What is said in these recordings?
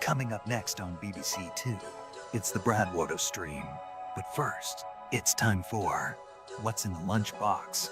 Coming up next on BBC Two, it's the BradWOTO stream. But first, it's time for What's in the Lunchbox?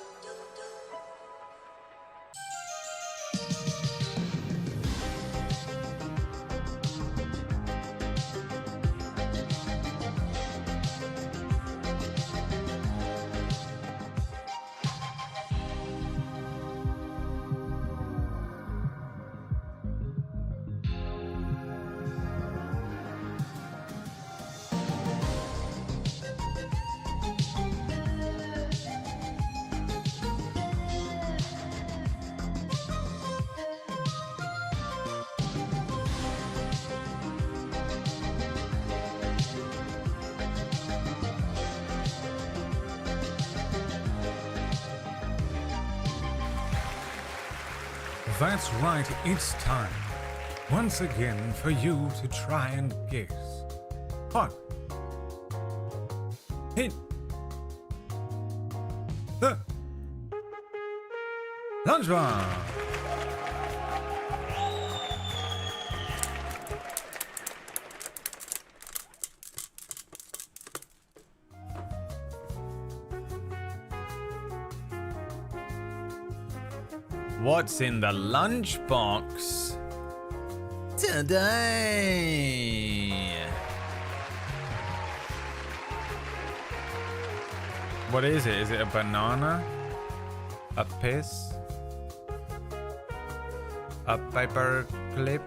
That's right, it's time, once again, for you to try and guess. What? In the lunchbox. What's in the lunchbox today? What is it? Is it a banana? A piss? A paper clip?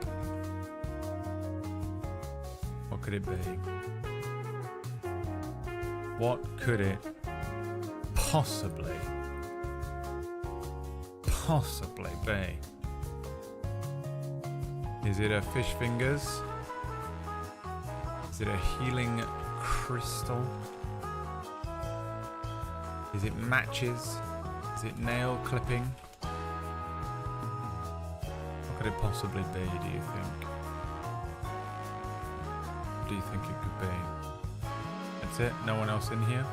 What could it be? What could it possibly be? Is it a fish fingers? Is it a healing crystal? Is it matches? Is it nail clipping? What could it possibly be, do you think? What do you think it could be? That's it? No one else in here?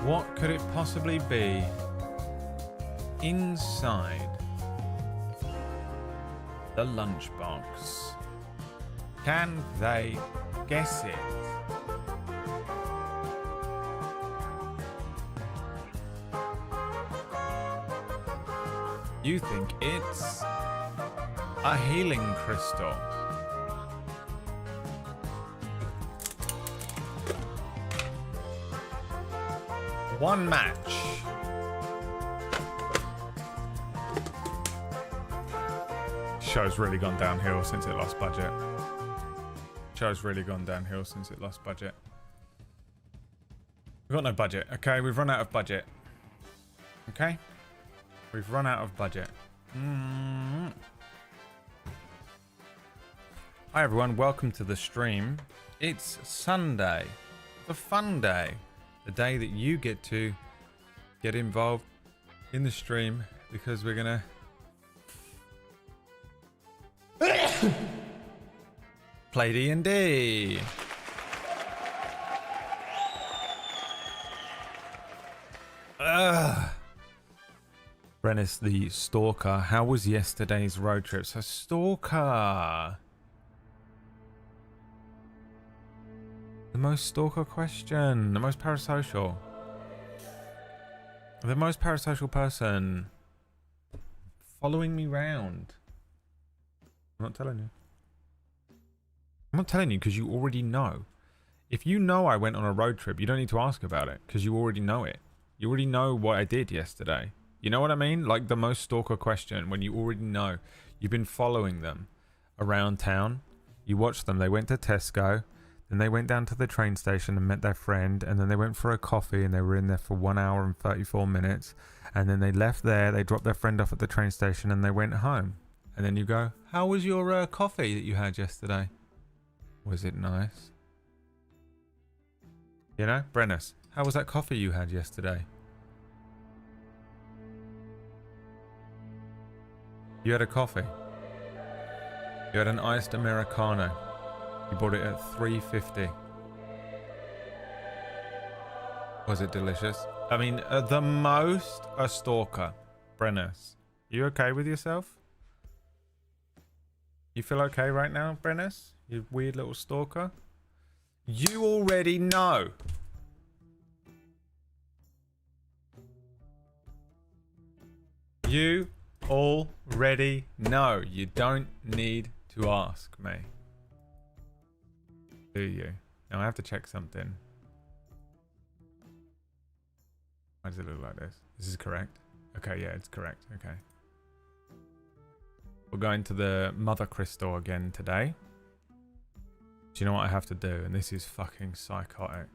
What could it possibly be inside the lunchbox? Can they guess it? You think it's a healing crystal? One match. Show's really gone downhill since it lost budget. Show's really gone downhill since it lost budget. We've got no budget, okay? We've run out of budget. Okay? We've run out of budget. Hi everyone, welcome to the stream. It's Sunday, the fun day. The day that you get to get involved in the stream because we're gonna play D&D. Rennis the Stalker, how was yesterday's road trip? So Stalker. The most stalker question. The most parasocial. The most parasocial person. Following me round. I'm not telling you. I'm not telling you because you already know. If you know I went on a road trip, you don't need to ask about it because you already know it. You already know what I did yesterday. You know what I mean? Like the most stalker question when you already know. You've been following them around town. You watched them. They went to Tesco. Then they went down to the train station and met their friend, and then they went for a coffee and they were in there for 1 hour and 34 minutes, and then they left there, they dropped their friend off at the train station and they went home, And then you go, how was your coffee that you had yesterday? Was it nice? You know, Brennis, how was that coffee you had yesterday? You had a coffee. You had an iced Americano. You bought it at $3.50. Was it delicious? I mean, the most a stalker. Brennis, you okay with yourself? You feel okay right now, Brennis? You weird little stalker? You already know. You already know. You don't need to ask me. Do you? Now I have to check something. Why does it look like this? This is correct. Okay, yeah, it's correct. Okay. We're going to the Mother Crystal again today. Do you know what I have to do? And this is fucking psychotic.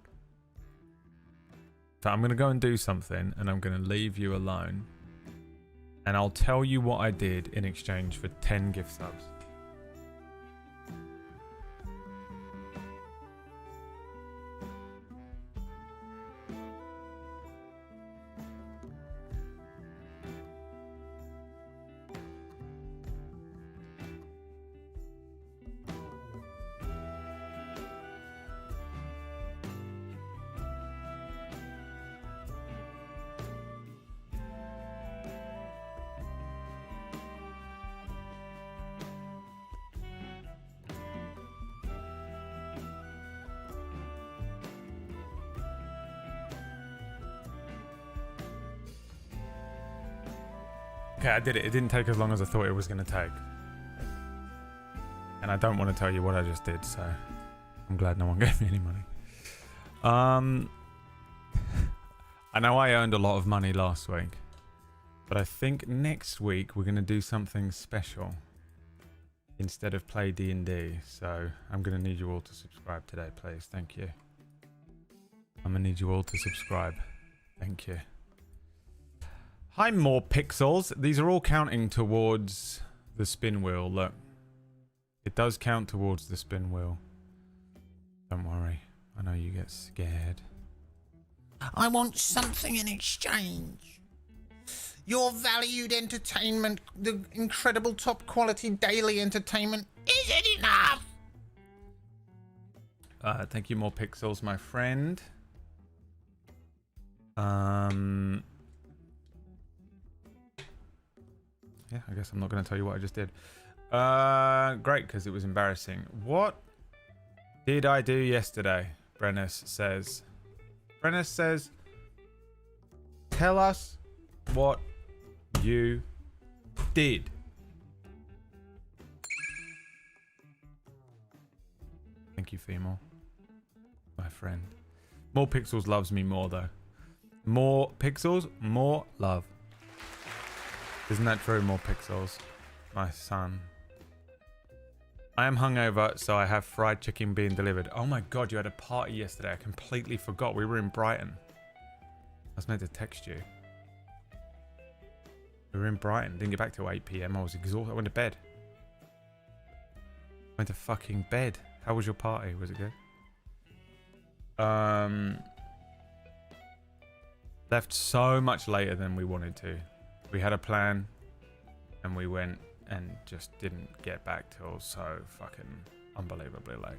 So I'm going to go and do something and I'm going to leave you alone. And I'll tell you what I did in exchange for 10 gift subs. Okay, I did it. It didn't take as long as I thought it was going to take. And I don't want to tell you what I just did, so I'm glad no one gave me any money. I know I earned a lot of money last week, but I think next week we're going to do something special instead of play D&D. So I'm going to need you all to subscribe today, please. Thank you. I'm going to need you all to subscribe. Thank you. Hi, more pixels. These are all counting towards the spin wheel. Look, it does count towards the spin wheel. Don't worry. I know you get scared. I want something in exchange. Your valued entertainment, the incredible top quality daily entertainment, is it enough? Thank you, more pixels, my friend. Yeah, I guess I'm not going to tell you what I just did. Great, because it was embarrassing. What did I do yesterday? Brennis says. Brennis says, tell us what you did. Thank you, Female. My friend. More Pixels loves me more, though. More Pixels, more love. Isn't that true, more Pixels? My son. I am hungover, so I have fried chicken being delivered. Oh my god, you had a party yesterday. I completely forgot. We were in Brighton. I was meant to text you. We were in Brighton. Didn't get back till 8 PM. I was exhausted. I went to bed. Went to fucking bed. How was your party? Was it good? Left so much later than we wanted to. We had a plan and we went and just didn't get back till so fucking unbelievably late.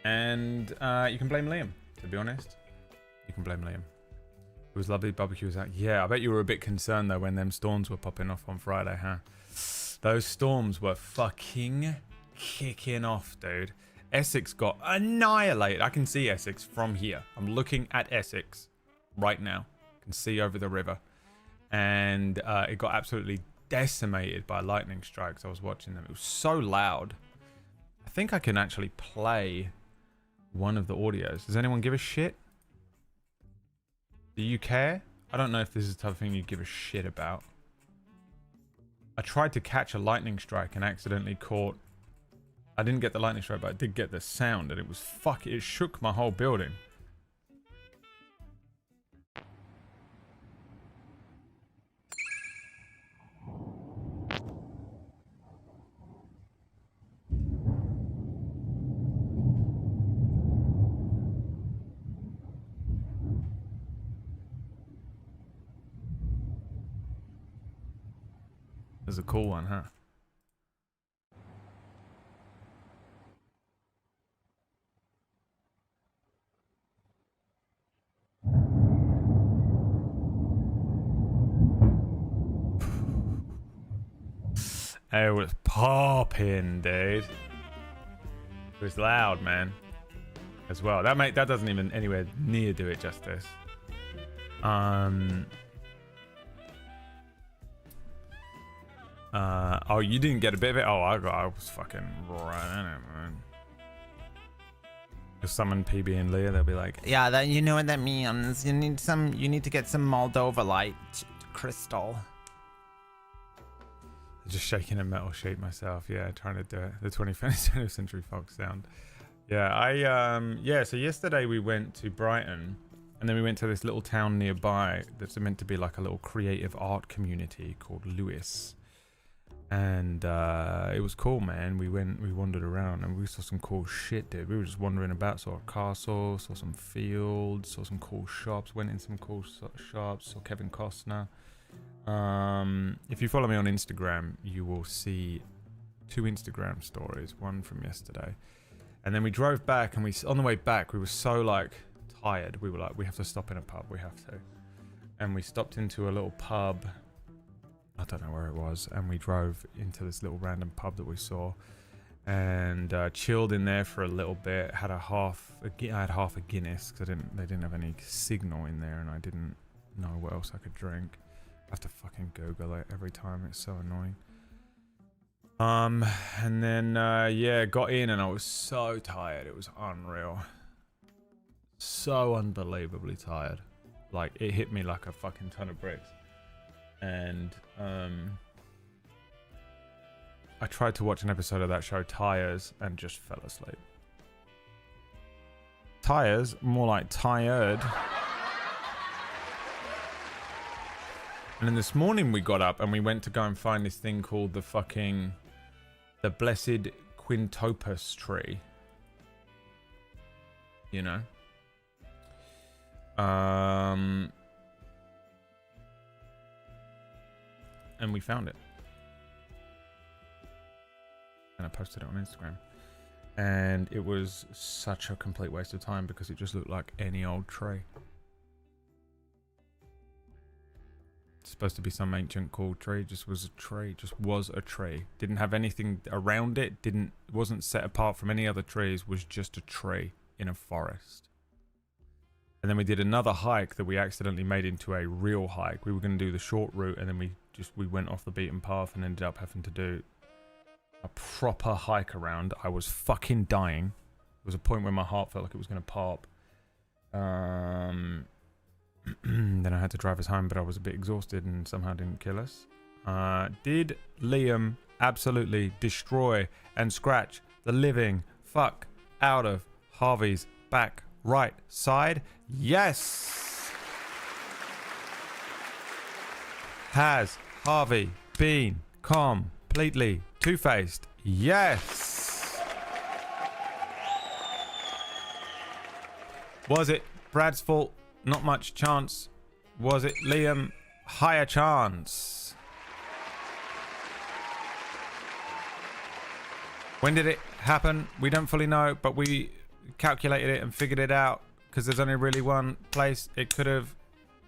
And you can blame Liam, to be honest. You can blame Liam. It was lovely. Barbecue was out. Yeah, I bet you were a bit concerned though when them storms were popping off on Friday, huh? Those storms were fucking kicking off, dude. Essex got annihilated. I can see Essex from here. I'm looking at Essex right now. I can see over the river. And it got absolutely decimated by lightning strikes. I was watching them. It was so loud. I think I can actually play one of the audios. Does anyone give a shit? Do you care? I don't know if this is the type of thing you give a shit about. I tried to catch a lightning strike and accidentally caught... I didn't get the lightning strike, but I did get the sound, and it was it shook my whole building. was a cool one, huh? It was popping, dude. It was loud, man. As well. That doesn't even anywhere near do it justice. Oh, you didn't get a bit of it? Oh, I was fucking right in it, man. If someone PB and Leah, they'll be like, Yeah, that you know what that means. You need to get some Moldova light crystal. just shaking a metal sheet myself. Yeah, trying to do it. The 21st century Fox sound. Yeah, so yesterday we went to Brighton, and then we went to this little town nearby that's meant to be like a little creative art community called Lewis. And it was cool, man. We wandered around and we saw some cool shit, dude. We were just wandering about, saw a castle, saw some fields, saw some cool shops, went in some cool shops, saw Kevin Costner. If you follow me on Instagram, you will see 2 Instagram stories, one from yesterday. And then we drove back, and on the way back, we were so like tired. We were like, we have to stop in a pub, we have to. And we stopped into a little pub. I don't know where it was, and we drove into this little random pub that we saw, and chilled in there for a little bit. I had half a Guinness because they didn't have any signal in there, and I didn't know what else I could drink. I have to fucking Google it every time. It's so annoying. And then got in, and I was so tired. It was unreal. So unbelievably tired. Like, it hit me like a fucking ton of bricks. And I tried to watch an episode of that show, Tires, and just fell asleep. Tires, more like tired. And then this morning we got up and we went to go and find this thing called the Blessed Quintopus tree. You know? And we found it. And I posted it on Instagram. And it was such a complete waste of time because it just looked like any old tree. It's supposed to be some ancient cool tree. Just was a tree. Just was a tree. Didn't have anything around it. Wasn't set apart from any other trees. Was just a tree in a forest. And then we did another hike that we accidentally made into a real hike. We were going to do the short route, and then we went off the beaten path and ended up having to do a proper hike around. I was fucking dying. There was a point where my heart felt like it was going to pop. Then I had to drive us home, but I was a bit exhausted and somehow didn't kill us. Did Liam absolutely destroy and scratch the living fuck out of Harvey's back right side? Yes! Has Harvey been completely two-faced? Yes! Was it Brad's fault? Not much chance. Was it Liam? Higher chance. When did it happen? We don't fully know, but we calculated it and figured it out because there's only really one place it could have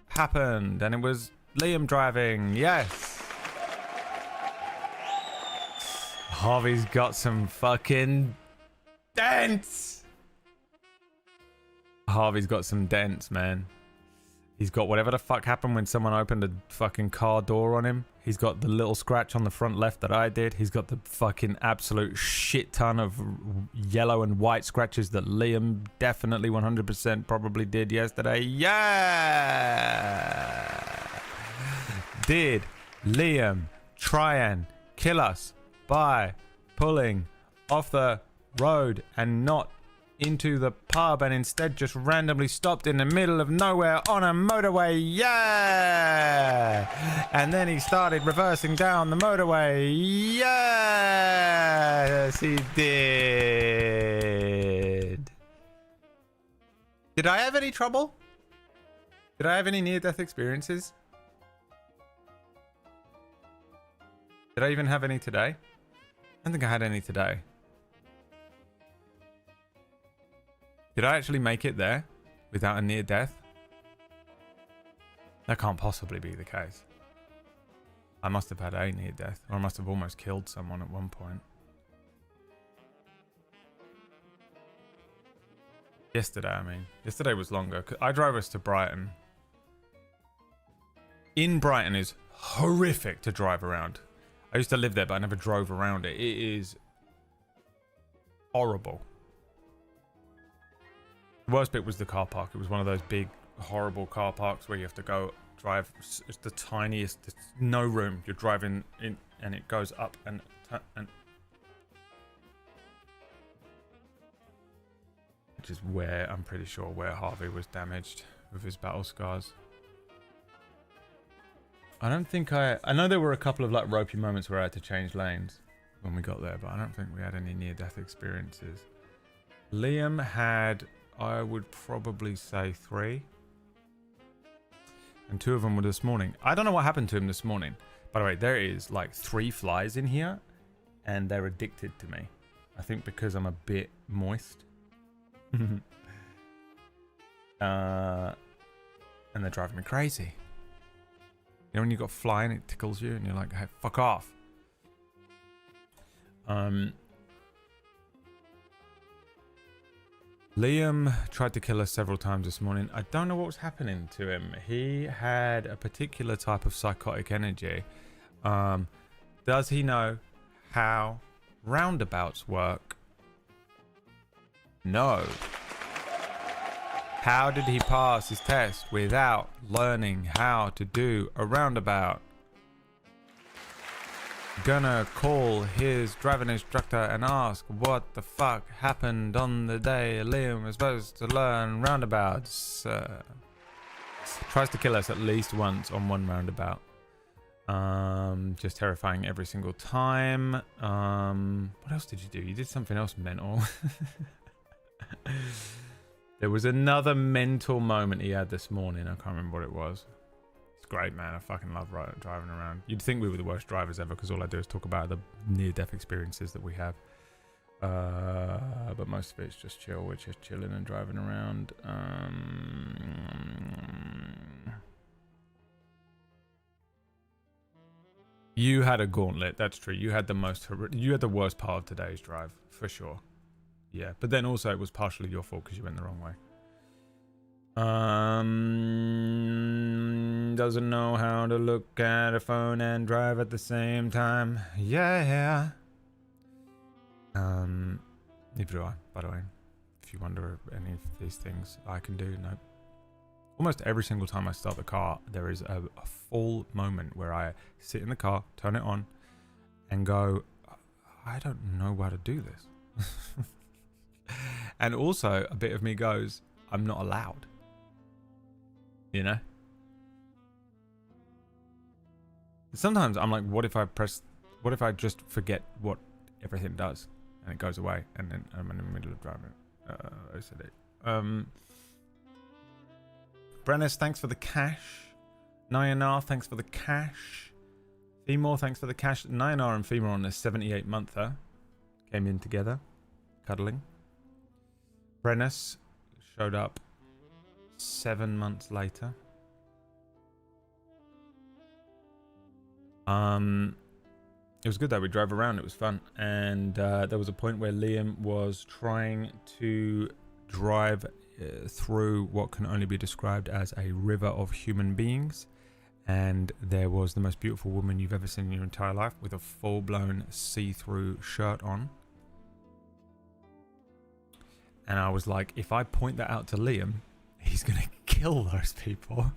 happened, and it was Liam driving. Yes. Harvey's got some fucking dents. Harvey's got some dents, man. He's got whatever the fuck happened when someone opened a fucking car door on him. He's got the little scratch on the front left that I did. He's got the fucking absolute shit ton of yellow and white scratches that Liam definitely 100% probably did yesterday. Yeah! Did Liam try and kill us by pulling off the road and not into the pub, and instead just randomly stopped in the middle of nowhere on a motorway? Yeah! And then he started reversing down the motorway. Yes, he did. Did I have any trouble? Did I have any near-death experiences? Did I even have any today? I don't think I had any today. Did I actually make it there without a near death? That can't possibly be the case. I must have had a near death, or I must have almost killed someone at one point. Yesterday, I mean. Yesterday was longer. I drove us to Brighton. In Brighton is horrific to drive around. I used to live there, but I never drove around it. It is horrible. The worst bit was the car park. It was one of those big, horrible car parks where you have to go drive. It's the tiniest. There's no room. You're driving in, and it goes up and. Which is where I'm pretty sure where Harvey was damaged with his battle scars. I don't think I know there were a couple of like ropey moments where I had to change lanes when we got there, but I don't think we had any near-death experiences. Liam had, I would probably say 3. And 2 of them were this morning. I don't know what happened to him this morning. By the way, there is like 3 flies in here and they're addicted to me. I think because I'm a bit moist. And they're driving me crazy. You know when you got fly and it tickles you and you're like, hey, fuck off. Liam tried to kill us several times this morning. I don't know what was happening to him. He had a particular type of psychotic energy. Does he know how roundabouts work? No. How did he pass his test without learning how to do a roundabout? Gonna call his driving instructor and ask what the fuck happened on the day Liam was supposed to learn roundabouts. Tries to kill us at least once on one roundabout. Just terrifying every single time. What else did you do? You did something else mental. There was another mental moment he had this morning. I can't remember what it was. It's great, man. I fucking love driving around. You'd think we were the worst drivers ever because all I do is talk about the near-death experiences that we have. But most of it's just chill. We're just chilling and driving around. You had a gauntlet. That's true. You had the worst part of today's drive, for sure. Yeah, but then also it was partially your fault because you went the wrong way. Doesn't know how to look at a phone and drive at the same time. Yeah. Neither do I, by the way. If you wonder if any of these things I can do, no. Almost every single time I start the car, there is a full moment where I sit in the car, turn it on, and go, I don't know how to do this. And also, a bit of me goes, I'm not allowed. You know? Sometimes I'm like, what if I just forget what everything does? And it goes away, and then I'm in the middle of driving. I said it. Brennis, thanks for the cash. Nayanar, thanks for the cash. Femor, thanks for the cash. Nayanar and Femor on a 78-monther came in together, cuddling. Brennis showed up 7 months later. It was good though. We drove around. It was fun, and there was a point where Liam was trying to drive through what can only be described as a river of human beings, and there was the most beautiful woman you've ever seen in your entire life with a full-blown see-through shirt on. And I was like, if I point that out to Liam, he's gonna kill those people.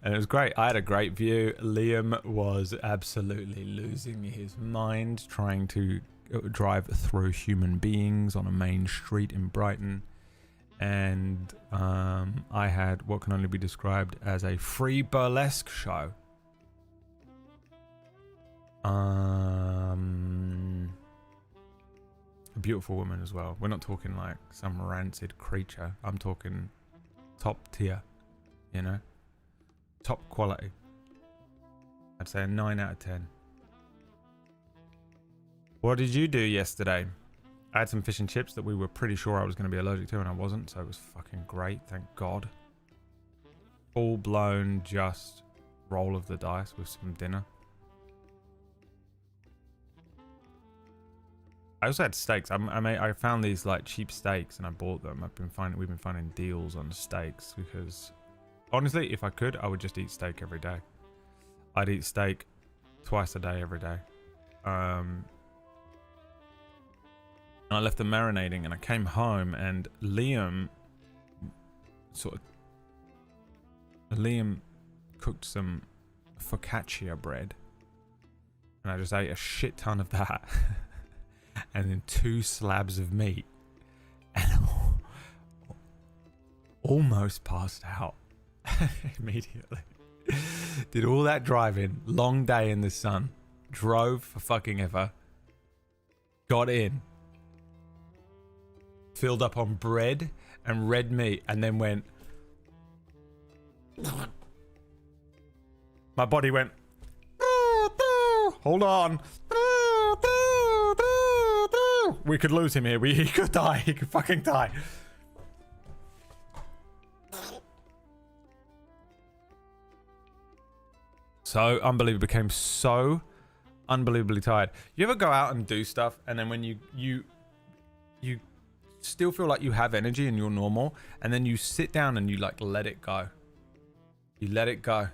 And it was great. I had a great view. Liam was absolutely losing his mind trying to drive through human beings on a main street in Brighton. And I had what can only be described as a free burlesque show. A beautiful woman as well. We're not talking like some rancid creature. I'm talking top tier, you know? top quality. I'd say a 9 out of 10. What did you do yesterday? I had some fish and chips that we were pretty sure I was going to be allergic to, and I wasn't, so it was fucking great, thank God. Full blown just roll of the dice with some dinner. I also had steaks. I found these like cheap steaks and I bought them. We've been finding deals on steaks because honestly, if I could, I would just eat steak every day. I'd eat steak twice a day every day. And I left them marinating and I came home and Liam cooked some focaccia bread and I just ate a shit ton of that. And then 2 slabs of meat and almost passed out immediately. Did all that driving, long day in the sun, drove for fucking ever, got in, filled up on bread and red meat, and then went. My body went. Hold on. We could lose him here. He could die. He could fucking die. So unbelievable. Became so unbelievably tired. You ever go out and do stuff and then when you still feel like you have energy and you're normal and then you sit down and you like let it go. You let it go.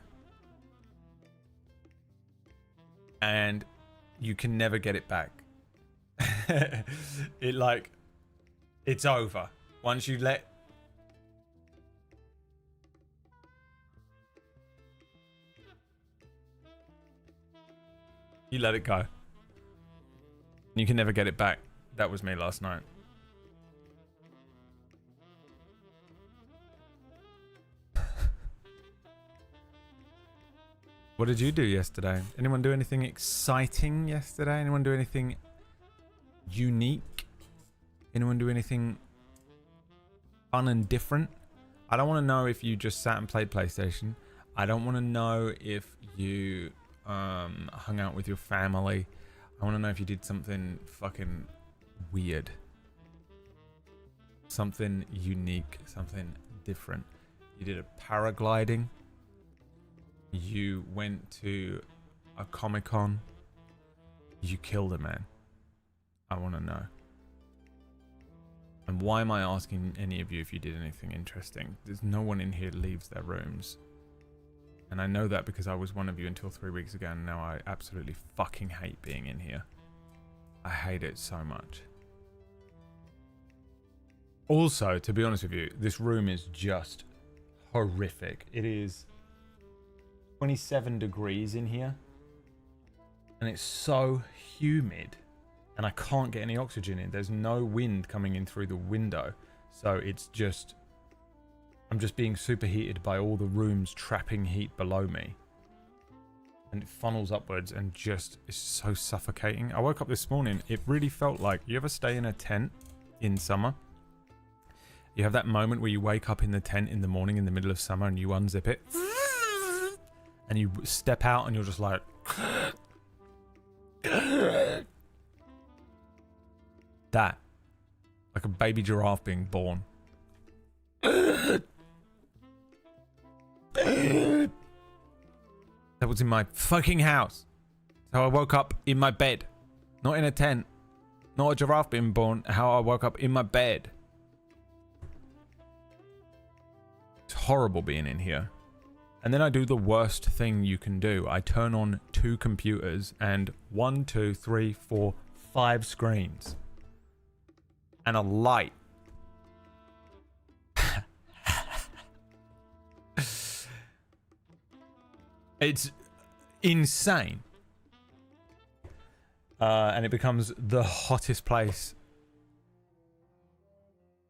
And you can never get it back. It's over once you let it go. You can never get it back. That was me last night. What did you do yesterday? Anyone do anything exciting yesterday? Anyone do anything unique? Anyone do anything fun and different? I don't want to know if you just sat and played PlayStation. I don't want to know if you hung out with your family. I want to know if you did something fucking weird, something unique, something different. You did a paragliding. You went to a Comic-Con. You killed a man. I want to know. And why am I asking any of you if you did anything interesting? There's no one in here leaves their rooms. And I know that because I was one of you until 3 weeks ago, and now I absolutely fucking hate being in here. I hate it so much. Also, to be honest with you, this room is just horrific. It is 27 degrees in here. And it's so humid. And I can't get any oxygen in. There's no wind coming in through the window. So it's just... I'm just being superheated by all the rooms trapping heat below me. And it funnels upwards and just is so suffocating. I woke up this morning. It really felt like... You ever stay in a tent in summer? You have that moment where you wake up in the tent in the morning in the middle of summer and you unzip it. And you step out and you're just like... That. Like a baby giraffe being born. That was in my fucking house. How I woke up in my bed. Not in a tent. Not a giraffe being born. How I woke up in my bed. It's horrible being in here. And then I do the worst thing you can do. I turn on 2 computers and 1, 2, 3, 4, 5 screens. And a light. It's insane. And it becomes the hottest place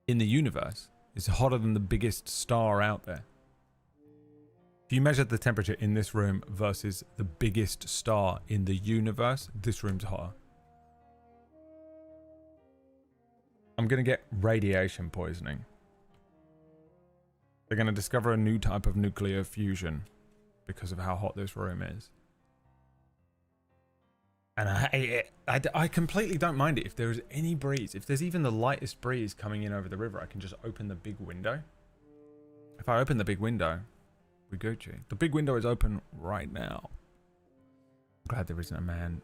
in the universe. It's hotter than the biggest star out there. If you measure the temperature in this room versus the biggest star in the universe, this room's hotter. I'm going to get radiation poisoning. They're going to discover a new type of nuclear fusion. because of how hot this room is. And I hate it. I completely don't mind it if there's any breeze. If there's even the lightest breeze coming in over the river, I can just open the big window. If I open the big window, we Gucci. The big window is open right now. I'm glad there isn't a man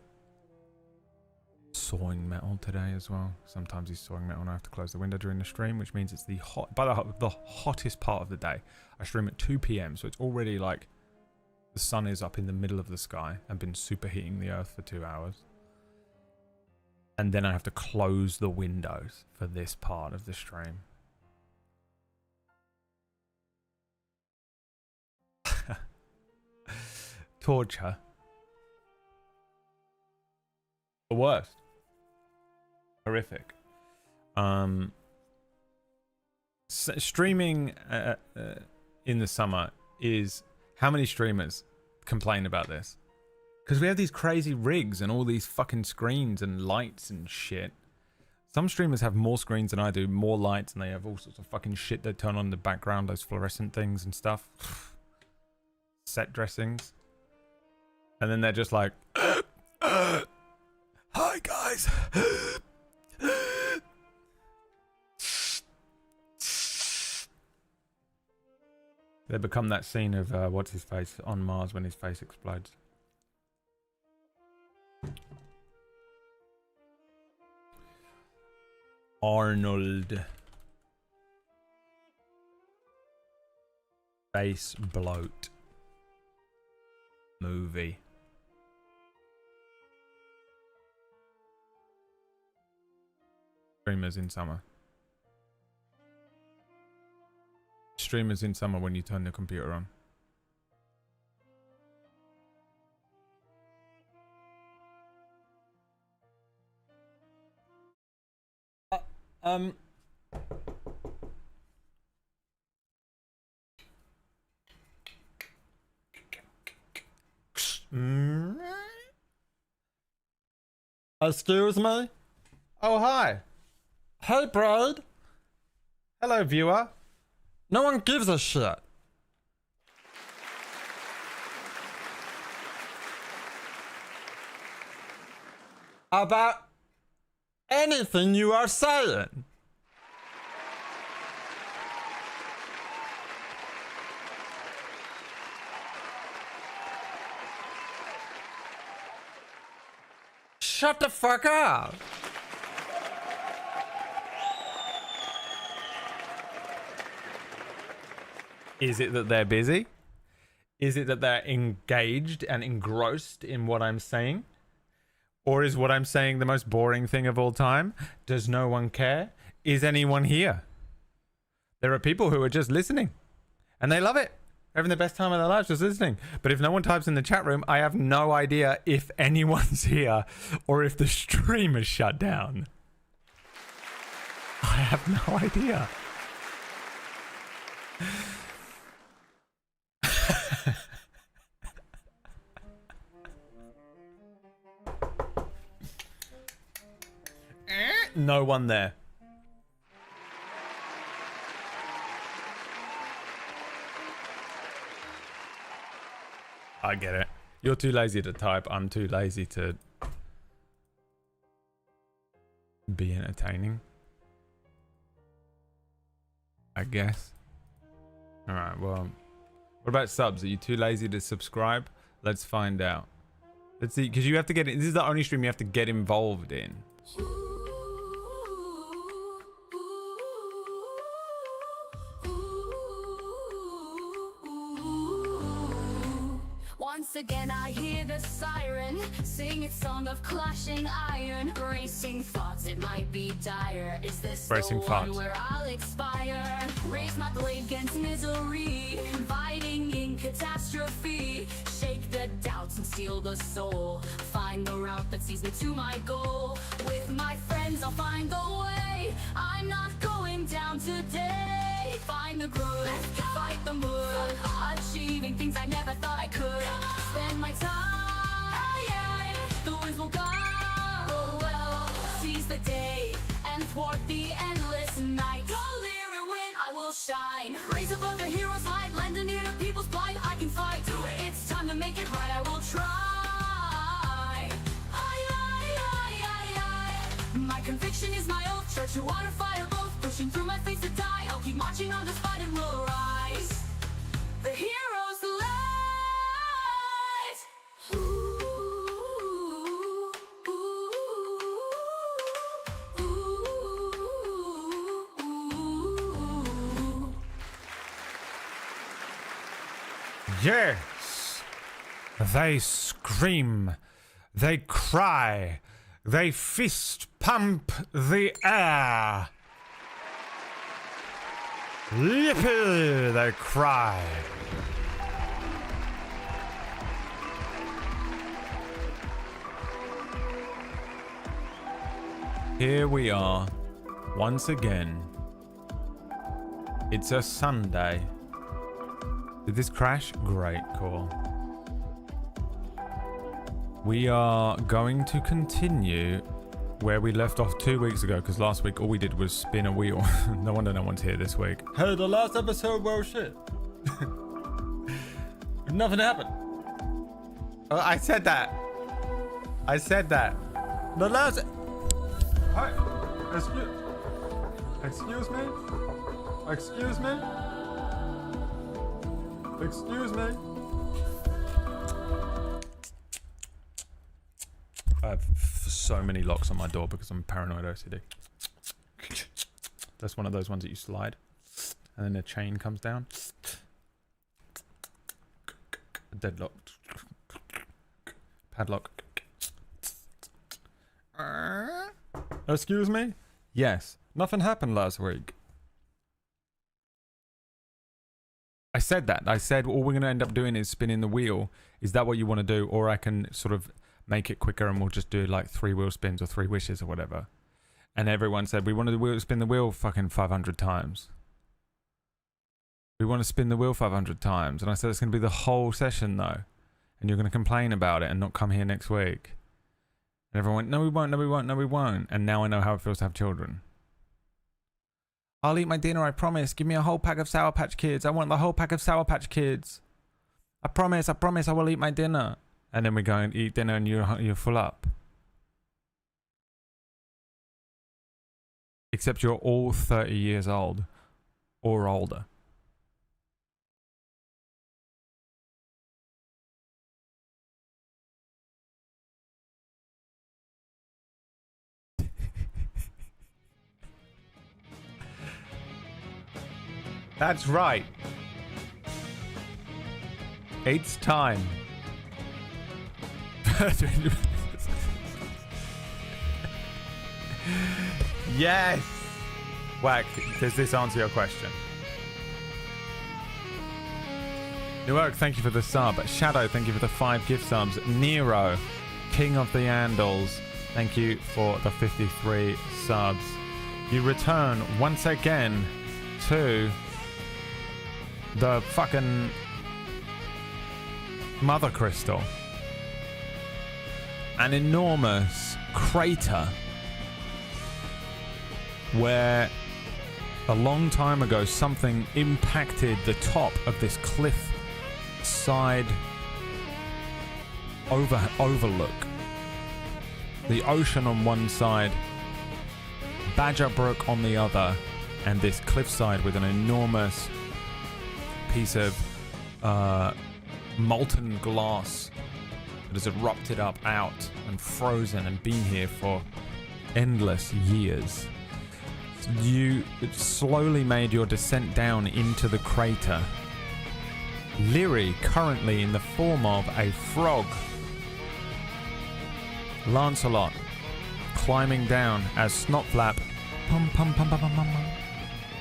sawing metal today as well. Sometimes he's sawing metal and I have to close the window during the stream, which means it's the hottest part of the day. I stream at 2 p.m. so it's already like the sun is up in the middle of the sky and been superheating the earth for 2 hours. And then I have to close the windows for this part of the stream. Torture. The worst. Horrific. Streaming in the summer is... How many streamers complain about this? Because we have these crazy rigs and all these fucking screens and lights and shit. Some streamers have more screens than I do, more lights, and they have all sorts of fucking shit they turn on in the background, those fluorescent things and stuff. Set dressings. And then they're just like, hi guys. They become that scene of what's his face on Mars when his face explodes. Arnold. Face bloat. Movie. Streamers in summer. Streamers in summer when you turn the computer on. Excuse me? Oh, hi. Hey, Brad. Hello, viewer. No one gives a shit. About anything you are saying. Shut the fuck up. Is it that they're busy? Is it that they're engaged and engrossed in what I'm saying? Or is what I'm saying the most boring thing of all time? Does no one care? Is anyone here? There are people who are just listening. And they love it. They're having the best time of their lives just listening. But if no one types in the chat room, I have no idea if anyone's here or if the stream is shut down. I have no idea. No one there. I get it. You're too lazy to type. I'm too lazy to be entertaining, I guess. All right, well, what about subs? Are you too lazy to subscribe? Let's find out. Let's see, because you have to get it. This is the only stream you have to get involved in. Once again I hear the siren sing its song of clashing iron. Racing thoughts, it might be dire. Is this Racing the thoughts. one where I'll expire? Raise my blade against misery, inviting in catastrophe. Shake the doubts and steal the soul. Find the route that sees me to my goal. With my friends I'll find the way. I'm not going down today. Find the good, fight the mood, achieving things I never thought I could. Spend my time, the winds will go well. Seize the day and thwart the endless night. Clear when I will shine. Raise above the hero's light, lend an ear to people's plight. I can fight, it's My conviction is my oath, church and water, fire both. Pushing through my face to die, I'll keep marching on this fight and we'll rise. The hero's light. Ooh, ooh, ooh. Yes! They scream, they cry, they fist pump the air. Yippee! They cry. Here we are, once again. It's a Sunday. Did this crash? Great, cool. We are going to continue where we left off 2 weeks ago, because last week all we did was spin a wheel. No wonder no one's here this week. Hey, the last episode, well, shit. Nothing happened. Oh, I said that. I said that. The last. Hi. Excuse me? Excuse me? Excuse me? I have so many locks on my door because I'm paranoid OCD. That's one of those ones that you slide and then the chain comes down. Deadlock. Padlock. Excuse me? Yes. Nothing happened last week. I said that. I said all we're going to end up doing is spinning the wheel. Is that what you want to do? Or I can sort of make it quicker and we'll just do like 3 wheel spins or 3 wishes or whatever. And everyone said, we want to spin the wheel fucking 500 times. We want to spin the wheel 500 times. And I said, it's going to be the whole session though. And you're going to complain about it and not come here next week. And everyone went, no, we won't, no, we won't, no, we won't. And now I know how it feels to have children. I'll eat my dinner, I promise. Give me a whole pack of Sour Patch Kids. I want the whole pack of Sour Patch Kids. I promise I will eat my dinner. And then we go and eat dinner and you're full up. Except you're all 30 years old or older. That's right. It's time. Yes. Whack, does this answer your question? New York, thank you for the sub. Shadow, thank you for the 5 gift subs. Nero, King of the Andals, thank you for the 53 subs. You return once again to the fucking Mother Crystal. An enormous crater where a long time ago something impacted the top of this cliff side overlook. The ocean on one side, Badger Brook on the other, and this cliffside with an enormous piece of molten glass that has erupted up out and frozen and been here for endless years. You slowly made your descent down into the crater. Leary, currently in the form of a frog. Lancelot, climbing down as Snotflap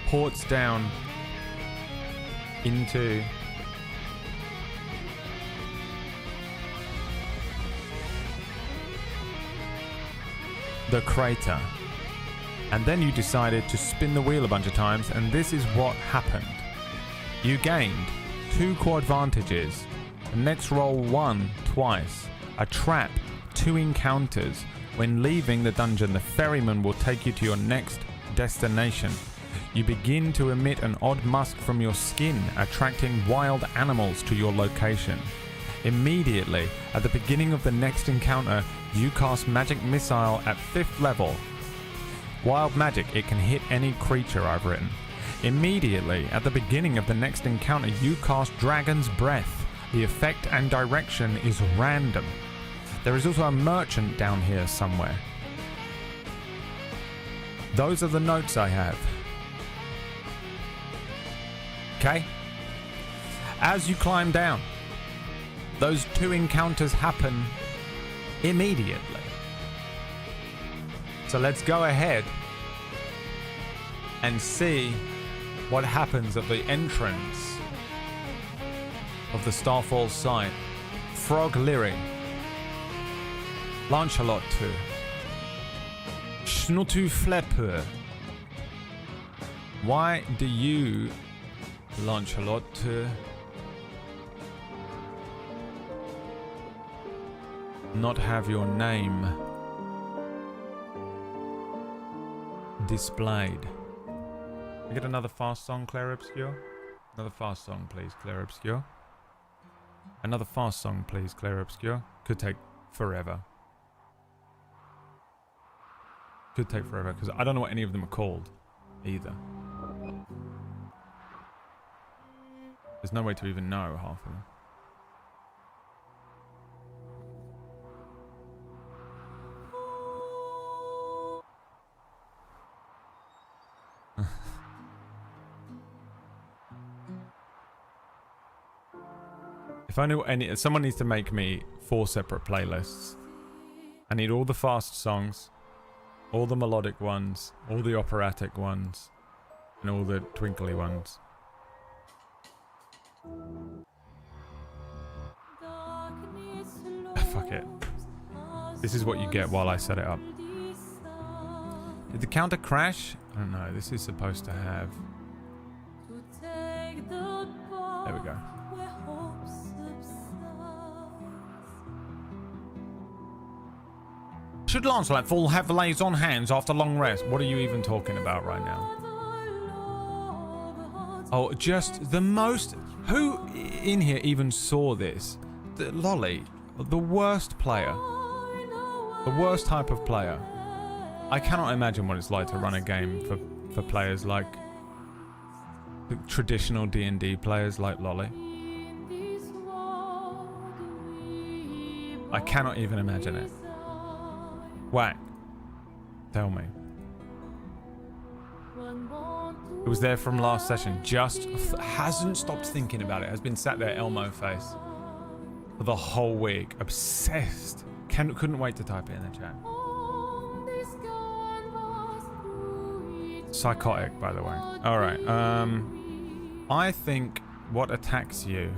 ports down into the crater. And then you decided to spin the wheel a bunch of times, and this is what happened. You gained 2 core advantages, a next roll 1 twice, a trap, 2 encounters. When leaving the dungeon, the ferryman will take you to your next destination. You begin to emit an odd musk from your skin, attracting wild animals to your location. Immediately, at the beginning of the next encounter, you cast Magic Missile at 5th level. Wild magic, it can hit any creature I've written. Immediately, at the beginning of the next encounter, you cast Dragon's Breath. The effect and direction is random. There is also a merchant down here somewhere. Those are the notes I have. Okay? As you climb down, those two encounters happen immediately. So let's go ahead and see what happens at the entrance of the Starfall site. Frog Leary, Lancelot, Snuttu Flepper. Why do you, Lancelot, not have your name displayed? Can I get another fast song, Claire Obscure? Another fast song, please, Claire Obscure. Another fast song, please, Claire Obscure. Could take forever. Could take forever, because I don't know what any of them are called, either. There's no way to even know half of them. If I knew any, someone needs to make me 4 separate playlists. I need all the fast songs, all the melodic ones, all the operatic ones, and all the twinkly ones. Fuck it. This is what you get while I set it up. Did the counter crash? I don't know. This is supposed to have... There we go. Should Lancelot fall heavily on hands after long rest? What are you even talking about right now? Oh, just the most... Who in here even saw this? Lolly, the worst player. The worst type of player. I cannot imagine what it's like to run a game for players like... the traditional D&D players like Lolly. I cannot even imagine it. Whack. Tell me. It was there from last session. Just hasn't stopped thinking about it. Has been sat there Elmo face for the whole week. Obsessed. Couldn't wait to type it in the chat. Psychotic, by the way. Alright. I think what attacks you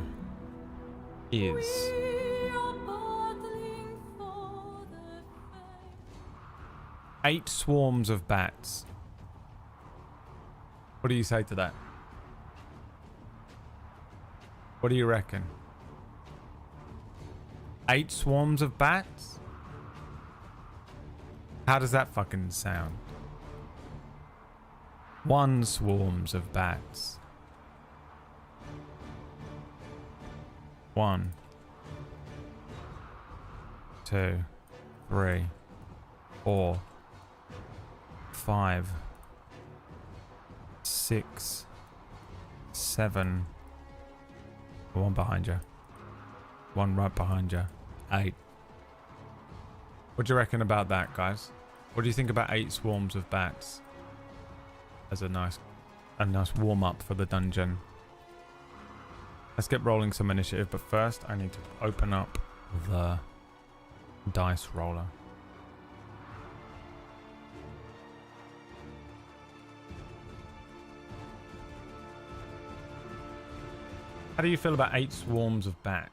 is... 8 swarms of bats. What do you say to that? What do you reckon? 8 swarms of bats? How does that fucking sound? 1 swarms of bats. 1, 2, 3, 4, 5, 6, 7. 1 behind you. 1 right behind you. 8. What do you reckon about that, guys? What do you think about 8 swarms of bats? As a nice warm up for the dungeon. Let's get rolling some initiative, but first I need to open up the dice roller. How do you feel about 8 swarms of bats?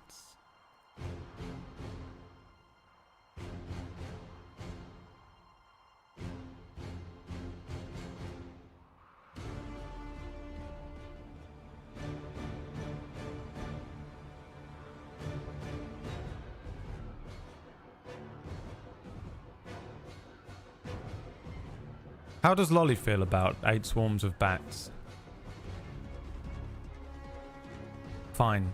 How does Lolly feel about 8 swarms of bats? Fine.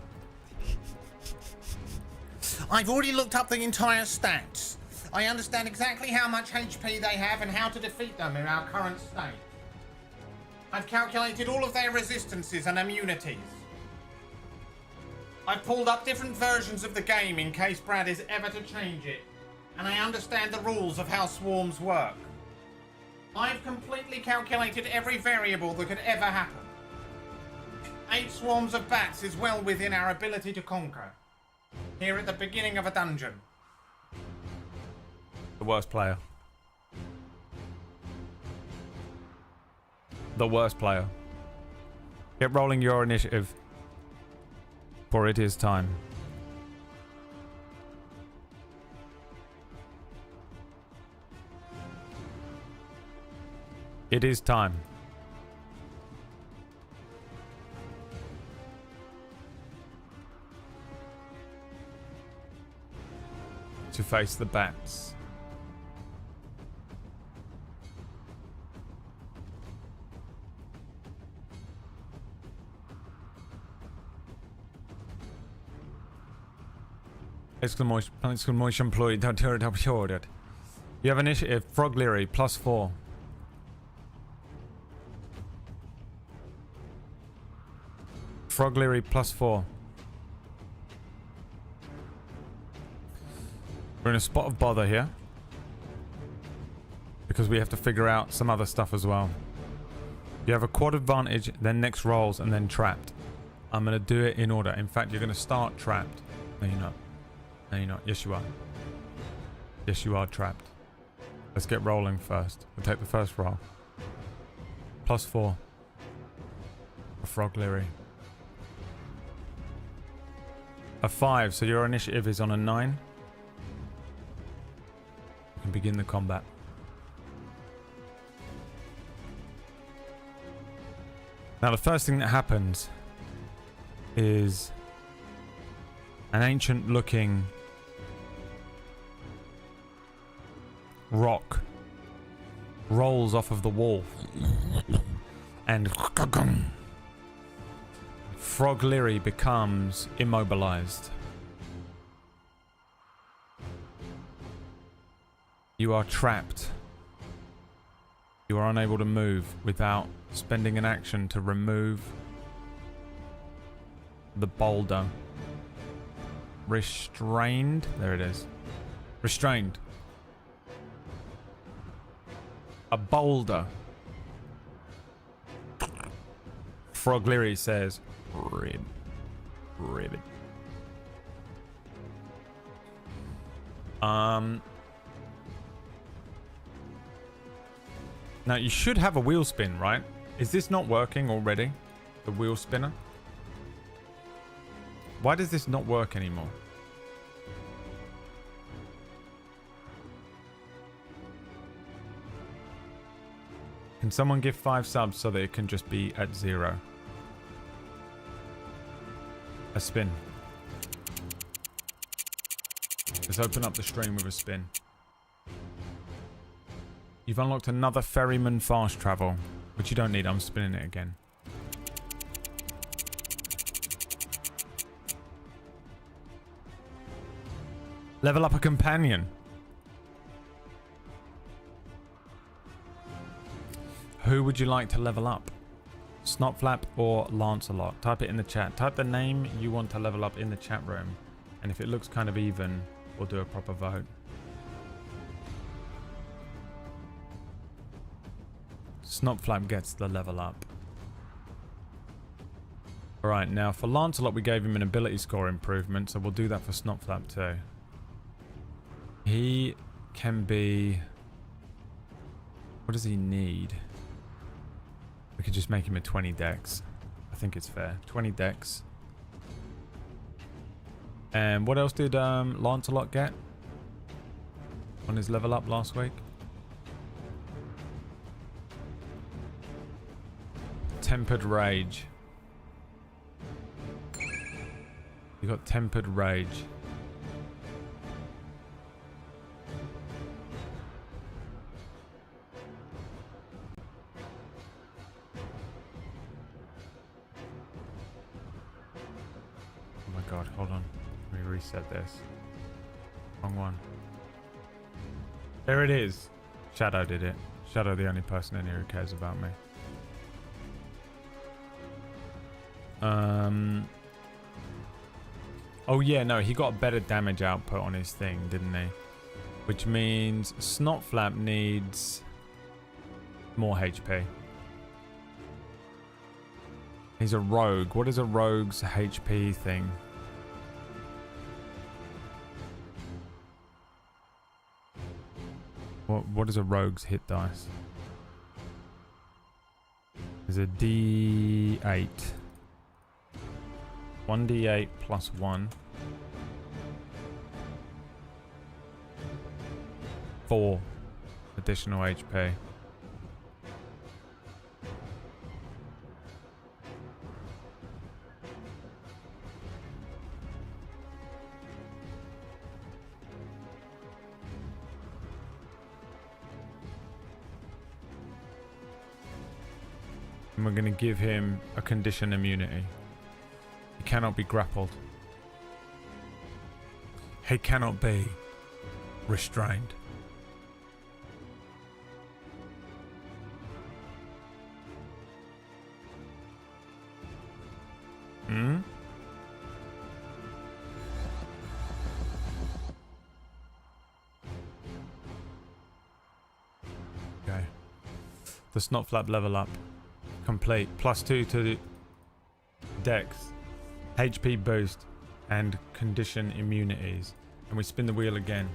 I've already looked up the entire stats. I understand exactly how much HP they have and how to defeat them in our current state. I've calculated all of their resistances and immunities. I've pulled up different versions of the game in case Brad is ever to change it, and I understand the rules of how swarms work. I've completely calculated every variable that could ever happen. 8 swarms of bats is well within our ability to conquer. Here at the beginning of a dungeon. The worst player. The worst player. Get rolling your initiative. For it is time. It is time. To face the bats. Exclamation point. You have initiative. Frog Leary +4. Frog Leary +4. We're in a spot of bother here. Because we have to figure out some other stuff as well. You have a quad advantage, then next rolls, and then trapped. I'm going to do it in order. In fact, you're going to start trapped. No, you're not. No, you're not. Yes, you are. Yes, you are trapped. Let's get rolling first. We'll take the first roll. +4. For Frog Leary. A 5, so your initiative is on a 9. You can begin the combat. Now the first thing that happens is an ancient looking rock rolls off of the wall and Frog Leary becomes immobilized. You are trapped. You are unable to move without spending an action to remove the boulder. Restrained. There it is. Restrained. A boulder. Frog Leary says, ribbit. Now you should have a wheel spin, right? Is this not working already? The wheel spinner? Why does this not work anymore? Can someone give 5 subs so that it can just be at 0? A spin. Let's open up the stream with a spin. You've unlocked another ferryman fast travel, which you don't need. I'm spinning it again. Level up a companion. Who would you like to level up? Snotflap or Lancelot? Type it in the chat. Type the name you want to level up in the chat room. And if it looks kind of even, we'll do a proper vote. Snotflap gets the level up. Alright, now for Lancelot we gave him an ability score improvement, so we'll do that for Snotflap too. He can be... What does he need? We could just make him a 20 dex. I think it's fair. 20 dex. And what else did Lancelot get on his level up last week? Tempered Rage. You got Tempered Rage. Oh my god, hold on. Let me reset this. Wrong one. There it is. Shadow did it. Shadow, the only person in here who cares about me. Oh yeah, no, he got better damage output on his thing, didn't he? Which means Snotflap needs more HP. He's a rogue. What is a rogue's HP thing? What is a rogue's hit dice? Is a D8. 1d8 plus 1. 4 additional HP. And we're going to give him a condition immunity. He cannot be grappled. He cannot be restrained. Hmm? Okay. The Snotflap level up. Complete. +2 to the Dex, HP boost, and condition immunities. And we spin the wheel again.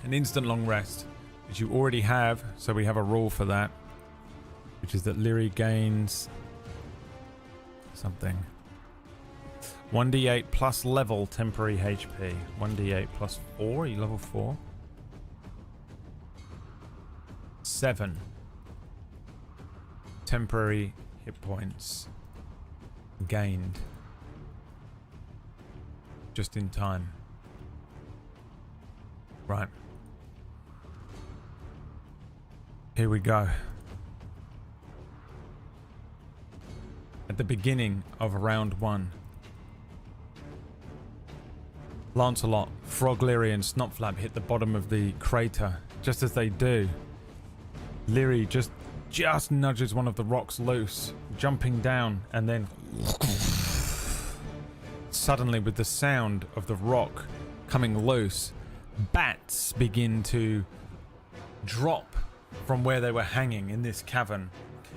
An instant long rest, which you already have, so we have a rule for that, which is that Lyri gains something. 1d8 plus level temporary HP. 1d8 plus 4. Are you level 4? 7 temporary hit points gained just in time. Right. Here we go. At the beginning of round 1, Lancelot, Frogliri, and Snotflap hit the bottom of the crater. Just as they do, Lyri just nudges one of the rocks loose, jumping down, and then suddenly, with the sound of the rock coming loose, bats begin to drop from where they were hanging in this cavern.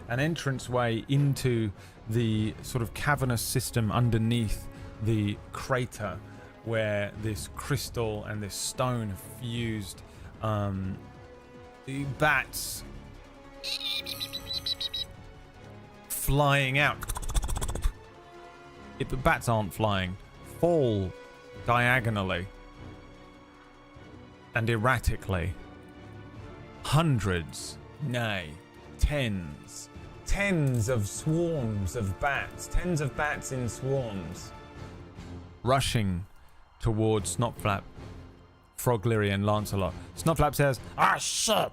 An entranceway into the sort of cavernous system underneath the crater where this crystal and this stone have fused. The bats flying out. If the bats aren't flying, fall diagonally and erratically. Hundreds, nay, tens of swarms of bats, tens of bats in swarms, rushing towards Snotflap, Frogliri, and Lancelot. Snotflap says, "Ah, shit!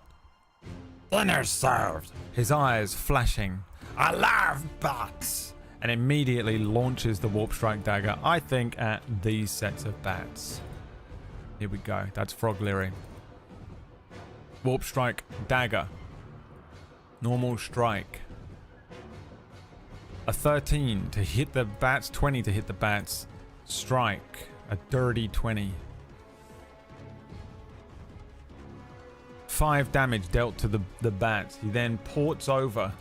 Dinner served!" His eyes flashing. "I love bats!" And immediately launches the Warp Strike dagger, I think, at these sets of bats. Here we go. That's Frogliri. Warp Strike dagger. Normal strike. A 13 to hit the bats, 20 to hit the bats. Strike. A dirty 20. 5 damage dealt to the bats. He then ports over.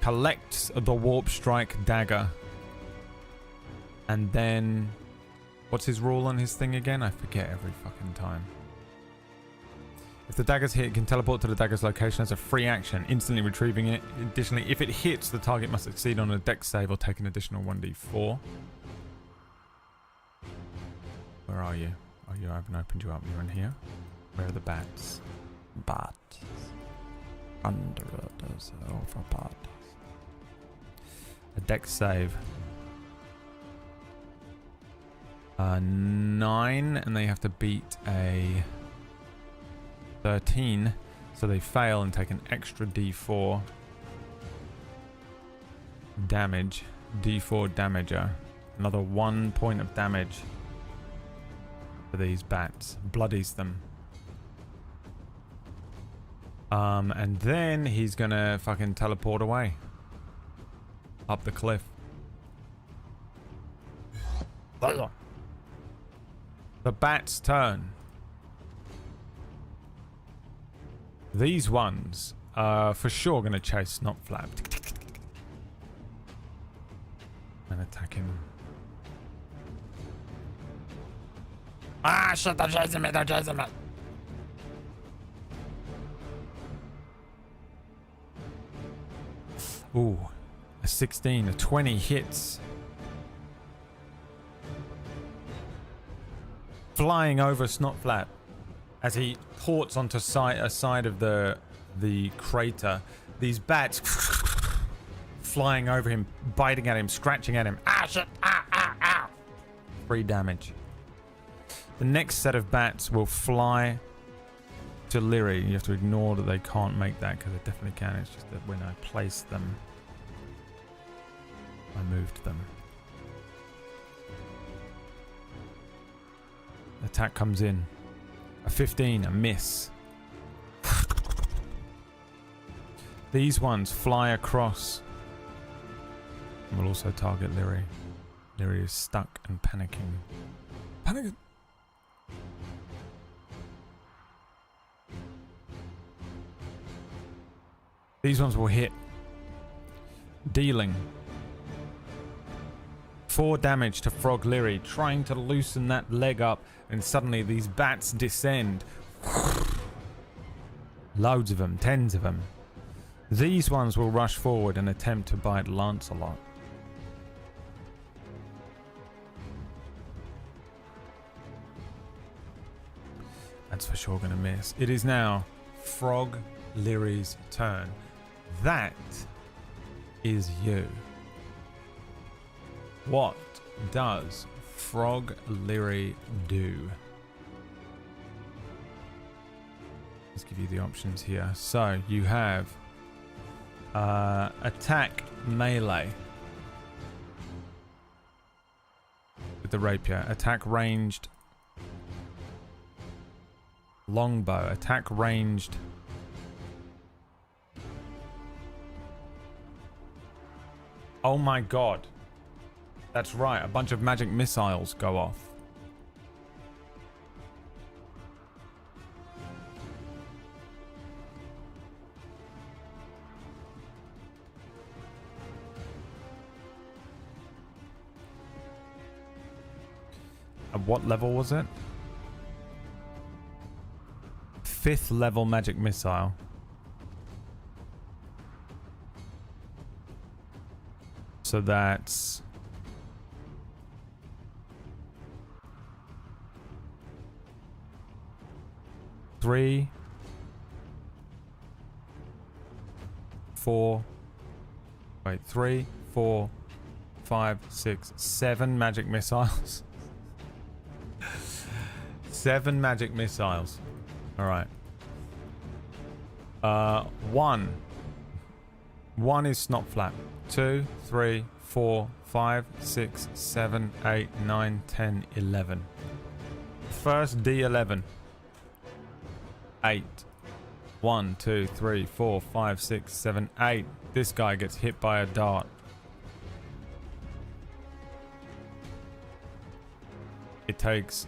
Collects the Warp Strike dagger. And then... what's his rule on his thing again? I forget every fucking time. If the dagger's hit, it can teleport to the dagger's location as a free action, instantly retrieving it. Additionally, if it hits, the target must succeed on a dex save or take an additional 1d4. Where are you? Oh, I haven't opened you up. You're in here. Where are the bats? Bats. Under the silver bats. A dex save. 9, and they have to beat a 13, so they fail and take an extra d4 damage. D4 damager. Another 1 point of damage for these bats. Bloodies them. And then he's gonna fucking teleport away. Up the cliff. The bat's turn. These ones are for sure gonna chase Snotflap. And attack him. Ah, shit, they're chasing me, they're chasing me. Ooh, a 16, a 20 hits. Flying over Snotflap as he ports onto a side of the crater. These bats flying over him, biting at him, scratching at him. Ah, shit, ah, ah, ah. 3 damage. The next set of bats will fly to Lyri. You have to ignore that they can't make that because they definitely can. It's just that when I placed them, I moved them. Attack comes in. A 15, a miss. These ones fly across and will also target Lyri. Lyri is stuck and panicking. Panicking. These ones will hit, dealing 4 damage to Frog Lyri, trying to loosen that leg up, and suddenly these bats descend. Loads of them, tens of them. These ones will rush forward and attempt to bite Lancelot. That's for sure gonna miss. It is now Frog Lyri's turn. That is you. What does Frog Lyri do? Let's give you the options here. So you have attack melee with the rapier, attack ranged longbow, attack ranged oh my god. That's right, a bunch of magic missiles go off. At what level was it? 5th level magic missile. So that's 3, 4, 5, 6, 7 magic missiles. 7 magic missiles. All right. 1 is Snotflap. 2, 3, 4, 5, 6, 7, 8, 9, 10, 11. First D11. 8. 1, 2, 3, 4, 5, 6, 7, 8. This guy gets hit by a dart. It takes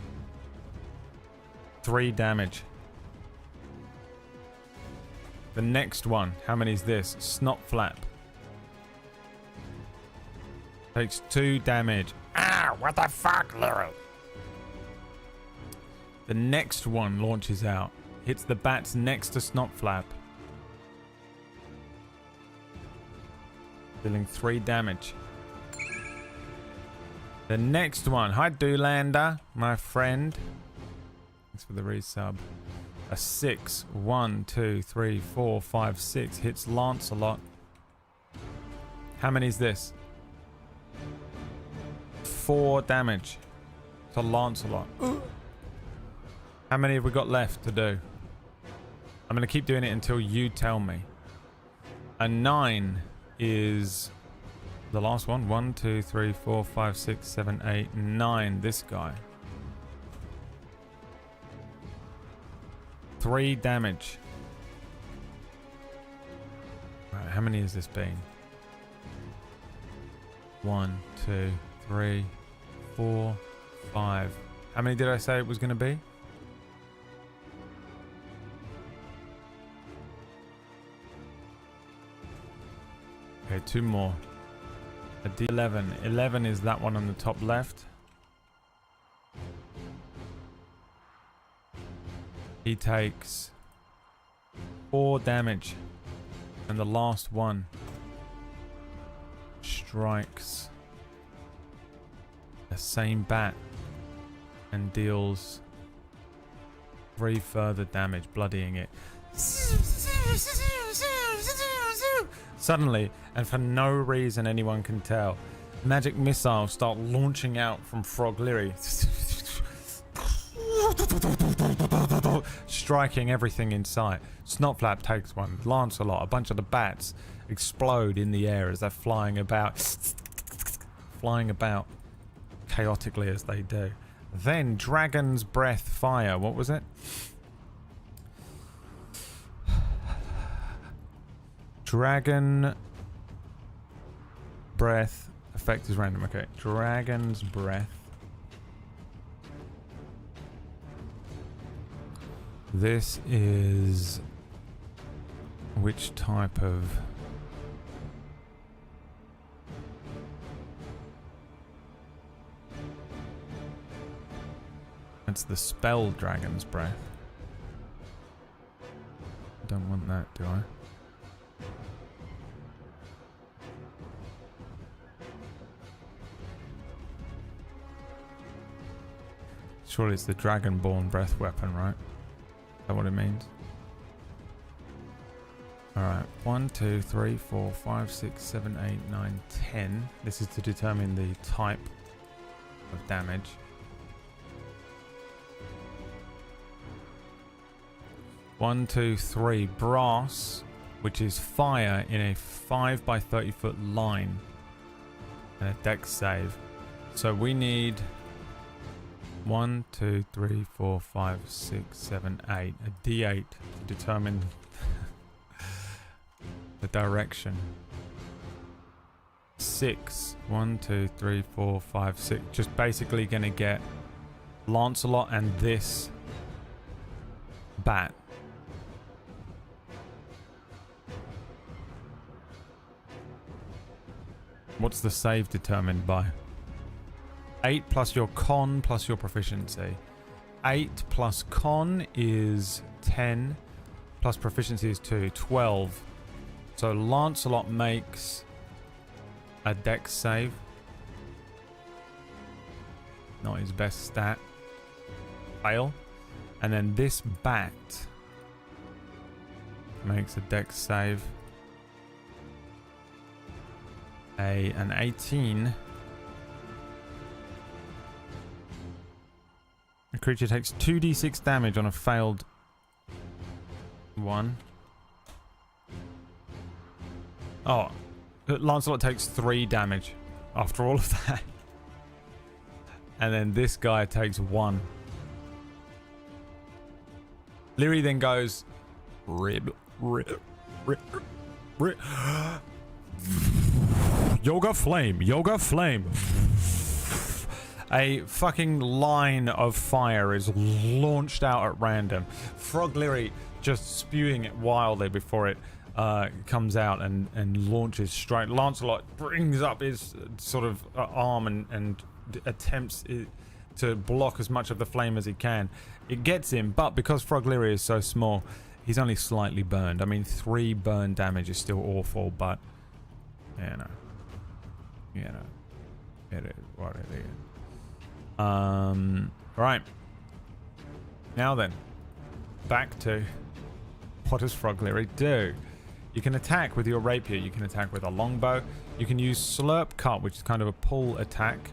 3 damage. The next one, how many is this? Snotflap. Takes 2 damage. Ah, what the fuck, Lyri? The next one launches out. Hits the bats next to Snotflap. Dealing 3 damage. The next one. Hi, Doolander, my friend. Thanks for the resub. A 6. 1, 2, 3, 4, 5, 6. Hits Lancelot. How many is this? 4 damage to Lancelot. How many have we got left to do? I'm going to keep doing it until you tell me. A 9 is The last one. 1, 2, 3, 4, 5, 6, 7, 8, 9. This guy. 3 damage. Right, how many has this been? 1, 2, 3, 4, 5. How many did I say it was going to be? Okay, 2 more. A D11. 11 is that one on the top left. He takes 4 damage. And the last one strikes the same bat and deals 3 further damage, bloodying it. Suddenly, and for no reason anyone can tell, magic missiles start launching out from Frog Leary, striking everything in sight. Snotflap takes one. Lancelot, a bunch of the bats explode in the air as they're flying about chaotically as they do. Then Dragon's Breath Fire. What was it? Dragon Breath effect is random. Okay, Dragon's Breath. This is which type of it's the spell Dragon's Breath. Don't want that, do I? Surely it's the Dragonborn breath weapon, right? Is that what it means? Alright, 1, 2, 3, 4, 5, 6, 7, 8, 9, 10. This is to determine the type of damage. One, 2, 3. Brass, which is fire in a 5 by 30 foot line. And a dex save. So we need 1, 2, 3, 4, 5, 6, 7, 8. A D8 to determine the direction. 6. 1, 2, 3, 4, 5, 6. Just basically gonna get Lancelot and this bat. What's the save determined by? 8 plus your con plus your proficiency. 8 plus con is 10 plus proficiency is 2, 12. So Lancelot makes a dex save. Not his best stat. Fail. And then this bat makes a dex save. An 18. The creature takes 2d6 damage on a failed one. Oh, Lancelot takes 3 damage after all of that. And then this guy takes 1. Leary then goes rib. Yoga flame. A fucking line of fire is launched out at random. Frog Leary just spewing it wildly before it comes out and launches straight. Lancelot brings up his sort of arm and attempts to block as much of the flame as he can. It gets him, but because Frog Leary is so small, he's only slightly burned. I mean, 3 burn damage is still awful, but it is what it is. Right. Now then, back to what does Frog Leary do? You can attack with your rapier. You can attack with a longbow. You can use Slurp Cut, which is kind of a pull attack.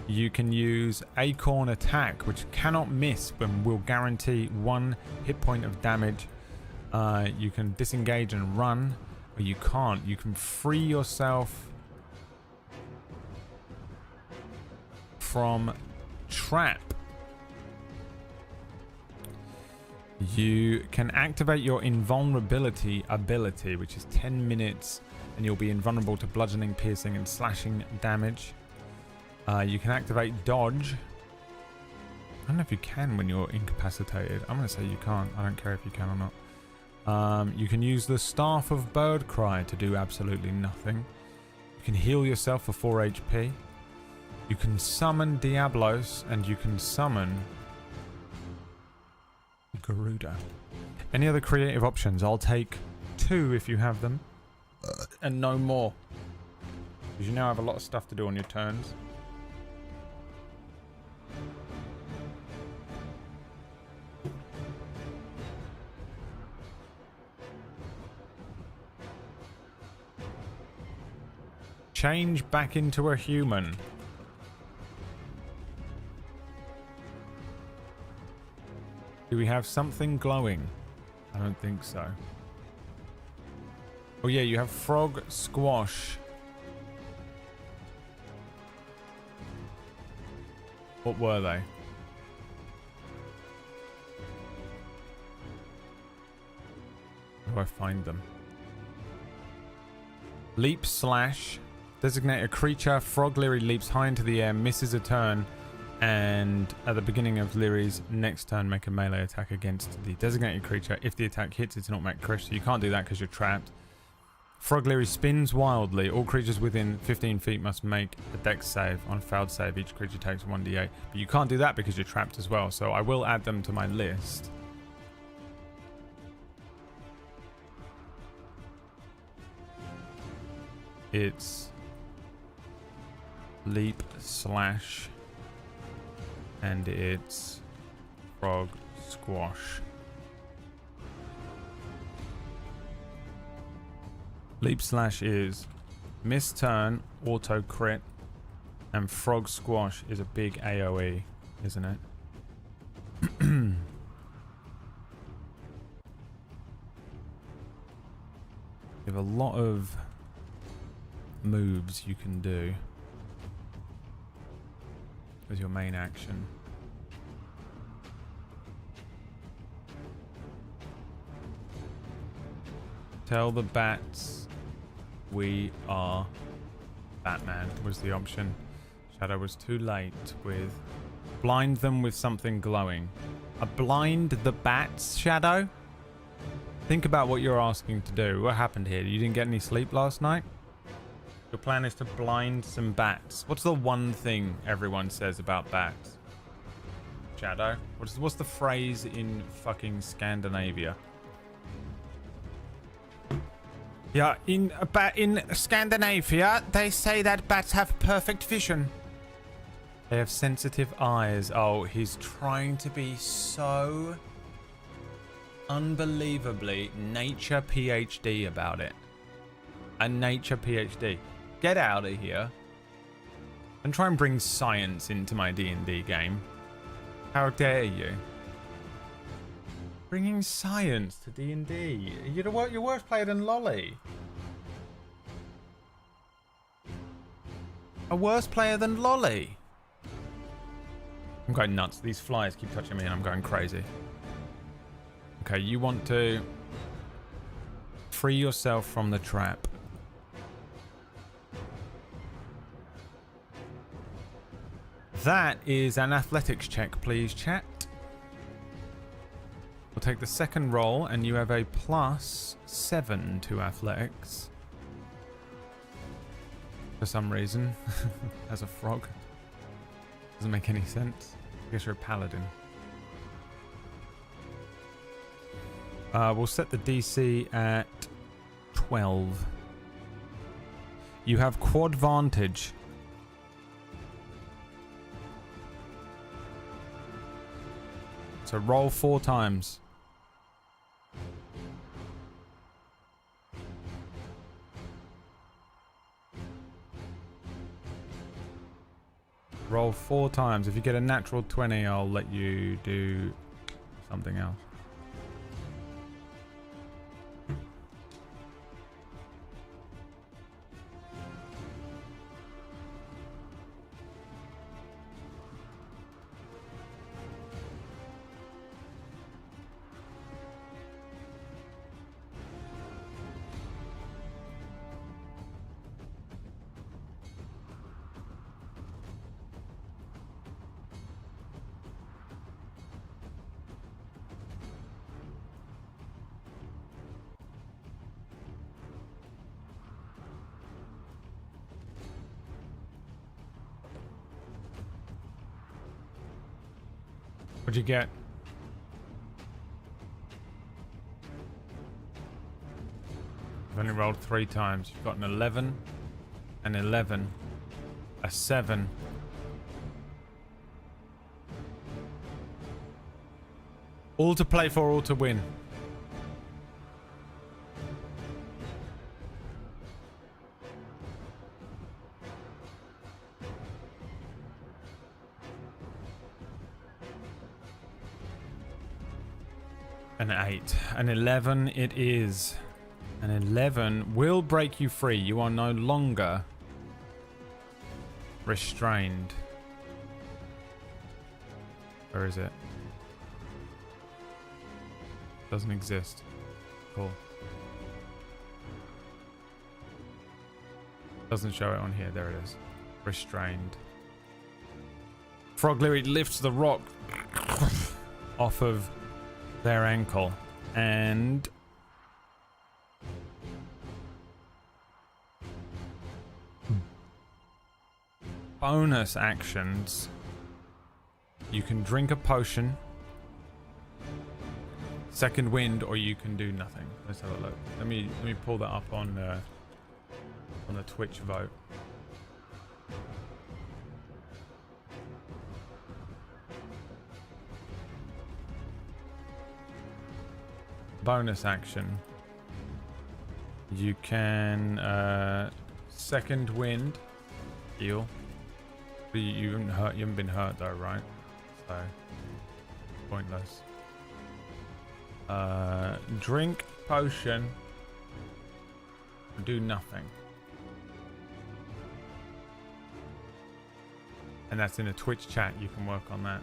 You can use Acorn Attack, which cannot miss, but will guarantee 1 hit point of damage. You can disengage and run, or you can't. You can free yourself from trap. You can activate your invulnerability ability, which is 10 minutes, and you'll be invulnerable to bludgeoning, piercing, and slashing damage. You can activate dodge. I don't know if you can when you're incapacitated. I'm going to say you can't. I don't care if you can or not. You can use the Staff of Bird Cry to do absolutely nothing. You can heal yourself for 4 HP. You can summon Diablos, and you can summon Garuda. Any other creative options? I'll take 2 if you have them, and no more. Because you now have a lot of stuff to do on your turns. Change back into a human. Do we have something glowing? I don't think so. Oh yeah, you have frog squash. What were they? Where do I find them? Leap slash. Designate a creature. Frog Leary leaps high into the air, misses a turn, and at the beginning of Leary's next turn, make a melee attack against the designated creature. If the attack hits, it's an automatic crit, so you can't do that because you're trapped. Frog Leary spins wildly. All creatures within 15 feet must make a dex save. On a failed save, each creature takes 1d8. But you can't do that because you're trapped as well, so I will add them to my list. It's leap slash, and it's frog squash. Leap slash is miss turn, auto crit, and frog squash is a big AoE, isn't it? You have a lot of moves you can do as your main action. Tell the bats we are Batman was the option. Shadow was too late with blind them with something glowing. A blind the bats, Shadow? Think about what you're asking to do. What happened here? You didn't get any sleep last night? Your plan is to blind some bats. What's the one thing everyone says about bats? Shadow? What's the phrase in fucking Scandinavia? Yeah, in Scandinavia, they say that bats have perfect vision. They have sensitive eyes. Oh, he's trying to be so unbelievably nature PhD about it. A nature PhD. Get out of here and try and bring science into my D&D game. How dare you? Bringing science to D&D. You're worse player than Lolly. A worse player than Lolly. I'm going nuts. These flies keep touching me and I'm going crazy. Okay, you want to free yourself from the trap. That is an athletics check, please, chat. We'll take the second roll, and you have a +7 to athletics. For some reason, as a frog. Doesn't make any sense. I guess you're a paladin. We'll set the DC at 12. You have quad vantage. So roll 4 times. Roll 4 times. If you get a natural 20, I'll let you do something else. What'd you get? You've only rolled 3 times. You've got an 11, an 11, a 7. All to play for, all to win. An 8. An 11 it is. An 11 will break you free. You are no longer restrained. Where is it? Doesn't exist. Cool. Doesn't show it on here. There it is. Restrained. Frog Lyric lifts the rock off of their ankle and bonus actions. You can drink a potion, second wind, or you can do nothing. Let's have a look. Let me pull that up on the Twitch vote. Bonus action. You can second wind, heal. But you haven't hurt. You haven't been hurt though, right? So pointless. Drink potion. Do nothing. And that's in a Twitch chat. You can work on that.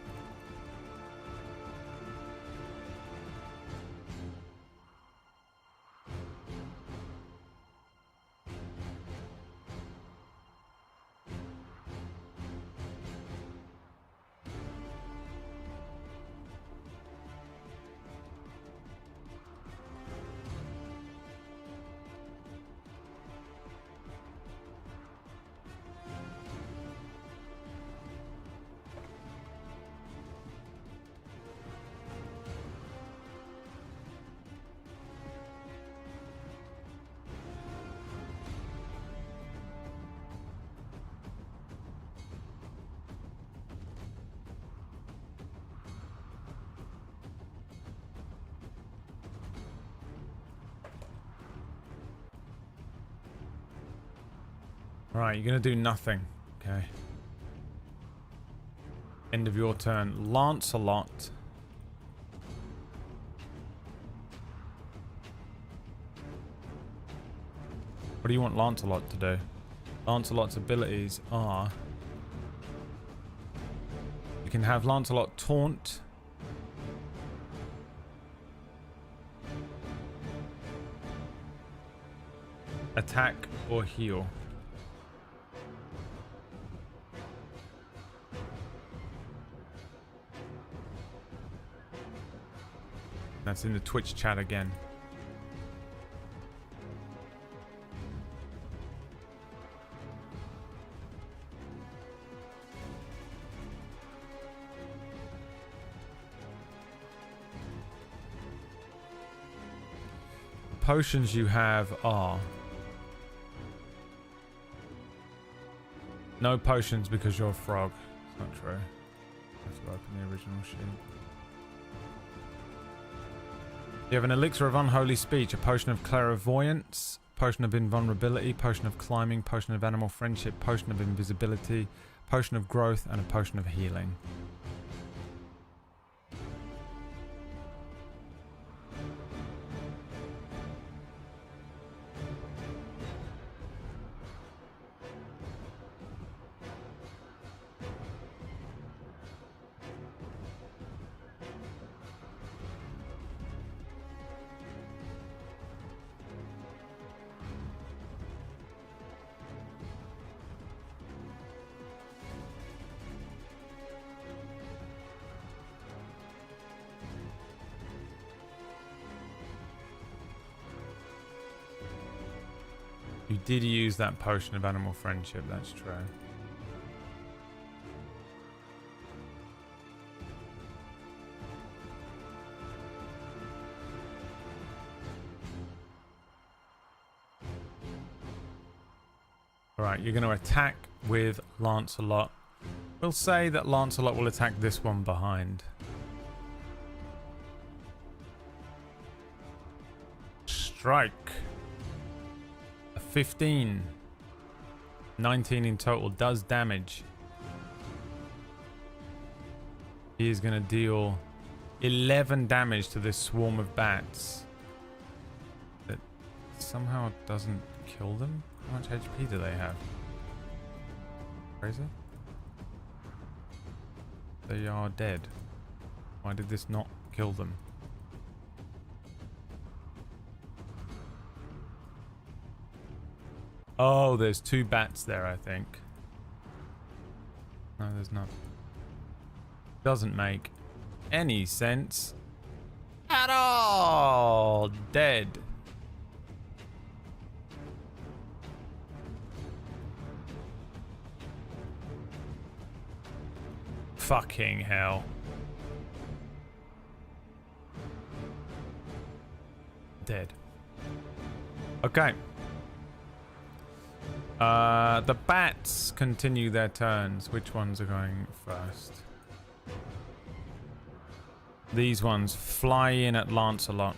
Right, you're gonna do nothing. Okay. End of your turn. Lancelot. What do you want Lancelot to do? Lancelot's abilities are... You can have Lancelot taunt. Attack or heal. That's in the Twitch chat again. The potions you have are... No potions because you're a frog. It's not true. Let's open the original sheet. You have an elixir of unholy speech, a potion of clairvoyance, potion of invulnerability, potion of climbing, potion of animal friendship, potion of invisibility, potion of growth, and a potion of healing. You did use that potion of animal friendship, that's true. Alright, you're going to attack with Lancelot. We'll say that Lancelot will attack this one behind. Strike. A 15. 19 in total does damage. He is going to deal 11 damage to this swarm of bats. That somehow doesn't kill them? How much HP do they have? Crazy? They are dead. Why did this not kill them? Oh, there's 2 bats there, I think. No, there's not. Doesn't make any sense at all. Dead. Fucking hell. Dead. Okay. The bats continue their turns. Which ones are going first? These ones fly in at Lancelot,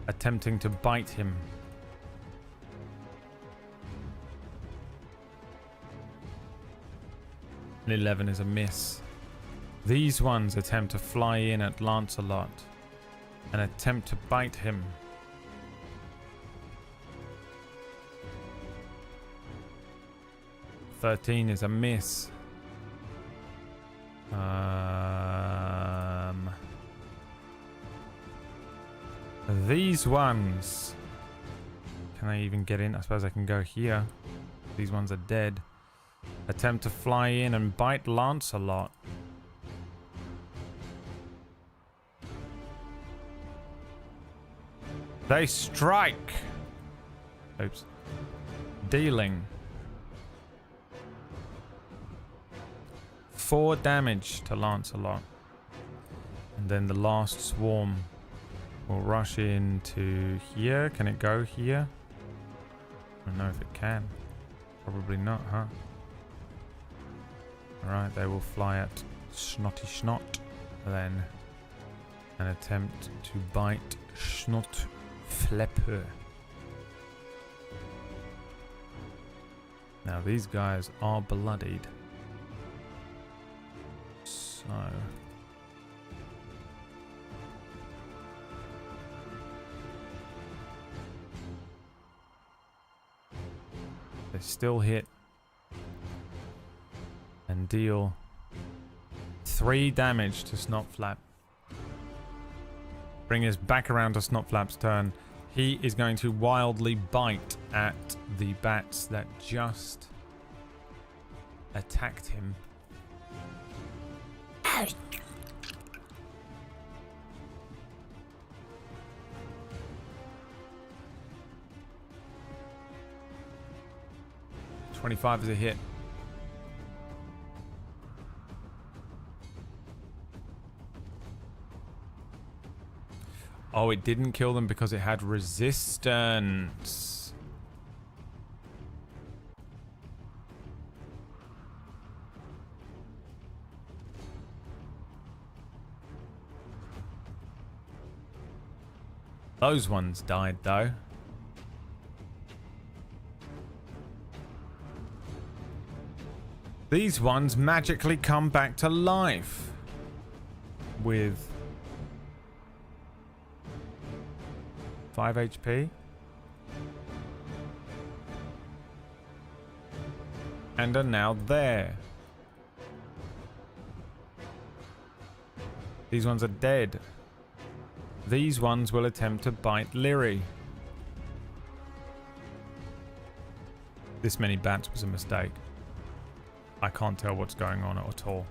attempting to bite him. An 11 is a miss. These ones attempt to fly in at Lancelot and attempt to bite him. $13 is a miss. These ones. Can I even get in? I suppose I can go here. These ones are dead. Attempt to fly in and bite Lancelot. They strike. Oops. Dealing 4 damage to Lancelot. And then the last swarm will rush into here. Can it go here? I don't know if it can. Probably not, huh? Alright, they will fly at Snotty Snot then and attempt to bite Snot Flepper. Now these guys are bloodied. So they still hit and deal 3 damage to Snotflap. Bring us back around to Snotflap's turn. He is going to wildly bite at the bats that just attacked him. $25 is a hit. Oh, it didn't kill them because it had resistance. Those ones died though. These ones magically come back to life with 5 HP and are now there. These ones are dead. These ones will attempt to bite Lyri. This many bats was a mistake. I can't tell what's going on at all.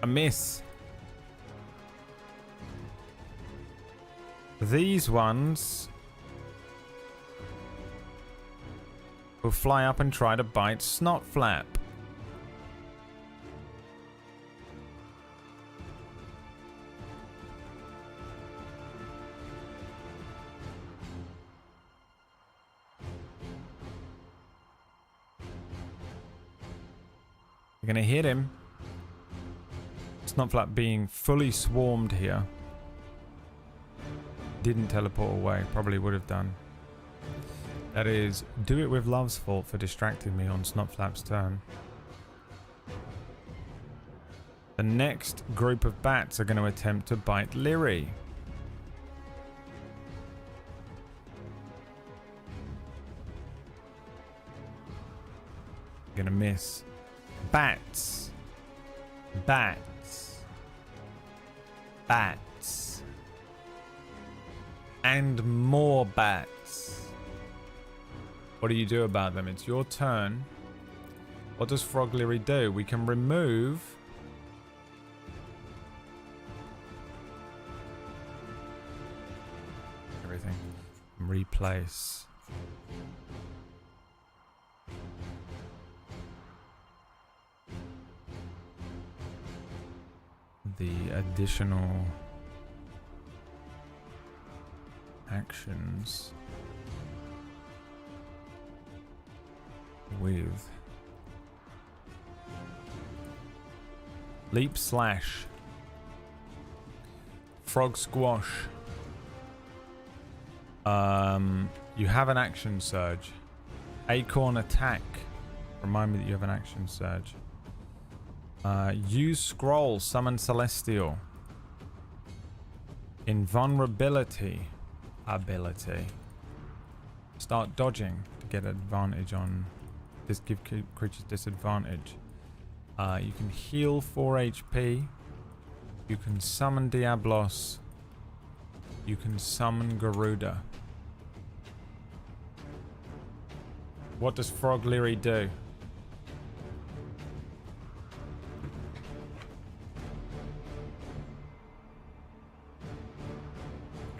A miss. These ones will fly up and try to bite Snotflap. You're gonna hit him. Snotflap being fully swarmed here. Didn't teleport away. Probably would have done. That is Do It With Love's fault for distracting me on Snotflap's turn. The next group of bats are going to attempt to bite Leary. Gonna miss. Bats. Bats. Bats. And more bats. What do you do about them? It's your turn. What does Frog Leary do? We can remove... everything. Replace. The additional actions with Leap Slash, Frog Squash. You have an action surge. Acorn Attack. Remind me that you have an action surge. Use Scroll, Summon Celestial. Invulnerability ability. Start dodging to get advantage on this. Give creatures disadvantage. You can heal 4 HP. You can summon Diablos. You can summon Garuda. What does Frog Leary do?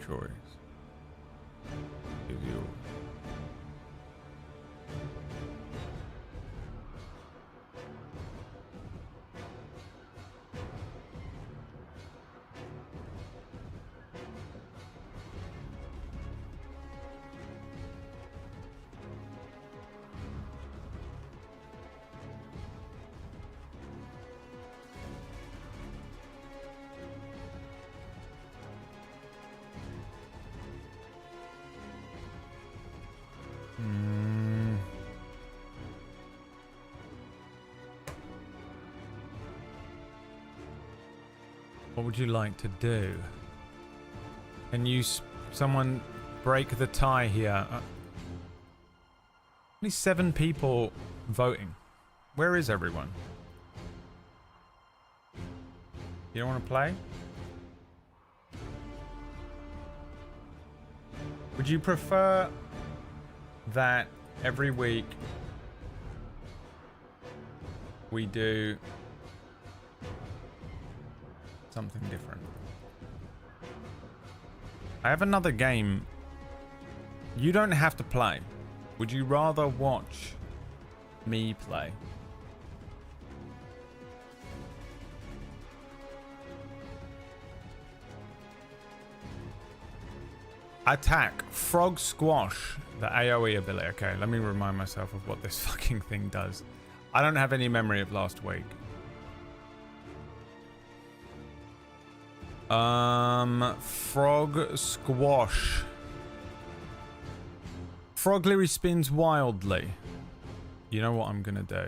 Choice. Give you. What would you like to do? Can you someone break the tie here? Only 7 people voting. Where is everyone? You don't want to play? Would you prefer that every week we do something different? I have another game. You don't have to play. Would you rather watch me play? Attack. Frog Squash. The AoE ability. Okay, let me remind myself of what this fucking thing does. I don't have any memory of last week. Frog Squash. Frog Leary spins wildly. You know what I'm gonna do?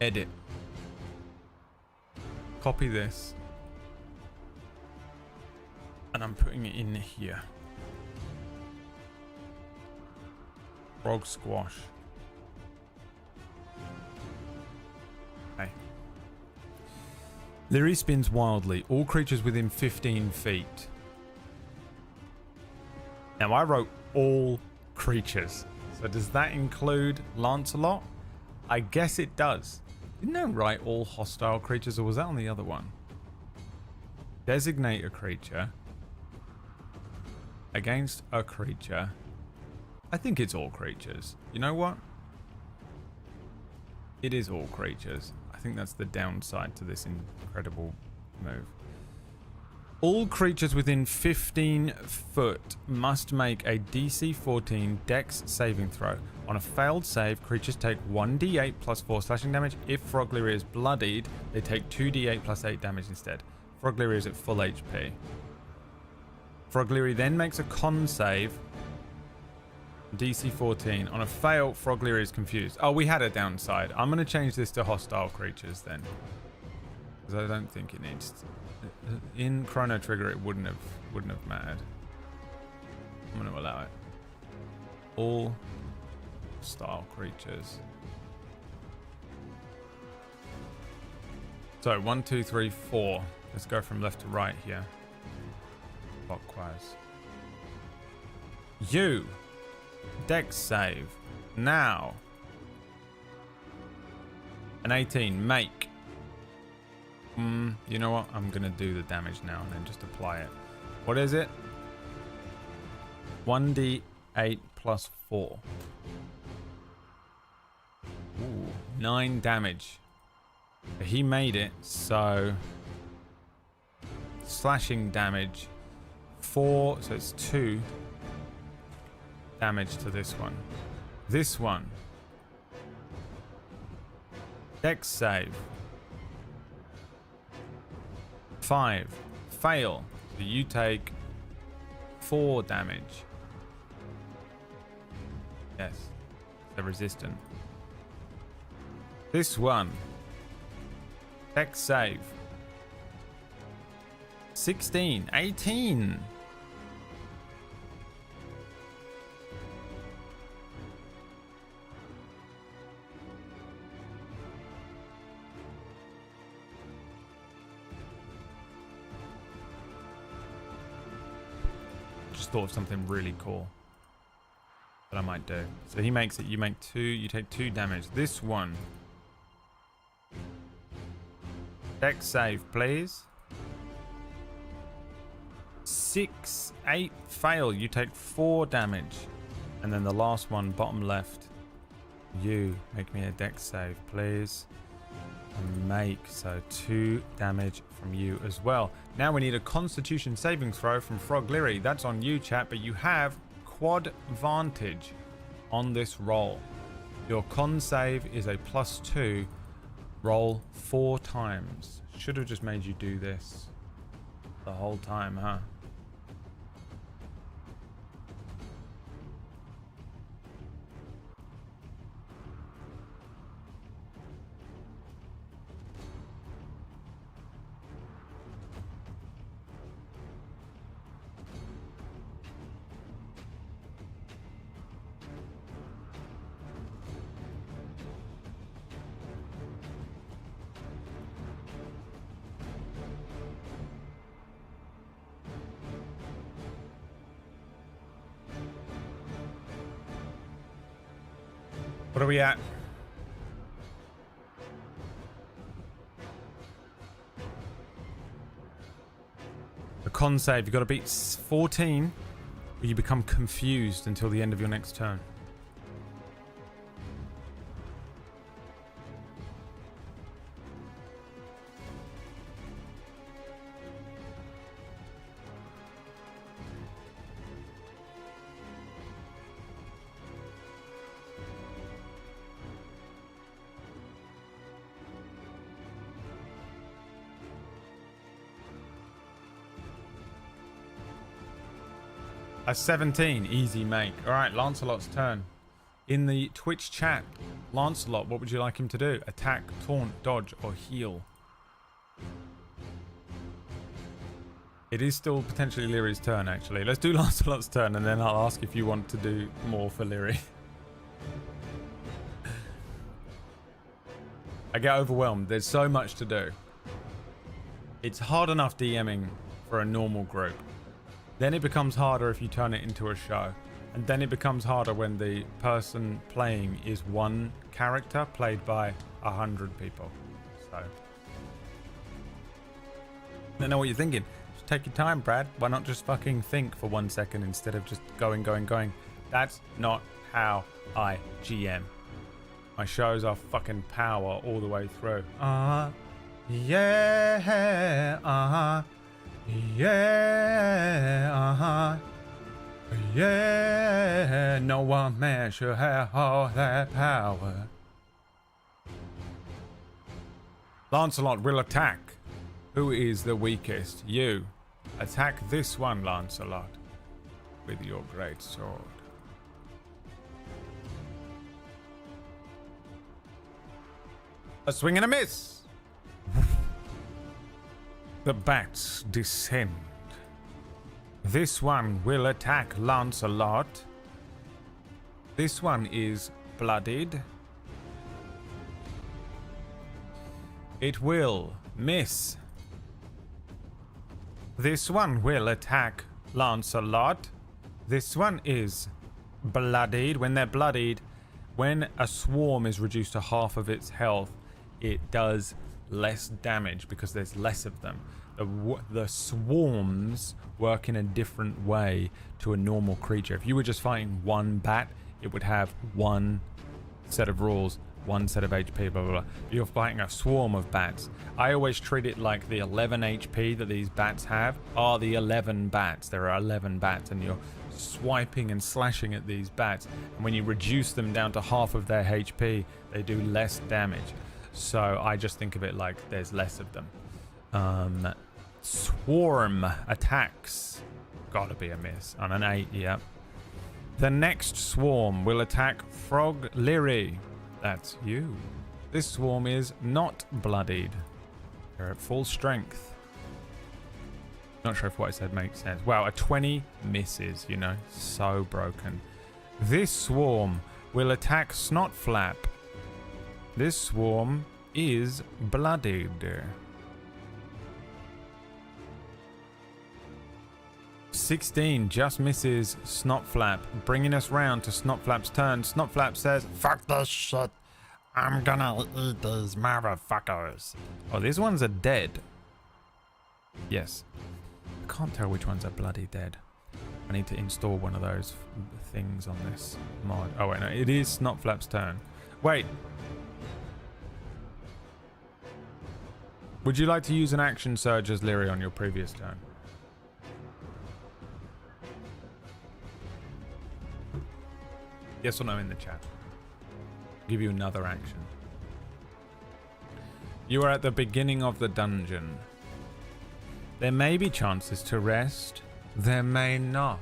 Edit. Copy this. And I'm putting it in here. Frog Squash. Okay. Leary spins wildly. All creatures within 15 feet. Now I wrote all creatures. So does that include Lancelot? I guess it does. Didn't I write all hostile creatures, or was that on the other one? Designate a creature. Against a creature. I think it's all creatures. You know what? It is all creatures. I think that's the downside to this incredible move. All creatures within 15 foot must make a DC 14 Dex saving throw. On a failed save, creatures take 1d8 plus 4 slashing damage. If Frog Leary is bloodied, they take 2d8 plus 8 damage instead. Frog Leary is at full HP. Frog Leary then makes a con save. DC 14. On a fail, Frog Leary is confused. Oh, we had a downside. I'm going to change this to hostile creatures then. Because I don't think it needs to. In Chrono Trigger, it wouldn't have mattered. I'm going to allow it. All style creatures. So 1, 2, 3, 4. Let's go from left to right here. Clockwise. You. Dex save. Now. An 18. Make. You know what? I'm going to do the damage now and then just apply it. What is it? 1d8 plus 4. Ooh, 9 damage. He made it, so slashing damage 4, so it's 2 damage to this one. This one. Dex save. 5. Fail. So you take 4 damage. Yes. They're resistant. This one. Dex save. 16. 18. Thought of something really cool that I might do. So he makes it, you make 2, you take 2 damage. This one. Dex save, please. 6, 8, fail. You take 4 damage. And then the last one, bottom left. You make me a dex save, please. And make, so 2 damage from you as well. Now we need a Constitution saving throw from Frog Leary. That's on you, chat, but you have quad vantage on this roll. Your con save is a +2. Roll 4 times. Should have just made you do this the whole time, huh? What are we at? The con save, you've got to beat 14 or you become confused until the end of your next turn. A 17, easy make. All right, Lancelot's turn. In the Twitch chat, Lancelot, what would you like him to do? Attack, taunt, dodge, or heal? It is still potentially Leary's turn, actually. Let's do Lancelot's turn, and then I'll ask if you want to do more for Leary. I get overwhelmed. There's so much to do. It's hard enough DMing for a normal group. Then it becomes harder if you turn it into a show. And then it becomes harder when the person playing is one character played by 100 people. So, I don't know what you're thinking. Just take your time, Brad. Why not just fucking think for 1 second instead of just going? That's not how I GM. My shows are fucking power all the way through. Yeah, Yeah, uh-huh. Yeah, no one man should have all that power. Lancelot will attack. Who is the weakest? You. Attack this one, Lancelot, with your great sword. A swing and a miss. The bats descend. This one will attack Lancelot. This one is bloodied. It will miss. This one will attack Lancelot. This one is bloodied. When they're bloodied, when a swarm is reduced to half of its health, it does less damage because there's less of them. The swarms work in a different way to a normal creature. If you were just fighting one bat, it would have one set of rules, one set of HP, blah, blah, blah. You're fighting a swarm of bats. I always treat it like the 11 HP that these bats have are the 11 bats. There are 11 bats and you're swiping and slashing at these bats. And when you reduce them down to half of their HP, they do less damage. So I just think of it like there's less of them. Swarm attacks. Gotta be a miss. On an 8, yep. The next swarm will attack Frog Leary. That's you. This swarm is not bloodied. They're at full strength. Not sure if what I said makes sense. Wow, a 20 misses, you know. So broken. This swarm will attack Snotflap. This swarm is bloodied. $16 just misses Snotflap, bringing us round to Snotflap's turn. Snotflap says, Fuck this shit. I'm gonna eat these motherfuckers. oh, these ones are dead. Yes. I can't tell which ones are bloody dead. I need to install one of those things on this mod. Oh, wait, no. It is Snotflap's turn. Wait. Would you like to use an action surge as Leary on your previous turn? Yes or no in the chat. Give you another action. You are at the beginning of the dungeon. There may be chances to rest. There may not.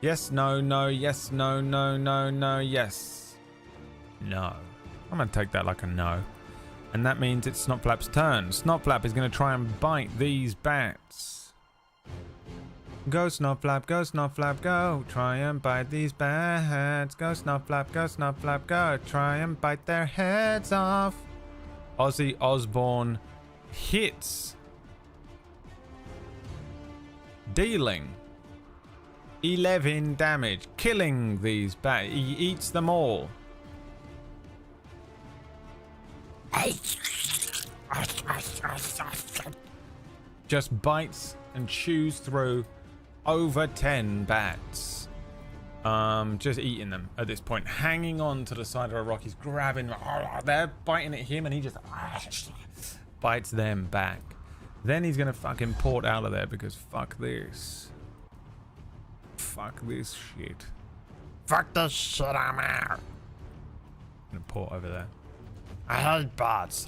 Yes, no, no, yes, no, no, no, no, yes. No. I'm going to take that like a no. And that means it's Snotflap's turn. Snotflap is going to try and bite these bats. Go Snotflap, go Snotflap, go. Try and bite these bats. Go Snotflap, go Snotflap, go. Try and bite their heads off. Ozzy Osbourne hits. Dealing 11 damage. Killing these bats. He eats them all. Just bites and chews through over 10 bats. Just eating them at this point. Hanging on to the side of a rock. He's grabbing. They're biting at him and he just bites them back. Then he's going to fucking port out of there because fuck this. Fuck this shit. Fuck this shit, I'm out. I'm going to port over there. I hate bats.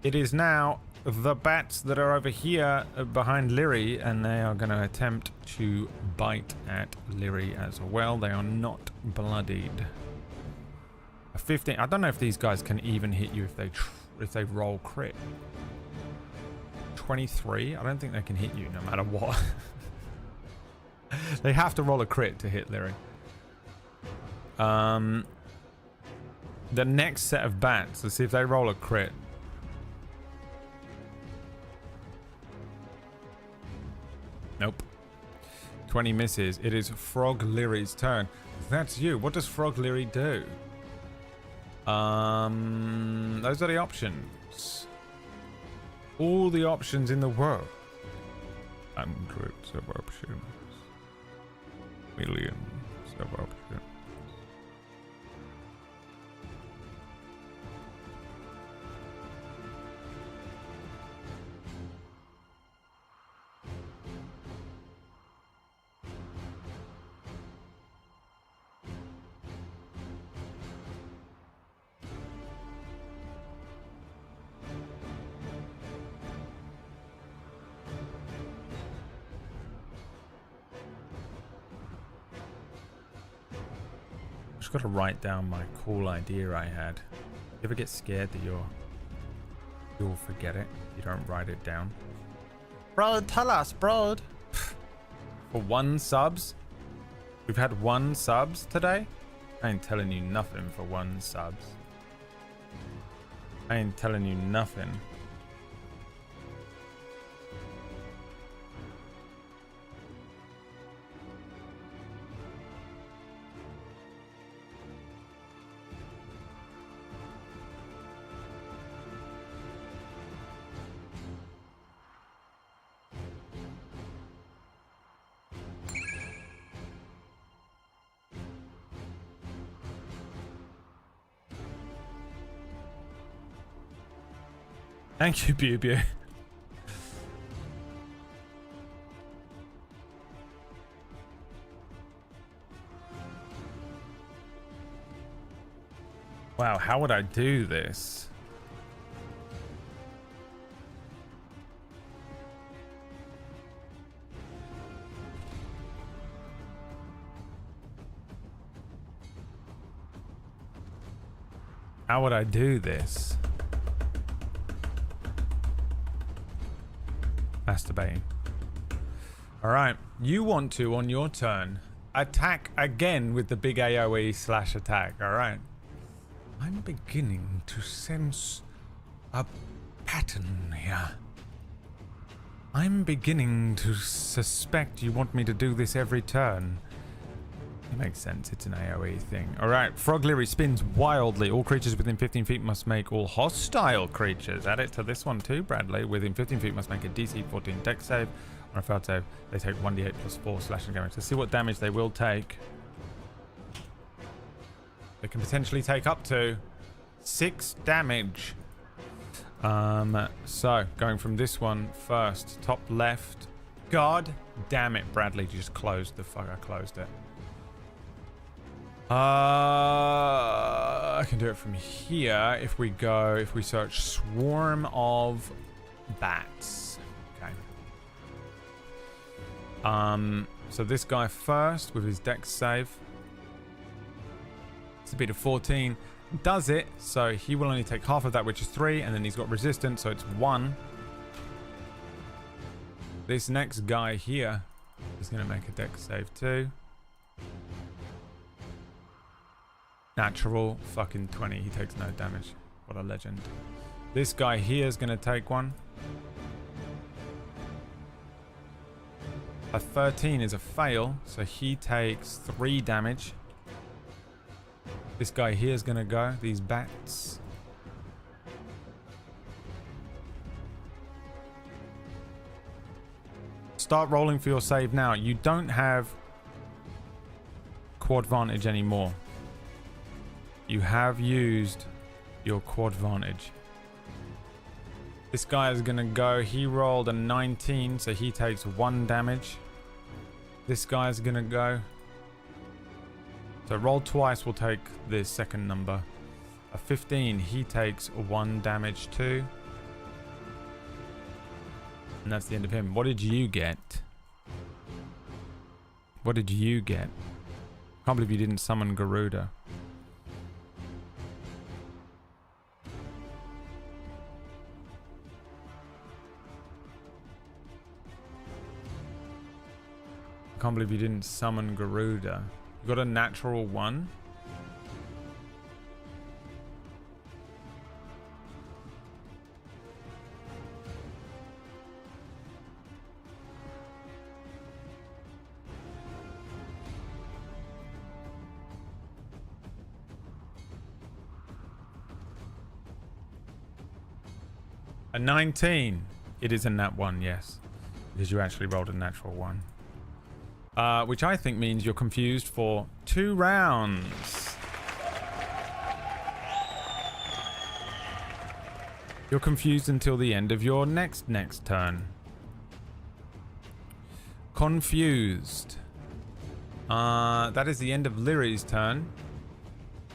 It is now the bats that are over here behind Leary, and they are going to attempt to bite at Leary as well. They are not bloodied. A 15. I don't know if these guys can even hit you if they roll crit. 23. I don't think they can hit you no matter what. They have to roll a crit to hit Leary. The next set of bats, let's see if they roll a crit. Nope. 20 misses. It is Frog Leary's turn. That's you. What does Frog Leary do? Those are the options. All the options in the world. Hundreds of options. Millions go well. Just got to write down my cool idea I had. You ever get scared that you'll forget it? You don't write it down. Bro, tell us, bro. For 1 subs? We've had 1 subs today? I ain't telling you nothing for 1 subs. I ain't telling you nothing. Thank you, Bew. Wow, how would I do this? How would I do this? Masturbating. All right, you want to, on your turn, attack again with the big AoE / attack. All right. I'm beginning to sense a pattern here. I'm beginning to suspect you want me to do this every turn. It makes sense. It's an AoE thing. All right. Frogleary spins wildly. All creatures within 15 feet must make all hostile creatures. Add it to this one too, Bradley. Within 15 feet must make a DC 14 dex save. On a failed save, they take 1d8 plus 4 slashing damage. Let's see what damage they will take. They can potentially take up to 6 damage. So going from this one first, top left. God damn it, Bradley just closed the fuck. I closed it. I can do it from here. If we search swarm of bats. Okay. So this guy first with his dex save. It's a bit of 14. Does it, so he will only take half of that, which is 3, and then he's got resistance, so it's 1. This next guy here is going to make a dex save too. Natural fucking 20. He takes no damage. What a legend. This guy here is going to take one. A 13 is a fail, so he takes 3 damage. This guy here is going to go. These bats. Start rolling for your save now. You don't have quad vantage anymore. You have used your quad vantage. This guy is going to go. He rolled a 19, so he takes 1 damage. This guy is going to go. So roll twice will take the second number. A 15, he takes 1 damage too. And that's the end of him. What did you get? What did you get? Can't believe you didn't summon Garuda. I can't believe you didn't summon Garuda. You got a natural 1. A 19. It is a nat 1, yes. Because you actually rolled a natural 1. which I think means you're confused for 2 rounds. You're confused until the end of your next turn. Confused. That is the end of Lyri's turn.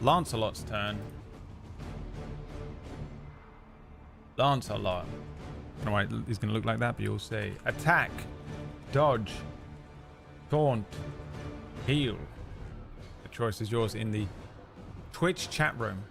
Lancelot's turn. Lancelot. I don't know why he's going to look like that, but you'll see. Attack. Dodge. Taunt. Heal. The choice is yours in the Twitch chat room.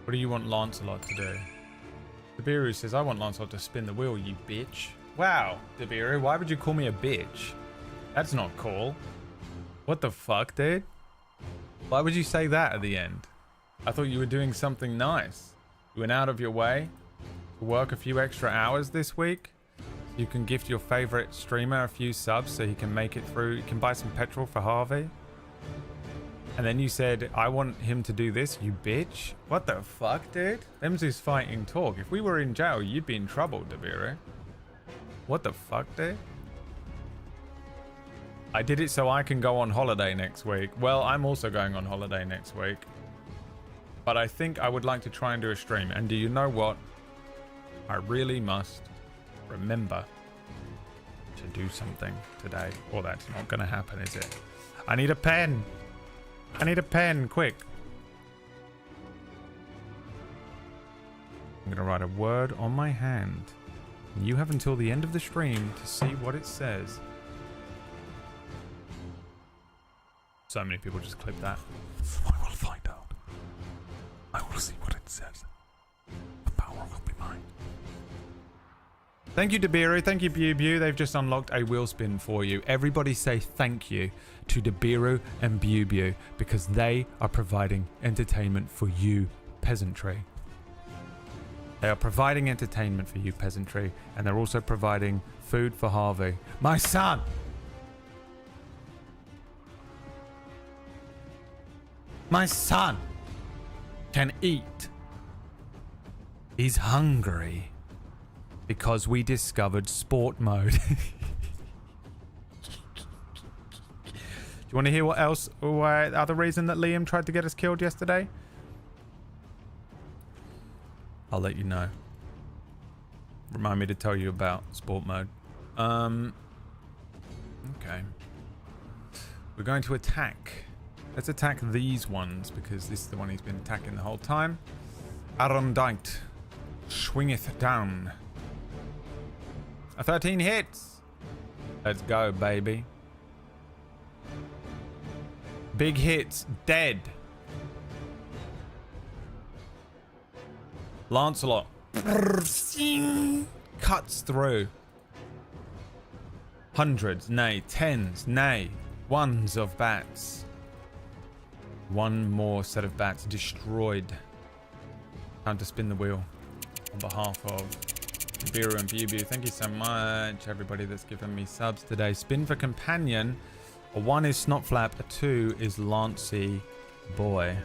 What do you want Lancelot to do? Dabiru says, I want Lancelot to spin the wheel, you bitch. Wow, Dabiru, why would you call me a bitch? That's not cool. What the fuck, dude? Why would you say that at the end? I thought you were doing something nice. You went out of your way to work a few extra hours this week. You can gift your favorite streamer a few subs so he can make it through. You can buy some petrol for Harvey. And then you said, I want him to do this, you bitch. What the fuck, dude? Them's his fighting talk. If we were in jail, you'd be in trouble, Dabiru. What the fuck, dude? I did it so I can go on holiday next week. Well, I'm also going on holiday next week. But I think I would like to try and do a stream. And do you know what? I really must remember to do something today. Or that's not going to happen, is it? I need a pen. I need a pen, quick. I'm going to write a word on my hand. You have until the end of the stream to see what it says. So many people just clip that. I will find out. I will see what it says. The power will be mine. Thank you, Dabiru. Thank you, Bew. They've just unlocked a wheel spin for you. Everybody say thank you to Dabiru and Bew because they are providing entertainment for you, peasantry. They are providing entertainment for you, peasantry, and they're also providing food for Harvey. My son! My son can eat. He's hungry because we discovered sport mode. Do you want to hear what else? Other reason that Liam tried to get us killed yesterday? I'll let you know. Remind me to tell you about sport mode. Okay. We're going to attack. Let's attack these ones because this is the one he's been attacking the whole time. Arundite swingeth down. A 13 hits. Let's go, baby. Big hits. Dead. Lancelot cuts through. Hundreds, nay, tens, nay, ones of bats. One more set of bats destroyed. Time to spin the wheel on behalf of Beer and Bew. Thank you so much, everybody that's given me subs today. Spin for companion. A 1 is Snotflap. A 2 is Lancey Boy.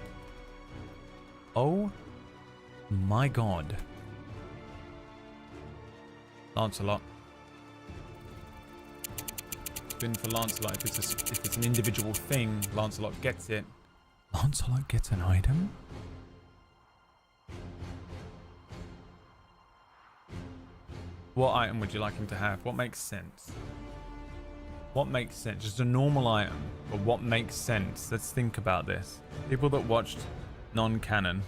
Oh my god. Lancelot. Spin for Lancelot. If it's an individual thing, Lancelot gets it. Lancelot gets an item? What item would you like him to have? What makes sense? What makes sense? Just a normal item, but what makes sense? Let's think about this. People that watched non-canon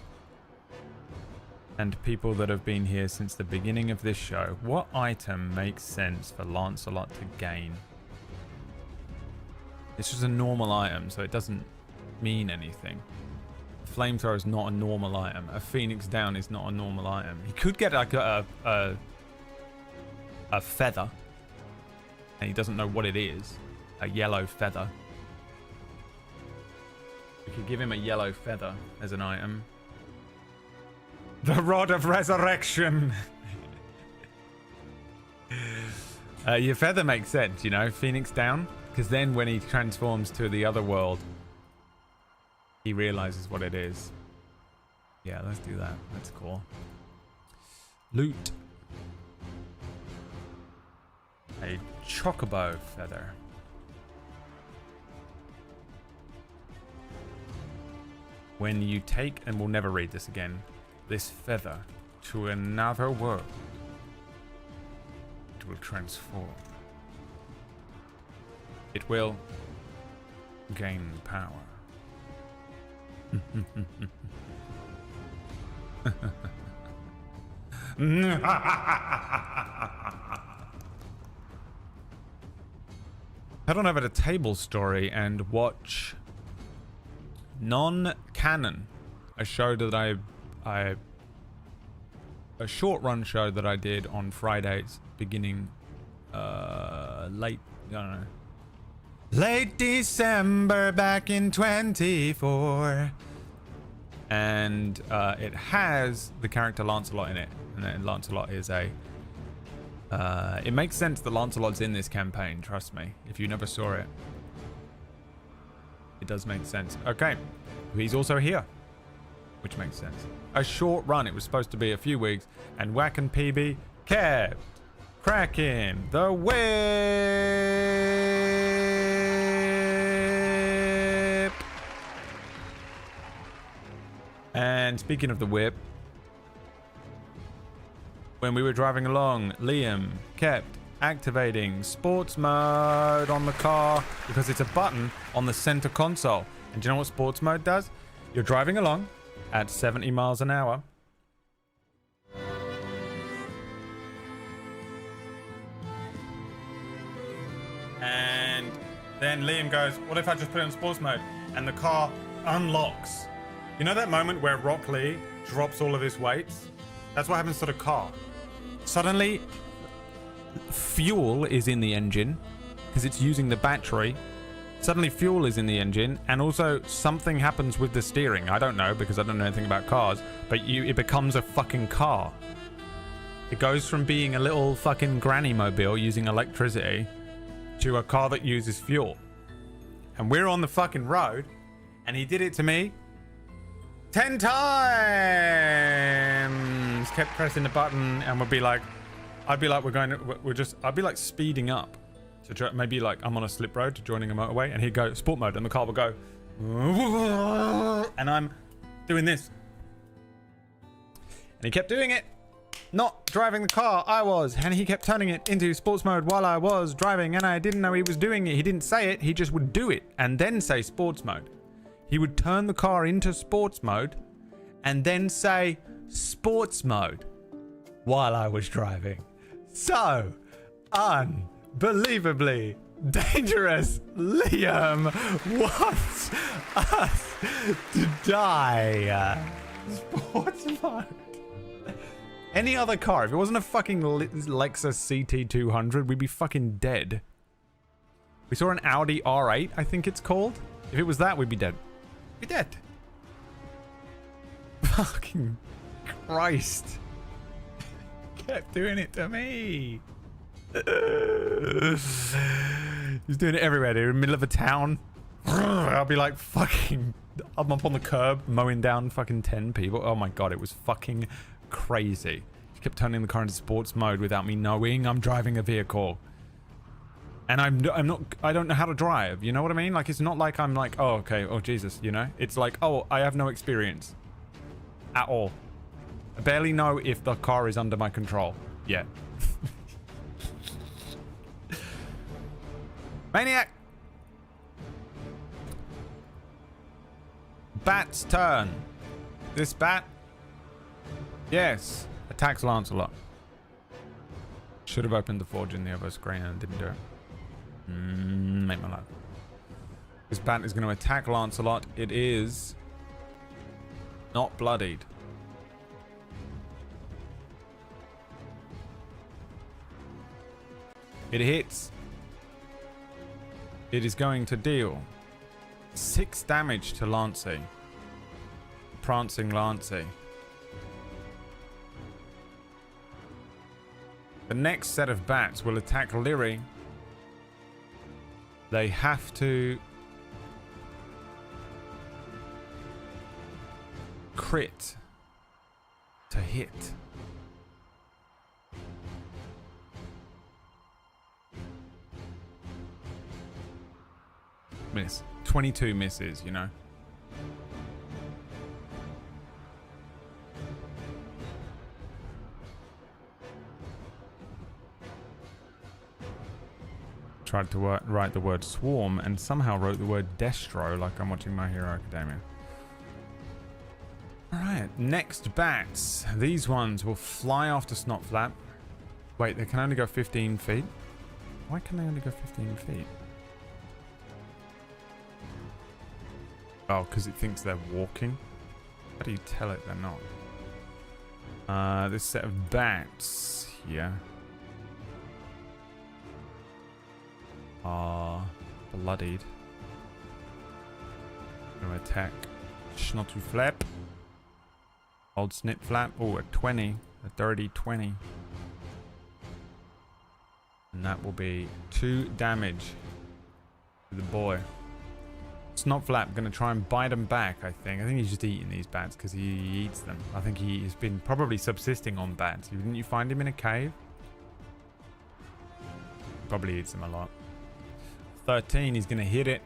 and people that have been here since the beginning of this show, what item makes sense for Lancelot to gain? It's just a normal item, so it doesn't mean anything. Flamethrower is not a normal item. A Phoenix Down is not a normal item. He could get like a feather, and he doesn't know what it is. A yellow feather. You could give him a yellow feather as an item. The Rod of Resurrection! Your feather makes sense, you know, Phoenix down. Because then when he transforms to the other world, he realizes what it is. Yeah, let's do that. That's cool. Loot. A chocobo feather. When you take, and we'll never read this again, this feather to another world, it will transform. It will gain power. Head on over to Table Story and watch Non-Canon, a show that a short run show that I did on Fridays beginning late, I don't know, late December back in 24. And it has the character Lancelot in it. And then Lancelot is a... it makes sense that Lancelot's in this campaign, trust me. If you never saw it, it does make sense. Okay, he's also here, which makes sense. A short run, it was supposed to be a few weeks, and Whack and PB kept cracking the whip. And speaking of the whip, when we were driving along, Liam kept activating sports mode on the car because it's a button on the center console. And do you know what sports mode does? You're driving along at 70 miles an hour. And then Liam goes, what if I just put it in sports mode? And the car unlocks. You know that moment where Rock Lee drops all of his weights? That's what happens to the car. Suddenly, fuel is in the engine because it's using the battery. Suddenly fuel is in the engine, and also something happens with the steering. I don't know because I don't know anything about cars, but it becomes a fucking car. It goes from being a little fucking granny mobile using electricity to a car that uses fuel. And we're on the fucking road, and he did it to me 10 times. Kept pressing the button, and I'd be like, I'd be like speeding up to maybe like I'm on a slip road to joining a motorway, and he'd go sport mode, and the car would go, and I'm doing this, and he kept doing it, not driving the car. I was, and he kept turning it into sports mode while I was driving, and I didn't know he was doing it. He didn't say it. He just would do it and then say sports mode. He would turn the car into sports mode and then say sports mode while I was driving. So unbelievably dangerous. Liam wants us to die. Sports mode. Any other car, if it wasn't a fucking Lexus CT200, we'd be fucking dead. We saw an Audi R8, I think it's called. If it was that, we'd be dead. We'd be dead. Fucking Christ. Kept doing it to me. He's doing it everywhere, dude. In the middle of a town. I'll be like fucking... I'm up on the curb, mowing down fucking 10 people. Oh my god, it was fucking crazy. He kept turning the car into sports mode without me knowing I'm driving a vehicle. And I don't know how to drive. You know what I mean? Like, it's not like I'm like, oh, okay, oh, Jesus, you know? It's like, oh, I have no experience. At all. I barely know if the car is under my control. Yeah. Maniac! Bat's turn. This bat? Yes. Attacks Lancelot. Should have opened the forge in the other screen and didn't do it. Make my life. This bat is going to attack Lancelot. It is not bloodied. It hits. It is going to deal 6 damage to Lancey. Prancing Lancey. The next set of bats will attack Lyri. They have to crit to hit. Miss. 22 misses, you know. Tried to write the word swarm and somehow wrote the word destro like I'm watching My Hero Academia. Alright, next bats. These ones will fly after Snotflap. Wait, they can only go 15 feet? Why can they only go 15 feet? Oh, because it thinks they're walking? How do you tell it they're not? This set of bats here are bloodied. Gonna attack Snotflap. Old Snitflap. Oh, a 20. A dirty 20. And that will be 2 damage to the boy. Snotflap gonna try and bite him back, I think. I think he's just eating these bats because he eats them. I think he's been probably subsisting on bats. Didn't you find him in a cave? Probably eats them a lot. 13, he's gonna hit it.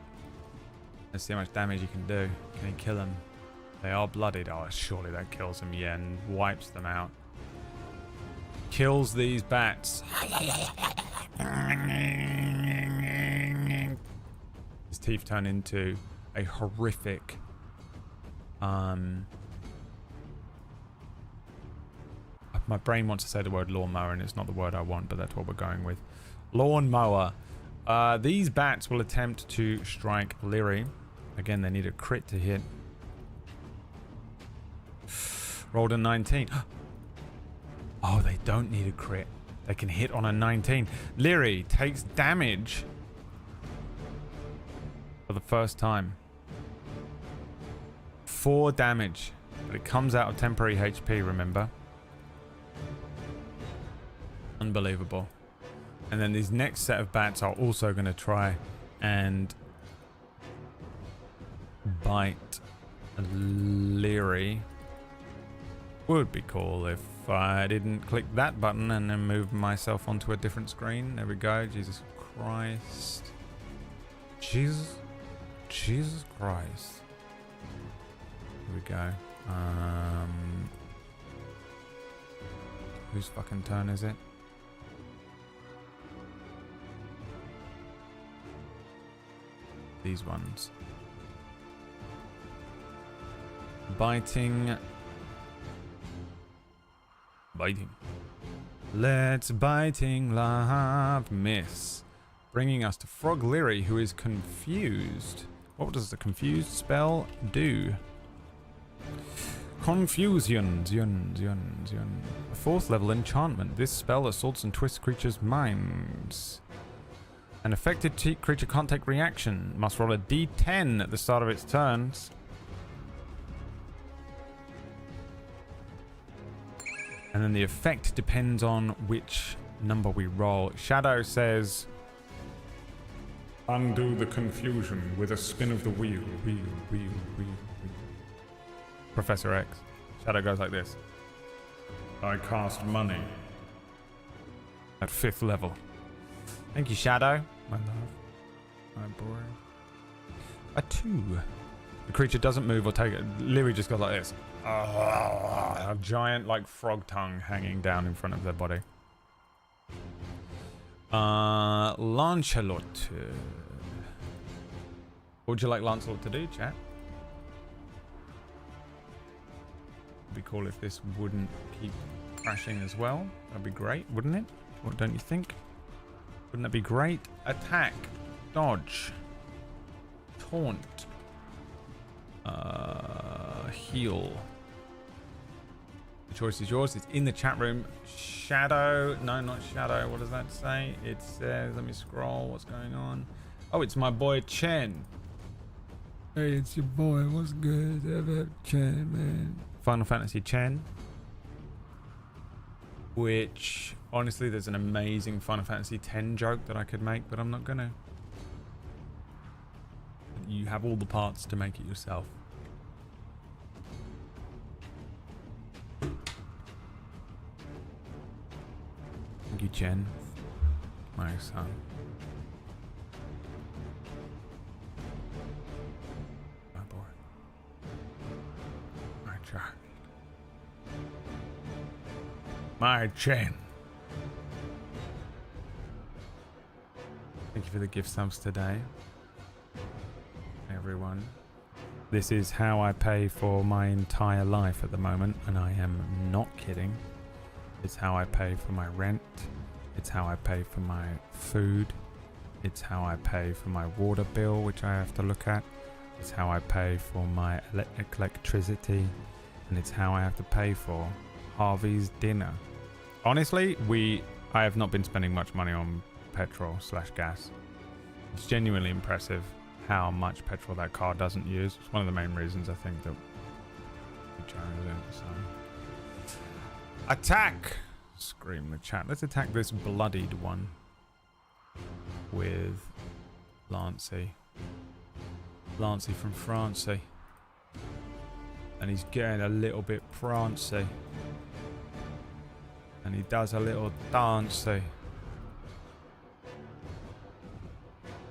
Let's see how much damage he can do. Can he kill him? They are bloodied. Oh, surely that kills him, yeah, and wipes them out. Kills these bats. His teeth turn into a horrific my brain wants to say the word lawnmower and it's not the word I want, but that's what we're going with. Lawnmower. These bats will attempt to strike Lyri. Again, they need a crit to hit. Rolled a 19. Oh, they don't need a crit. They can hit on a 19. Lyri takes damage for the first time. 4 damage. But it comes out of temporary HP, remember? Unbelievable. And then these next set of bats are also going to try and bite Lyri. Would be cool if I didn't click that button and then move myself onto a different screen. There we go. Jesus Christ. Jesus Christ. Here we go. Whose fucking turn is it? These ones. Biting. Let's biting love miss. Bringing us to Frog Lyri, who is confused. What does the confused spell do? Confusion. A 4th level enchantment. This spell assaults and twists creatures' minds. An affected creature can't take reaction. Must roll a d10 at the start of its turns. And then the effect depends on which number we roll. Shadow says, undo the confusion with a spin of the wheel. Wheel. Professor X. Shadow goes like this. I cast money. At 5th level. Thank you, Shadow. My love. My boy. A 2. The creature doesn't move or take it. Lyri just goes like this. A giant, like, frog tongue hanging down in front of their body. Lancelot. What would you like Lancelot to do, chat? It'd be cool if this wouldn't keep crashing as well. That'd be great, wouldn't it? What don't you think? Wouldn't that be great? Attack. Dodge. Taunt. Heal. The choice is yours. It's in the chat room. Shadow. No, not Shadow. What does that say? It says, let me scroll. What's going on? Oh, it's my boy Chen. Hey, it's your boy. What's good? Ever Chen, man. Final Fantasy Chen. Which, honestly, there's an amazing Final Fantasy X joke that I could make, but I'm not gonna. You have all the parts to make it yourself. Thank you, Chen. My son. My boy. My child. My Chen. Thank you for the gift subs today, everyone. This is how I pay for my entire life at the moment, and I am not kidding. It's how I pay for my rent. It's how I pay for my food. It's how I pay for my water bill, which I have to look at. It's how I pay for my electricity. And it's how I have to pay for Harvey's dinner. Honestly, I have not been spending much money on petrol/gas. It's genuinely impressive how much petrol that car doesn't use. It's one of the main reasons I think that we chose it. So. Attack! Scream the chat. Let's attack this bloodied one with Lancey. Lancey from Francie. And he's getting a little bit prancy. And he does a little dancey.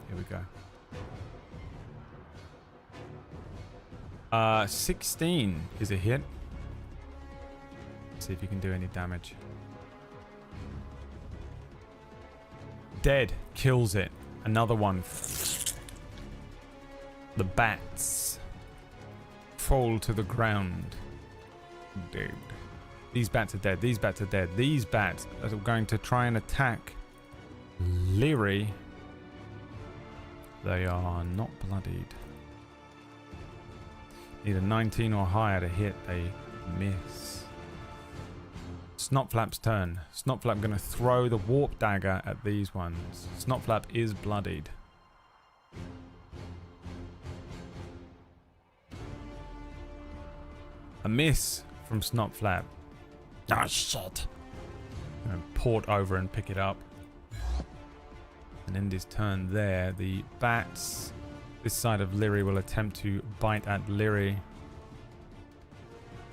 Here we go. 16 is a hit. See if you can do any damage. Dead. Kills it. Another one. The bats fall to the ground. Dead. These bats are dead. These bats are dead. These bats are going to try and attack Leary. They are not bloodied. Need a 19 or higher to hit. They miss. Snotflap's turn. Snotflap going to throw the warp dagger at these ones. Snotflap is bloodied. A miss from Snotflap. Ah, shit. I'm going to port over and pick it up. And end his turn there. The bats, this side of Lyri, will attempt to bite at Lyri.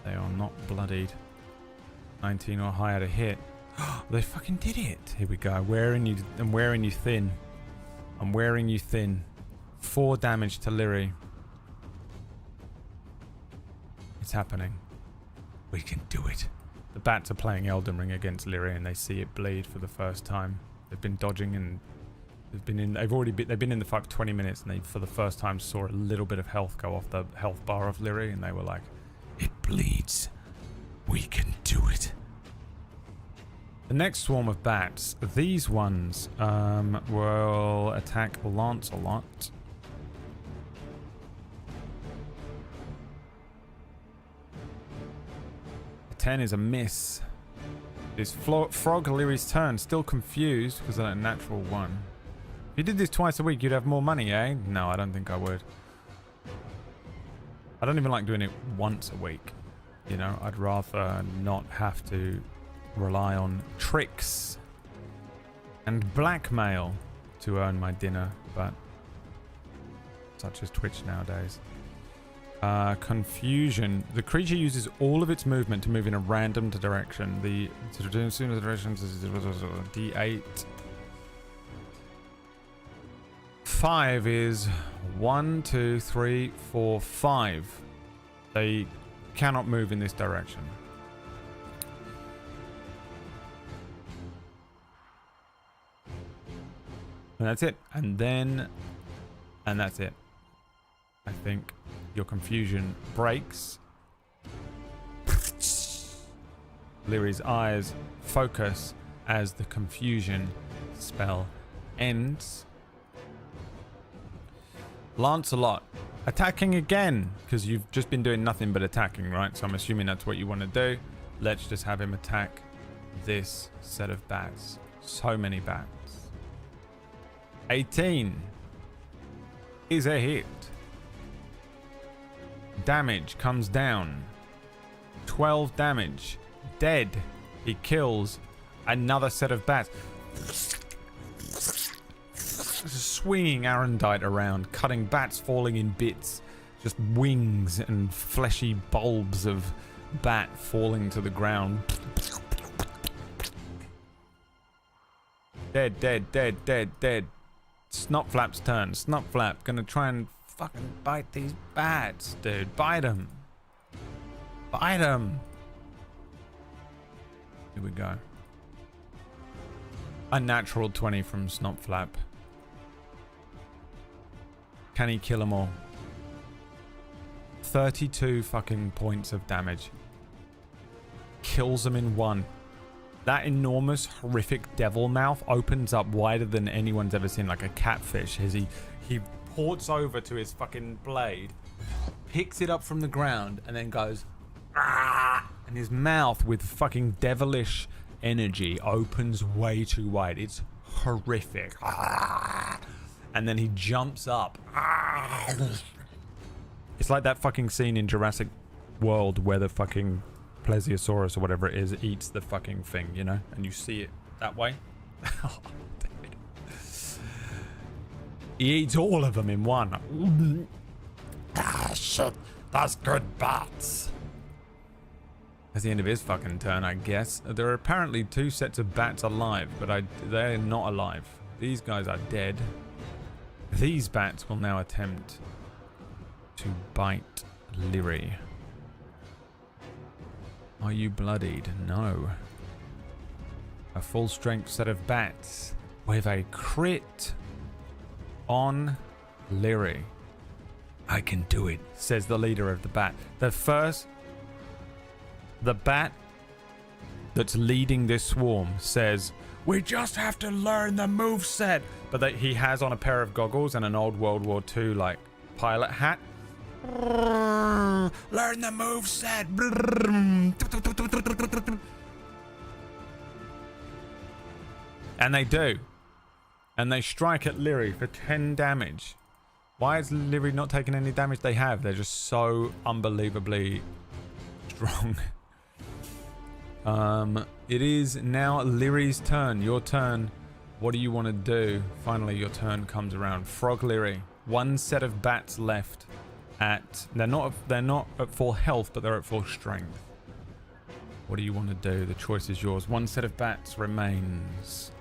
They are not bloodied. 19 or higher to hit. They fucking did it. Here we go. I'm wearing you thin. I'm wearing you thin. 4 damage to Lyri. It's happening. We can do it. The bats are playing Elden Ring against Lyri, and they see it bleed for the first time. They've been dodging, and they've been in the fight for 20 minutes, and they for the first time saw a little bit of health go off the health bar of Lyri, and they were like, "It bleeds. We can do it." The next swarm of bats, these ones will attack Lancelot. A 10 is a miss. It's Frog Lyri's turn, still confused because of that natural 1. If you did this twice a week, you'd have more money, eh? No, I don't think I would. I don't even like doing it once a week. You know, I'd rather not have to rely on tricks and blackmail to earn my dinner, but such as Twitch nowadays. Confusion. The creature uses all of its movement to move in a random direction. The directions is D8. 5 is 1, 2, 3, 4, 5. They cannot move in this direction. And that's it. And that's it. I think your confusion breaks. Lyri's eyes focus as the confusion spell ends. Lancelot attacking again, because you've just been doing nothing but attacking, right? So I'm assuming that's what you want to do. Let's just have him attack this set of bats. So many bats. 18 is a hit. Damage comes down. 12 damage. Dead. He kills another set of bats. Swinging Arendite around, cutting bats falling in bits. Just wings and fleshy bulbs of bat falling to the ground. Dead, dead, dead, dead, dead. Snotflap's turn. Snotflap gonna try and fucking bite these bats, dude. Bite them. Bite them. Here we go. Unnatural 20 from Snotflap. Can he kill them all? 32 fucking points of damage. Kills them in one. That enormous, horrific devil mouth opens up wider than anyone's ever seen, like a catfish. As he ports over to his fucking blade, picks it up from the ground, and then goes, "Ah!" And his mouth, with fucking devilish energy, opens way too wide. It's horrific. Ah! And then he jumps up. Ah! It's like that fucking scene in Jurassic World where the fucking Plesiosaurus or whatever it is eats the fucking thing, you know? And you see it that way. Oh, dude. He eats all of them in one. Ah, shit. That's good bats. That's the end of his fucking turn, I guess. There are apparently 2 sets of bats alive, but they're not alive. These guys are dead. These bats will now attempt to bite Lyri. Are you bloodied? No. A full strength set of bats with a crit on Lyri. I can do it, says the leader of the bat. The bat that's leading this swarm says, "We just have to learn the moveset." But he has on a pair of goggles and an old World War II like pilot hat. Learn the moveset. And they do. And they strike at Lyri for 10 damage. Why is Lyri not taking any damage? They have. They're just so unbelievably strong. It is now Lyri's turn. Your turn. What do you want to do? Finally, your turn comes around. Frog Lyri. 1 set of bats left. They're not at full health, but they're at full strength. What do you want to do? The choice is yours. 1 set of bats remains.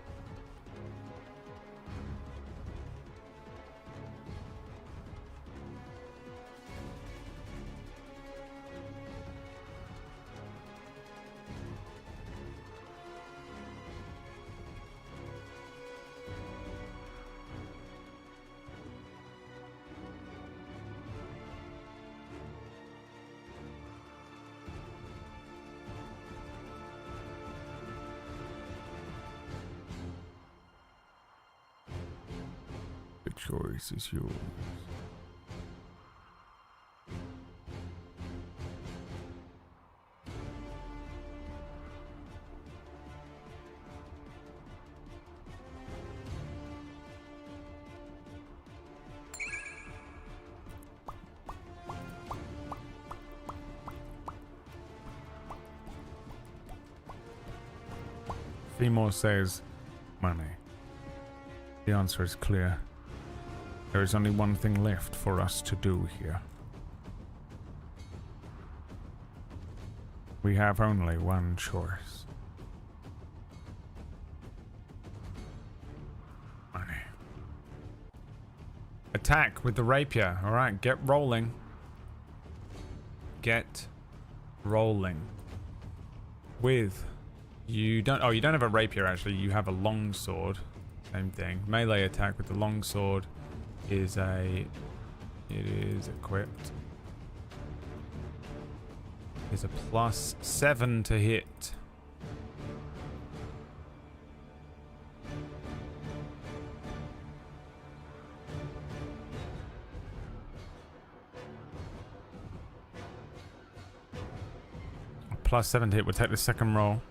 The choice is yours. Femore says, money. The answer is clear. There is only one thing left for us to do here. We have only one choice. Money. Attack with the rapier. Alright, get rolling. Get rolling. With... You don't have a rapier actually, you have a long sword. Same thing. Melee attack with the long sword is it is equipped. Is a +7 to hit. A +7 to hit. We'll take the second roll.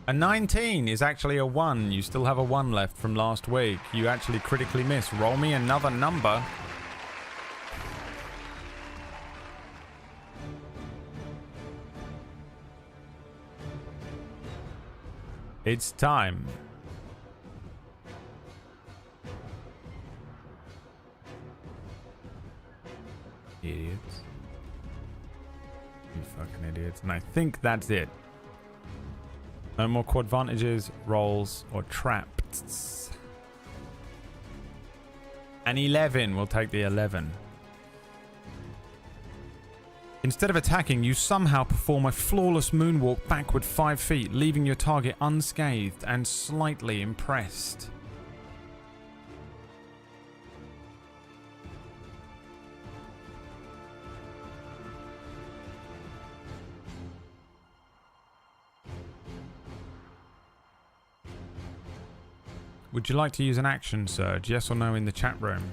A 19 is actually a 1. You still have a 1 left from last week. You actually critically missed. Roll me another number. It's time. Idiots. You fucking idiots. And I think that's it. No more quadvantages, rolls, or traps. An 11. We'll take the 11. Instead of attacking, you somehow perform a flawless moonwalk backward 5 feet, leaving your target unscathed and slightly impressed. Would you like to use an action surge? Yes or no in the chat room?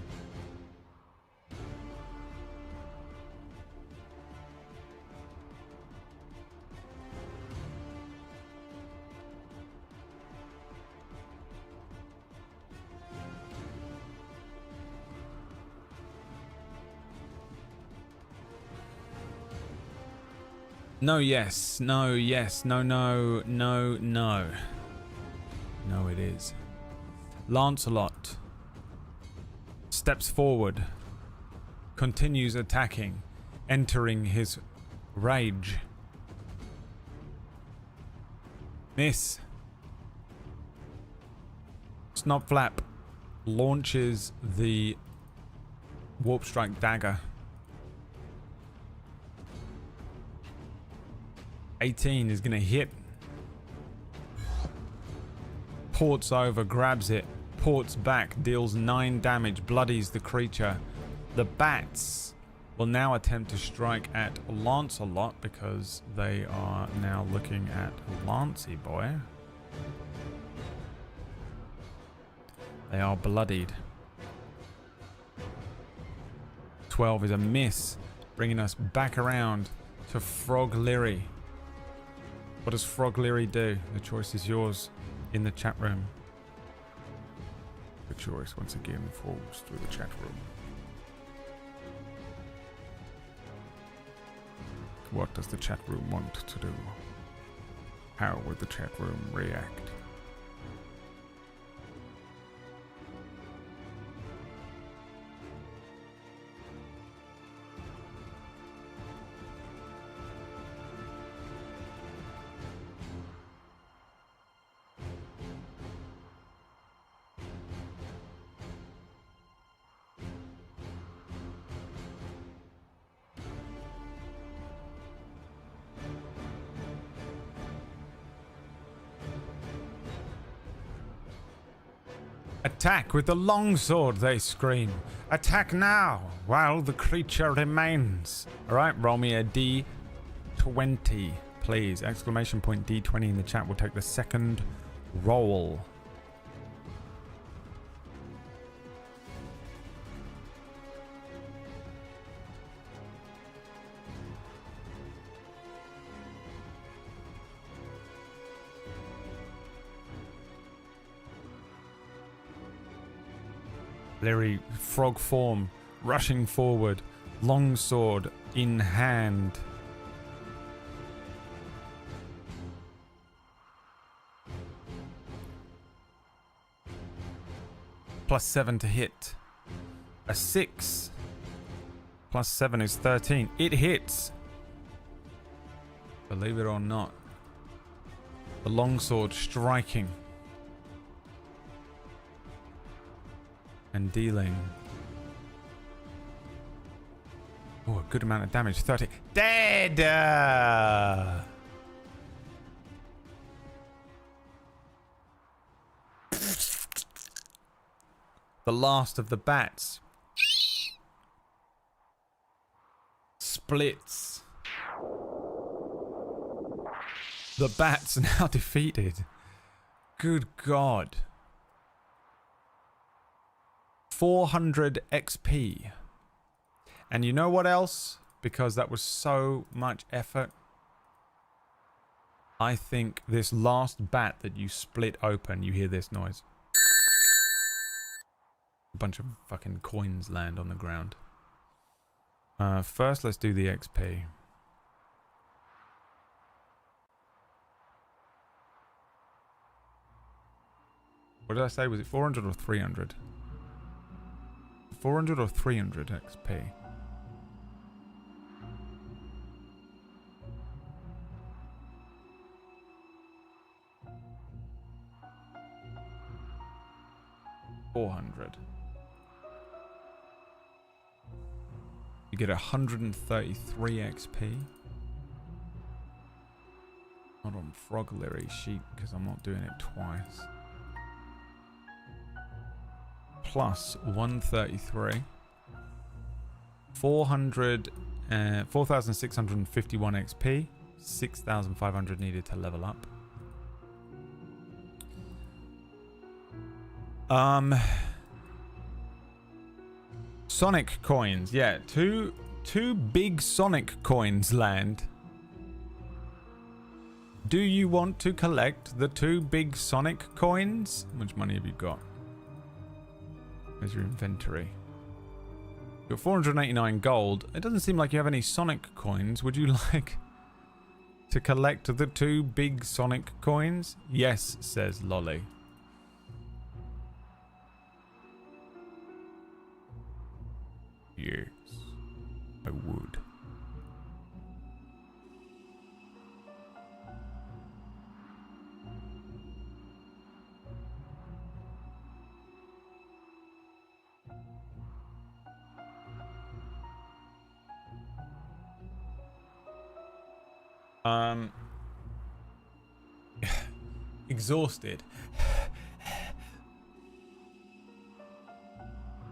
No, yes. No, yes. No, no. No, no. No, it is. Lancelot steps forward, continues attacking, entering his rage. Miss. Snopflap launches the Warp Strike dagger. 18 is going to hit. Ports over, grabs it, ports back, deals 9 damage, bloodies the creature. The bats will now attempt to strike at Lancelot because they are now looking at Lancey boy. They are bloodied. 12 is a miss, bringing us back around to Frog Leary. What does Frog Leary do? The choice is yours in the chat room. The choice once again falls through the chat room. What does the chat room want to do? How would the chat room react? Attack with the longsword, they scream. Attack now, while the creature remains. Alright, roll me a D20, please. Exclamation point D20 in the chat. We'll take the second roll. Leary, frog form, rushing forward, long sword in hand. +7 to hit. A 6. +7 is 13. It hits. Believe it or not. The longsword striking. And dealing. Oh, a good amount of damage. 30. Dead! The last of the bats splits. The bats now defeated. Good God. 400 XP. And you know what else? Because that was so much effort. I think this last bat that you split open, you hear this noise. A bunch of fucking coins land on the ground. First, let's do the XP. What did I say? Was it 400 or 300? 400 or 300 XP? $400. You get 133 XP. Not on Frog Leary sheet because I'm not doing it twice. Plus 133. 4,651 XP. 6,500 needed to level up. Sonic coins. Yeah, two big Sonic coins land. Do you want to collect the 2 big Sonic coins? How much money have you got? There's your inventory. You're 489 gold. It doesn't seem like you have any Sonic coins. Would you like to collect the 2 big Sonic coins? Yes, says Lolly. Yes, I would. Exhausted.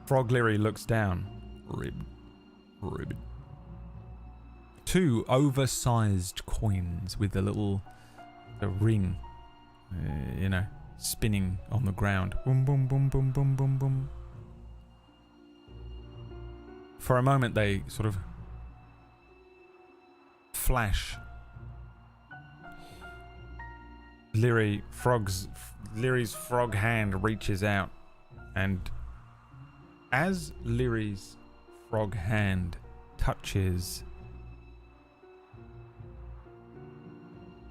Frog Leary looks down. Ribbon. 2 oversized coins with the ring, spinning on the ground. Boom, boom, boom, boom, boom, boom, boom. For a moment, they sort of flash. Leary's frog hand reaches out, and as Leary's frog hand touches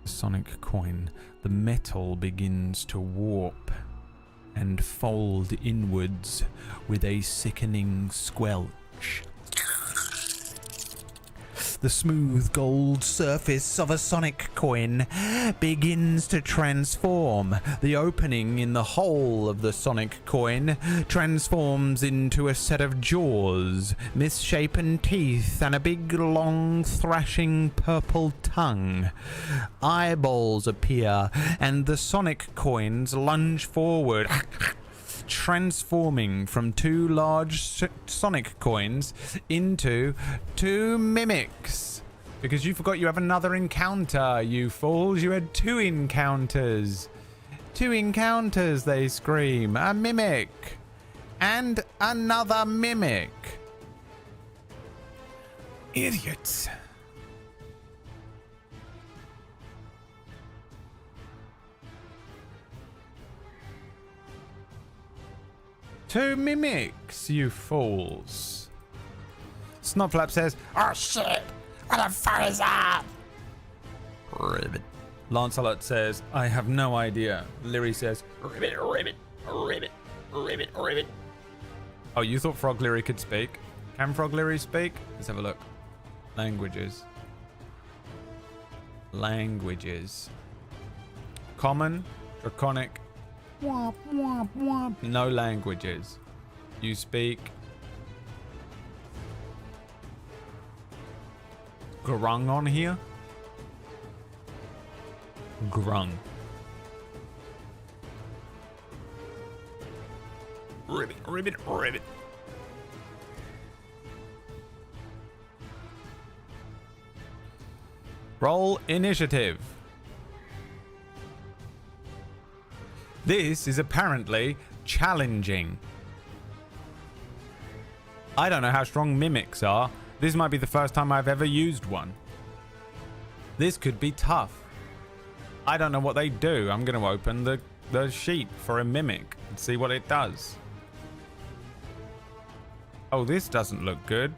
the Sonic coin, the metal begins to warp and fold inwards with a sickening squelch. The smooth gold surface of a Sonic coin begins to transform. The opening in the hole of the Sonic coin transforms into a set of jaws, misshapen teeth, and a big, long, thrashing purple tongue. Eyeballs appear, and the Sonic coins lunge forward, transforming from 2 large Sonic coins into 2 mimics. Because you forgot you have another encounter, you fools. You had 2 encounters. 2 encounters, they scream. A mimic. And another mimic. Idiots. Two mimics, you fools. Snotflap says, "Oh shit! What the fuck is that?" Ribbit. Lancelot says, "I have no idea." Leary says, "Ribbit, ribbit, ribbit, ribbit, ribbit." Oh, you thought Frog Leary could speak? Can Frog Leary speak? Let's have a look. Languages. Languages. Common, Draconic. Womp, womp, womp. No languages. You speak Grung on here? Grung. Ribbit, ribbit, ribbit. Roll initiative. This is apparently challenging. I don't know how strong mimics are. This might be the first time I've ever used one. This could be tough. I don't know what they do. I'm going to open the sheet for a mimic and see what it does. Oh, this doesn't look good.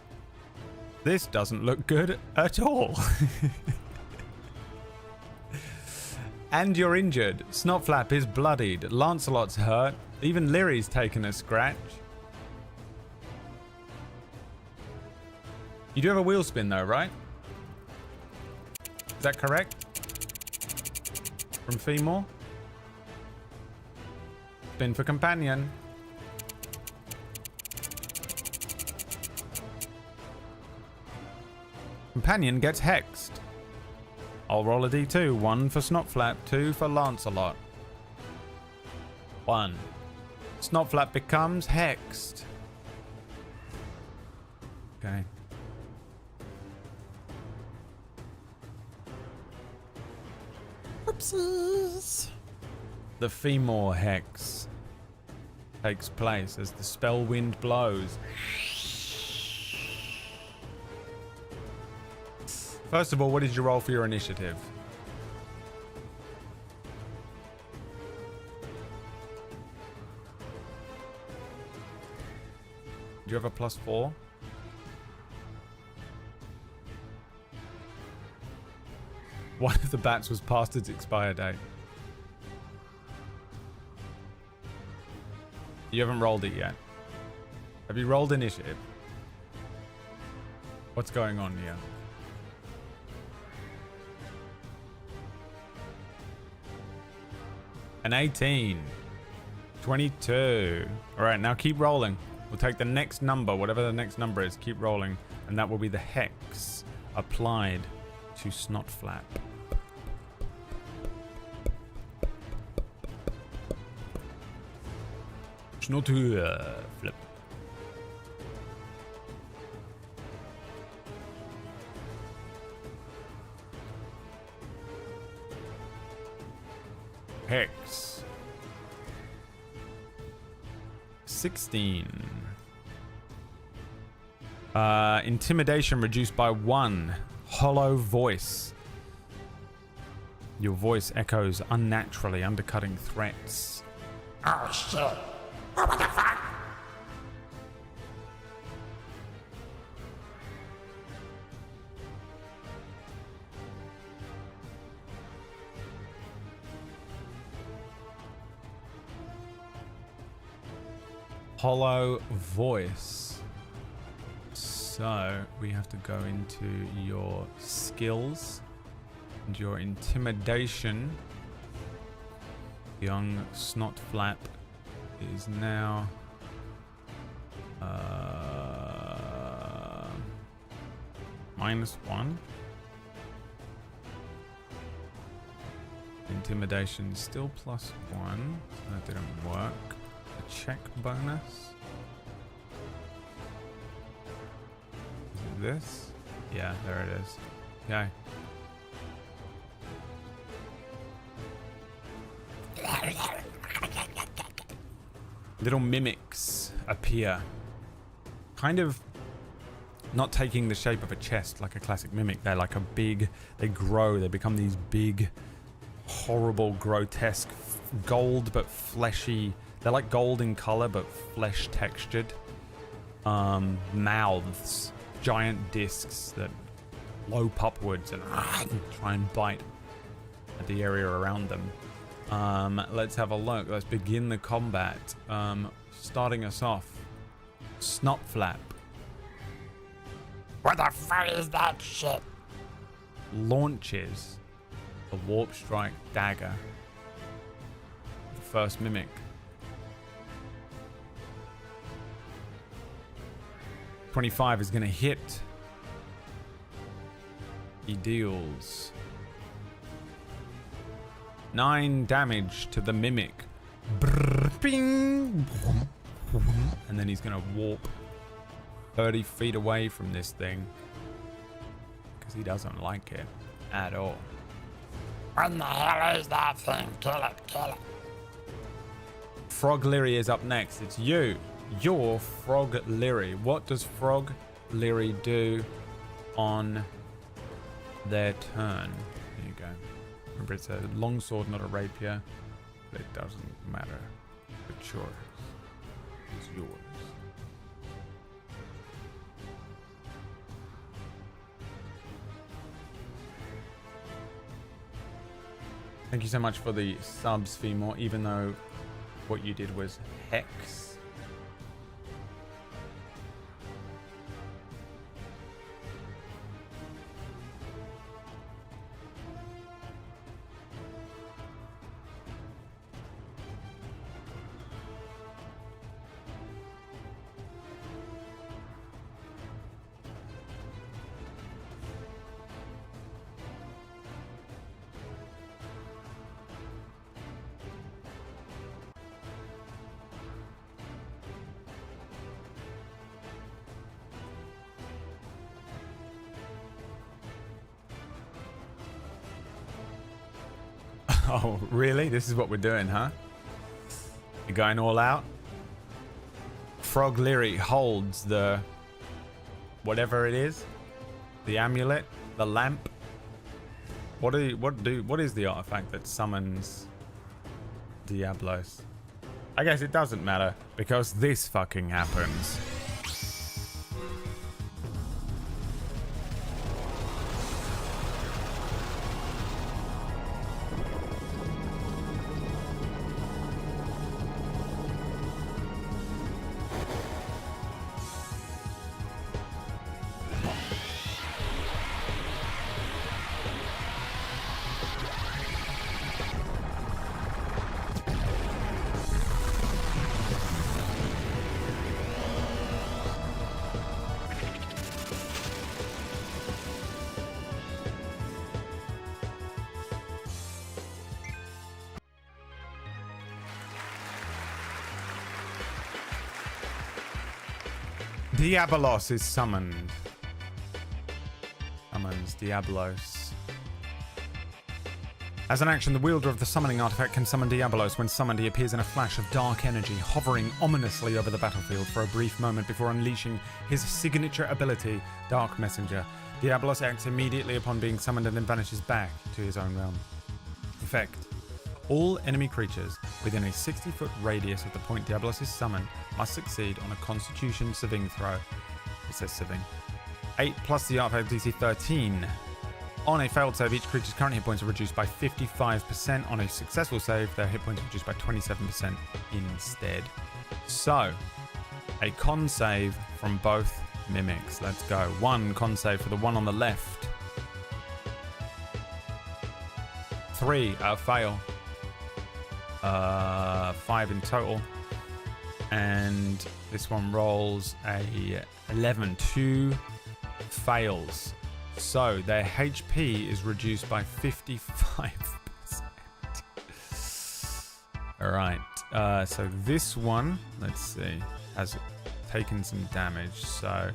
This doesn't look good at all. And you're injured. Snotflap is bloodied. Lancelot's hurt. Even Lyri's taken a scratch. You do have a wheel spin though, right? Is that correct? From Femore? Spin for companion. Companion gets hexed. I'll roll a d2. 1 for Snotflap, 2 for Lancelot. 1. Snotflap becomes hexed. Okay. Oopsies. The Femore hex takes place as the spell wind blows. First of all, what did you roll for your initiative? Do you have a +4? One of the bats was past its expire date. You haven't rolled it yet. Have you rolled initiative? What's going on here? An 18. 22. Alright, now keep rolling. We'll take the next number, whatever the next number is, keep rolling. And that will be the hex applied to Snotflap. Snotflap. Hex. 16. Intimidation reduced by 1. Hollow voice. Your voice echoes unnaturally, undercutting threats. Oh shit. What the fuck? Hollow voice. So we have to go into your skills and your intimidation. Young Snotflap is now -1. Intimidation still +1. So that didn't work. A check bonus. Is it this? Yeah, there it is. Okay. Little mimics appear. Kind of not taking the shape of a chest like a classic mimic. They're like they grow, they become these big, horrible, grotesque, gold but fleshy. They're like gold in color but flesh textured. Mouths, giant discs that lope upwards and try and bite at the area around them. Let's have a look. Let's begin the combat. Starting us off, Snotflap. What the fuck is that shit? Launches a Warp Strike dagger. The first mimic. .25 is going to hit. He deals 9 damage to the mimic. Brrr, bing, and then he's going to warp 30 feet away from this thing because he doesn't like it at all. What the hell is that thing? Kill it, kill it. Frog Leary is up next. It's you. You're Frog Leary. What does Frog Leary do on their turn? There you go. Remember, it's a longsword, not a rapier. But it doesn't matter. The choice is yours. Thank you so much for the subs, Femore, even though what you did was hex. Oh, really? This is what we're doing, huh? You're going all out? Frog Leary holds the... whatever it is. The amulet. The lamp. What is the artifact that summons Diablos? I guess it doesn't matter, because this fucking happens. Diabolos is summoned. Summons Diablos. As an action, the wielder of the summoning artifact can summon Diabolos. When summoned, he appears in a flash of dark energy, hovering ominously over the battlefield for a brief moment before unleashing his signature ability, Dark Messenger. Diabolos acts immediately upon being summoned and then vanishes back to his own realm. Effect. All enemy creatures within a 60-foot radius of the point Diabolos is summoned must succeed on a Constitution saving throw. It says saving. 8 plus the artifact DC 13. On a failed save, each creature's current hit points are reduced by 55%. On a successful save, their hit points are reduced by 27% instead. So, a con save from both mimics. Let's go. 1 con save for the one on the left. 3 fail. 5 in total. And this one rolls a 11. 2 fails. So their HP is reduced by 55%. Alright. So this one, let's see, has taken some damage. So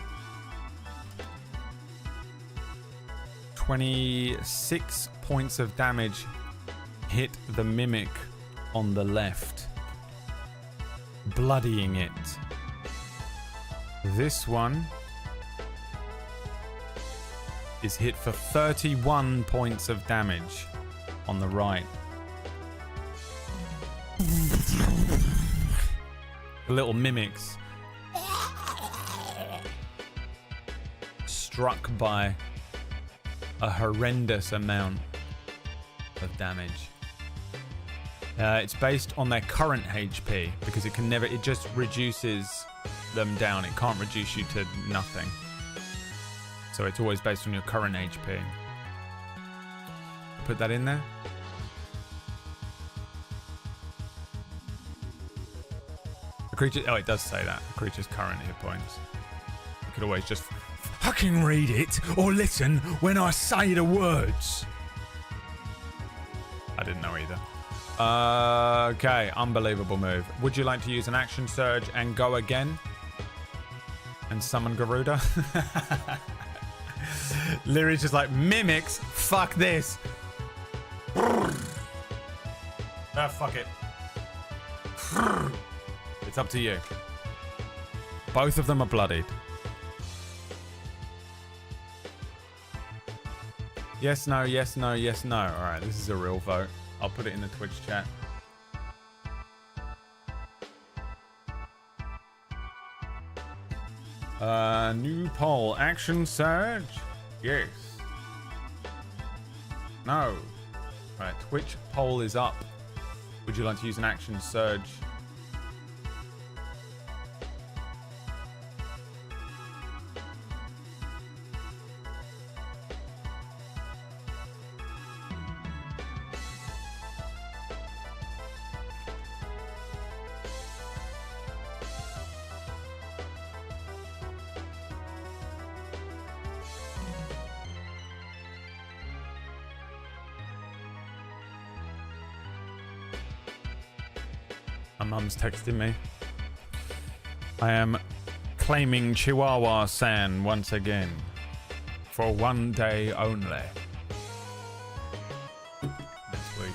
26 points of damage hit the mimic on the left, bloodying it. This one is hit for 31 points of damage on the right. The little mimics struck by a horrendous amount of damage. It's based on their current HP because it can never, it just reduces them down. It can't reduce you to nothing. So it's always based on your current HP. Put that in there. The creature, oh, it does say that. The creature's current hit points. You could always just fucking read it or listen when I say the words. I didn't know either. Okay, unbelievable move. Would you like to use an action surge and go again? And summon Garuda? Lyri's just like, mimics? Fuck this. Ah, fuck it. It's up to you. Both of them are bloodied. Yes, no, yes, no, yes, no. All right, this is a real vote. I'll put it in the Twitch chat. New poll. Action surge? Yes. No. All right, Twitch poll is up. Would you like to use an action surge? My mum's texting me. I am claiming Chihuahua-san once again. For one day only. Next week.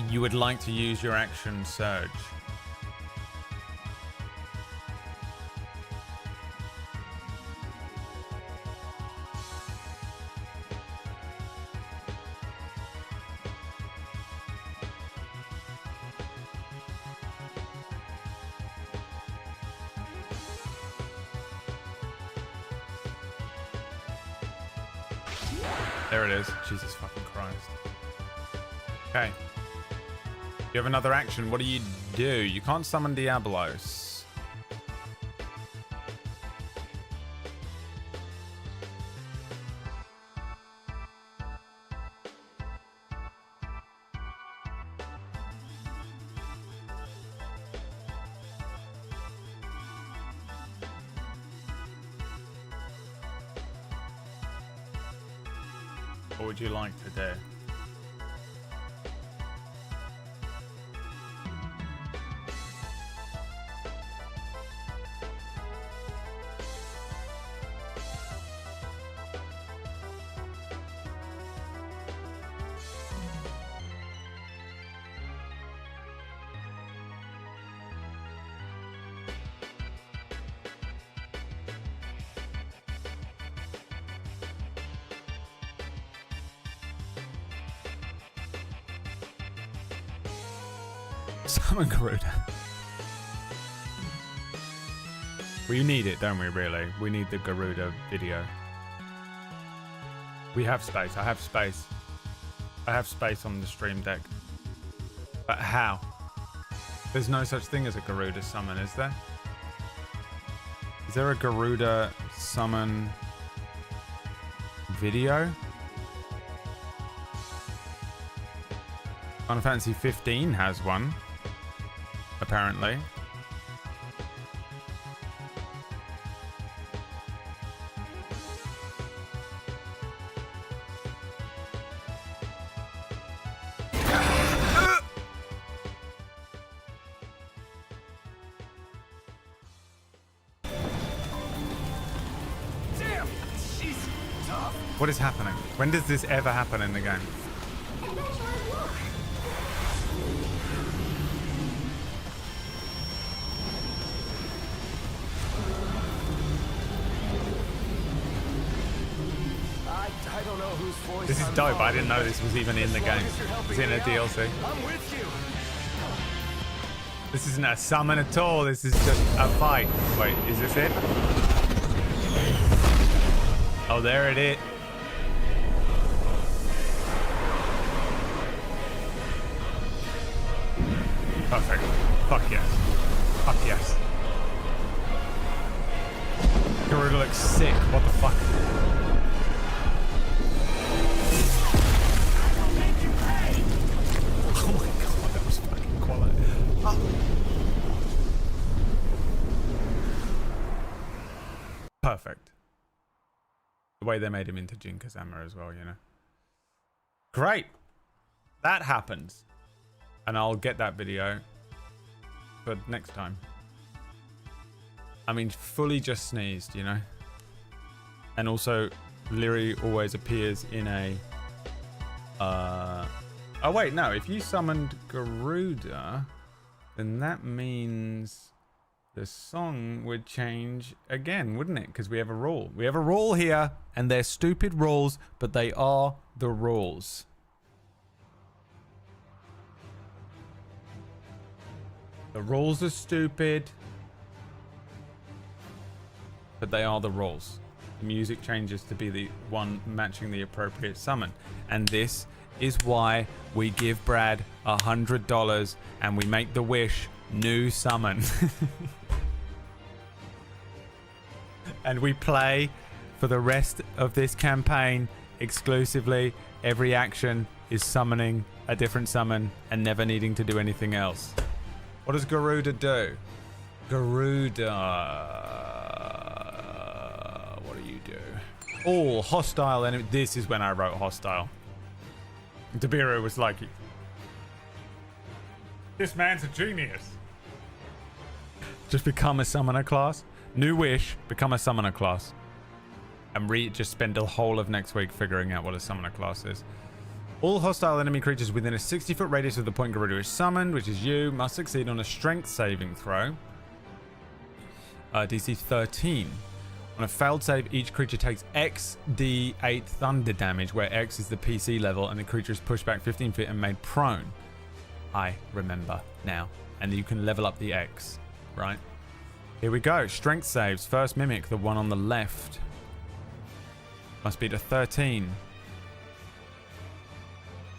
You would like to use your action surge. There it is. Jesus fucking Christ. Okay. You have another action. What do? You can't summon Diablos. What would you like to do? Summon Garuda. We need it, don't we, really? We need the Garuda video. We have space. I have space. I have space on the stream deck. But how? There's no such thing as a Garuda summon, is there? Is there a Garuda summon video? Final Fantasy 15 has one. Apparently. Damn, she's tough. What is happening? When does this ever happen in the game? I don't know whose voice. This is dope. I didn't know this was even in the game. It's in a DLC. I'm with you. This isn't a summon at all. This is just a fight. Wait, is this it? Oh, there it is. Perfect. Fuck yes. Fuck yes. Garuda looks sick. What the fuck? Oh my god, that was fucking quality. Oh. Perfect. The way they made him into Jin Kazama as well, you know. Great. That happens. And I'll get that video for next time. I mean, fully just sneezed, you know. And also, Lyri always appears in a Oh wait, no. If you summoned Garuda, then that means the song would change again, wouldn't it? Because we have a rule. We have a rule here, and they're stupid rules, but they are the rules. The rules are stupid, but they are the rules. The music changes to be the one matching the appropriate summon. And this is why we give Brad $100 and we make the wish new summon. And we play for the rest of this campaign exclusively. Every action is summoning a different summon and never needing to do anything else. What does Garuda do? Garuda... what do you do? All hostile enemy... This is when I wrote hostile. Dabiru was like... This man's a genius. Just become a summoner class. New wish, become a summoner class. And just spend the whole of next week figuring out what a summoner class is. All hostile enemy creatures within a 60-foot radius of the point Garuda is summoned, which is you, must succeed on a strength saving throw. DC 13. On a failed save, each creature takes X D8 thunder damage, where X is the PC level, and the creature is pushed back 15 feet and made prone. I remember now. And you can level up the X, right? Here we go. Strength saves. First mimic, the one on the left. Must beat a 13.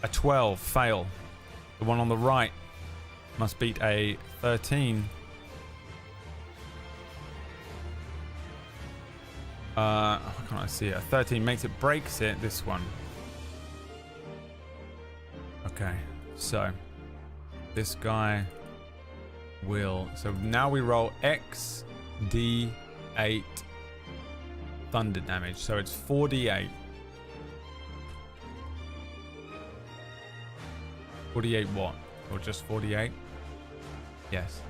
A 12, fail. The one on the right must beat a 13. How can I see it? A 13 makes it, breaks it, this one. Okay, so this guy will... So now we roll X D8 thunder damage. So it's 4d8. 48 what? Or just 48? Yes.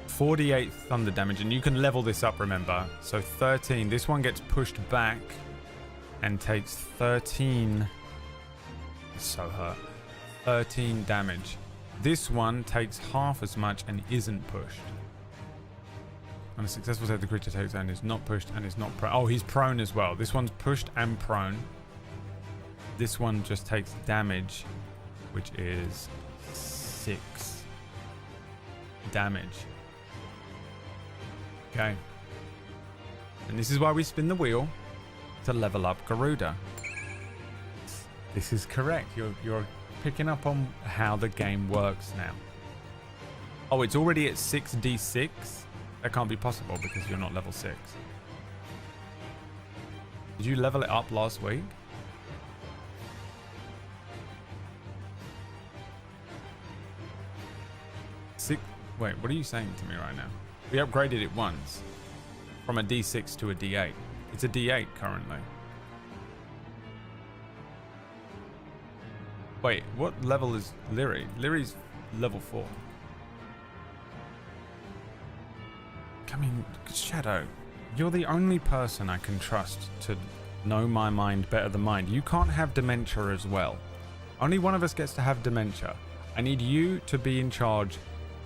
48 thunder damage, and you can level this up, remember. So 13. This one gets pushed back and takes 13. It's so hurt. 13 damage. This one takes half as much and isn't pushed. On a successful save, the creature takes and is not pushed and is not prone. Oh, he's prone as well. This one's pushed and prone. This one just takes damage, which is 6 damage. Okay. And this is why we spin the wheel to level up Garuda. This is correct. You're picking up on how the game works now. Oh, it's already at 6d6? That can't be possible because you're not level 6. Did you level it up last week? Wait, what are you saying to me right now? We upgraded it once. From a D6 to a D8. It's a D8 currently. Wait, what level is Lyri? Lyri's level 4. I mean, Shadow, you're the only person I can trust to know my mind better than mine. You can't have dementia as well. Only one of us gets to have dementia. I need you to be in charge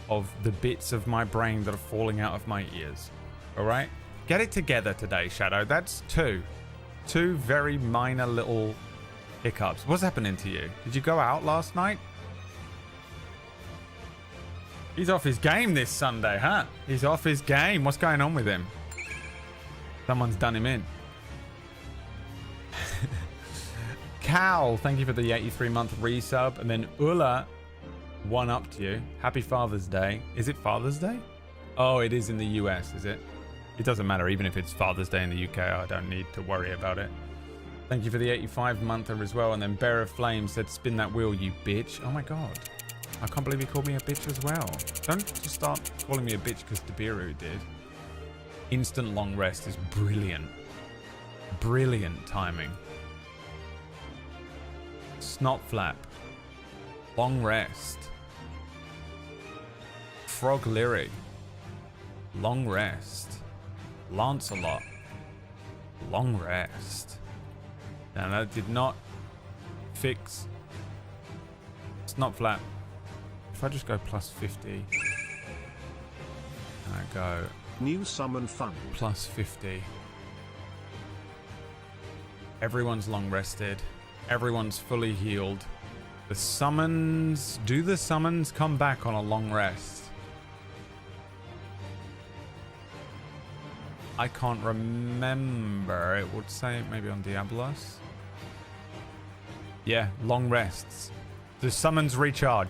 of the bits of my brain that are falling out of my ears. Alright? Get it together today, Shadow. That's two very minor little hiccups. What's happening to you? Did you go out last night? He's off his game this Sunday, huh? He's off his game. What's going on with him? Someone's done him in. Cal, thank you for the 83-month resub. And then Ulla, one up to you. Happy Father's Day. Is it Father's Day? Oh, it is in the US, is it? It doesn't matter. Even if it's Father's Day in the UK, I don't need to worry about it. Thank you for the 85-monther as well. And then Bear of Flame said, spin that wheel, you bitch. Oh my god. I can't believe he called me a bitch as well. Don't just start calling me a bitch because Dabiru did. Instant long rest is brilliant. Brilliant timing. Snot flap. Long rest. Frog Lyri. Long rest. Lancelot. Long rest. Now that did not fix. It's not flat. If I just go plus 50, and I go New summon fund. plus 50. Everyone's long rested. Everyone's fully healed. The summons... Do the summons come back on a long rest? I can't remember. It would say maybe on Diablos. Yeah, long rests. The summons recharge.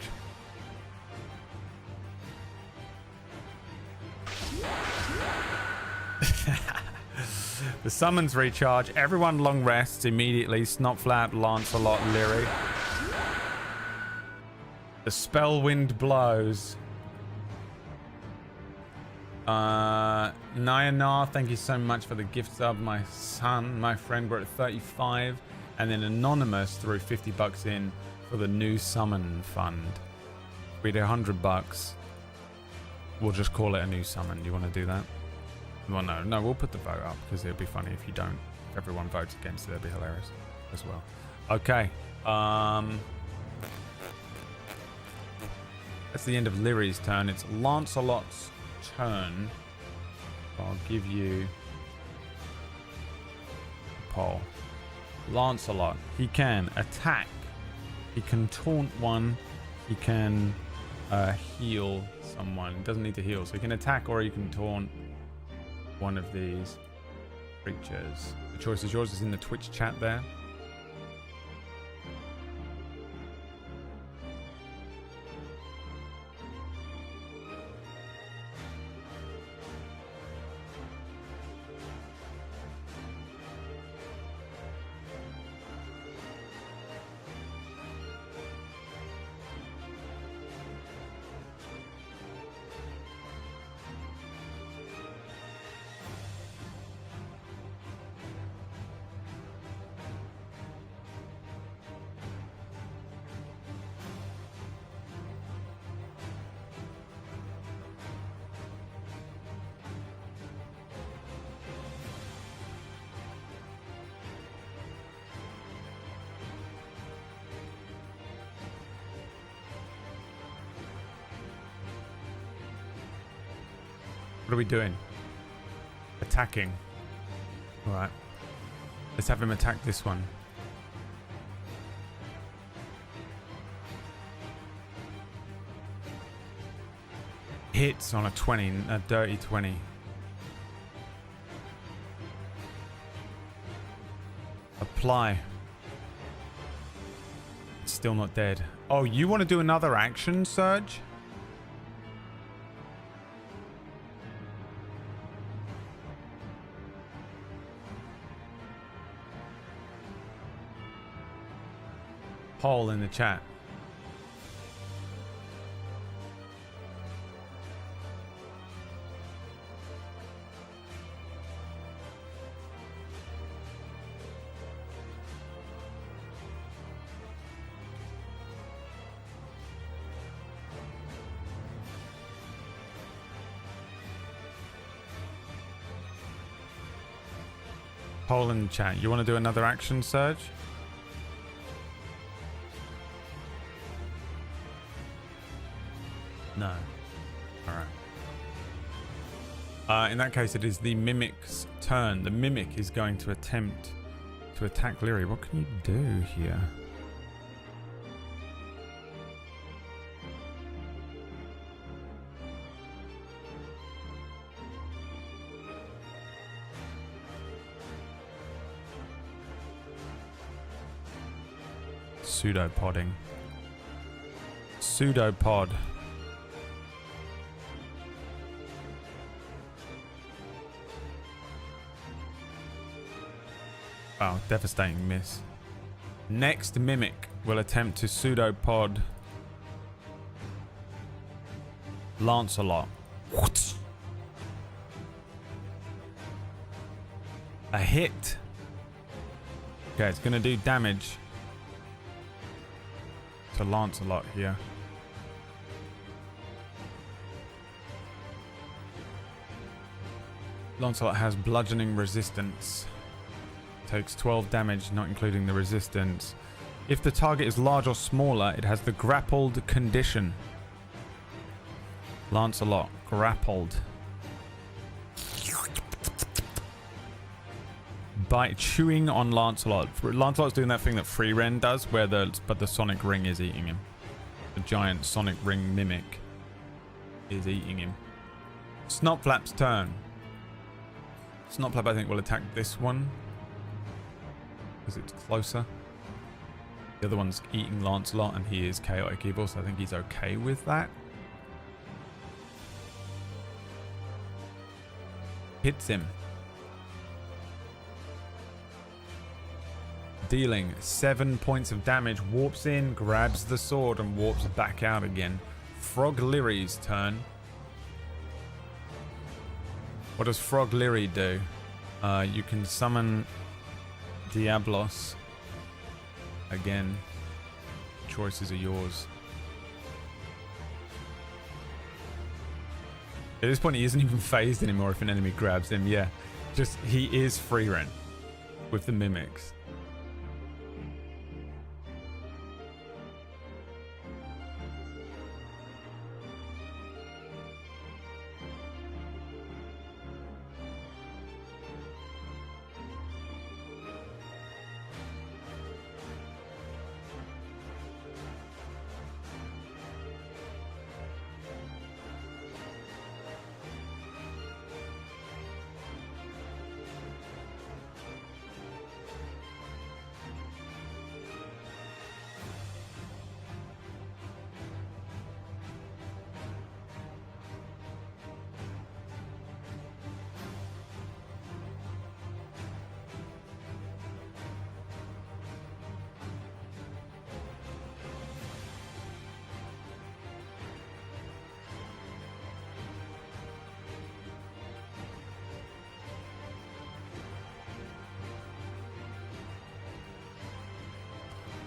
The summons recharge. Everyone long rests immediately. Snotflap, Lancelot, Lyri. The spell wind blows. Nyanar, thank you so much for the gift sub. My son, my friend, we're at 35. And then Anonymous threw 50 bucks in for the new summon fund. We did $100. We'll just call it a new summon. Do you want to do that? Well, no, we'll put the vote up because it'll be funny if you don't. If everyone votes against it, it'll be hilarious as well. Okay. That's the end of Lyri's turn. It's Lancelot's turn. I'll give you a poll. Lancelot. He can attack. He can taunt one. He can heal someone. He doesn't need to heal. So he can attack or he can taunt one of these creatures. The choice is yours. It's in the Twitch chat there. What are we doing? Attacking. Alright. Let's have him attack this one. Hits on a 20, a dirty 20. Apply. Still not dead. Oh, you want to do another action surge? Poll in the chat. Poll in the chat. You want to do another action surge? No. Alright. In that case, it is the Mimic's turn. The Mimic is going to attempt to attack Lyri. What can you do here? Pseudopodding. Pseudopod. Wow, devastating miss. Next Mimic will attempt to pseudopod Lancelot. A hit. Okay, it's going to do damage to Lancelot here. Lancelot has bludgeoning resistance takes 12 damage, not including the resistance. If the target is large or smaller, it has the grappled condition. Lancelot, grappled. By chewing on Lancelot. Lancelot's doing that thing that Free Ren does, where the Sonic Ring is eating him. The giant Sonic Ring mimic is eating him. Snotflap's turn. Snotflap, I think, will attack this one because it's closer. The other one's eating Lancelot, and he is chaotic evil, so I think he's okay with that. Hits him. Dealing 7 points of damage, warps in, grabs the sword, and warps back out again. Frog Liry's turn. What does Frog Liry do? You can summon Diablos. Again, choices are yours. At this point, he isn't even phased anymore if an enemy grabs him. Yeah, just he is Free Ren with the mimics.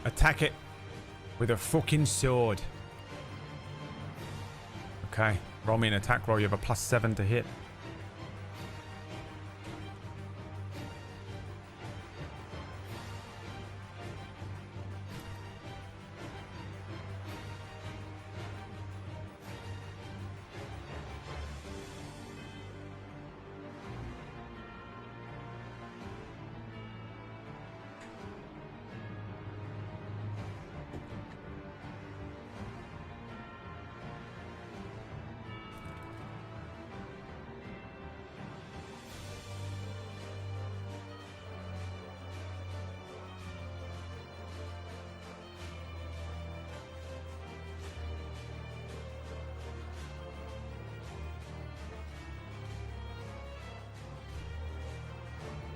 Attack it with a fucking sword. Okay, roll me an attack roll. You have a +7 to hit.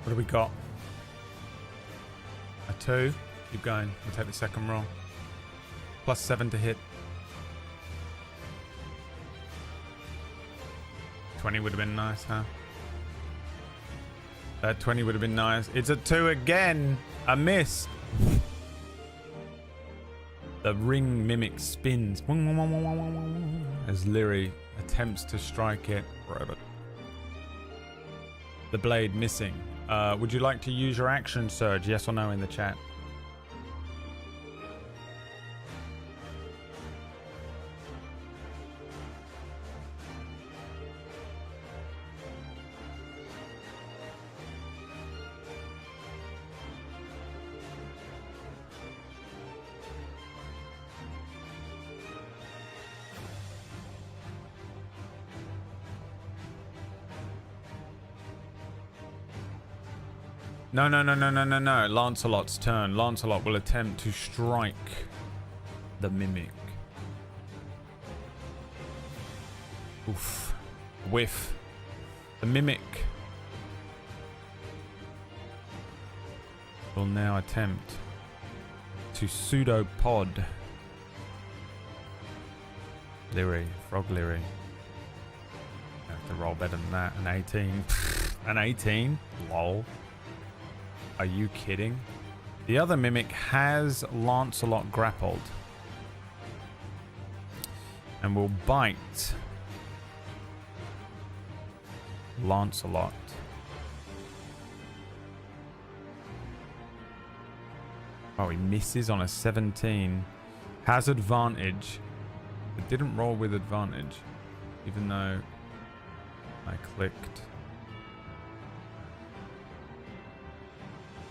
What do we got? A 2. Keep going. We'll take the second roll. +7 to hit. 20 would have been nice, huh? That 20 would have been nice. It's a 2 again. A miss. The ring mimic spins as Liry attempts to strike it. The blade missing. Would you like to use your action surge? Yes or no in the chat. No. Lancelot's turn. Lancelot will attempt to strike the mimic. Oof. Whiff. The mimic will now attempt to pseudopod Liry. Frog Liry. I have to roll better than that. An 18. An 18? Lol. Are you kidding? The other mimic has Lancelot grappled and will bite Lancelot. Oh, he misses on a 17. Has advantage. But didn't roll with advantage. Even though I clicked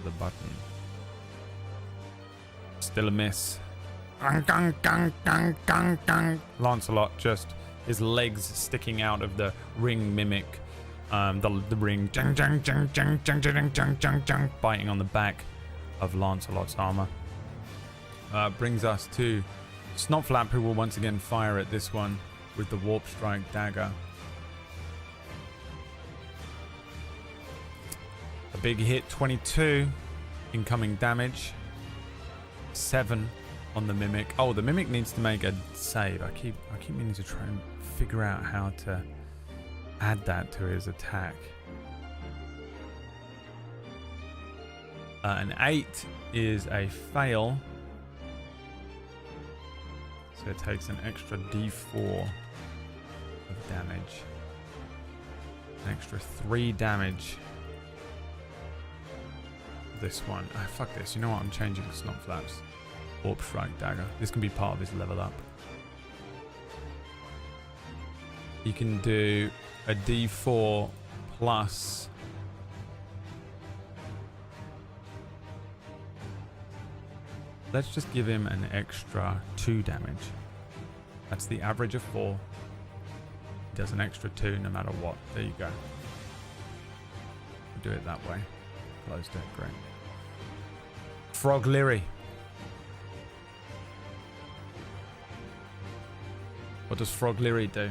the button. Still a miss. Lancelot just, his legs sticking out of the ring mimic. The ring biting on the back of Lancelot's armor. Brings us to Snotflap, who will once again fire at this one with the Warp Strike dagger. A big hit, 22 incoming damage. 7 on the mimic. Oh, the mimic needs to make a save. I keep meaning to try and figure out how to add that to his attack. An 8 is a fail. So it takes an extra d4 of damage. An extra 3 damage. This one. Oh, fuck this. You know what? I'm changing to Snotflap's Warp Strike dagger. This can be part of his level up. You can do a d4 plus let's just give him an extra 2 damage. That's the average of 4. He does an extra 2 no matter what. There you go. Do it that way. Closed it. Great. Frog Leary. What does Frog Leary do?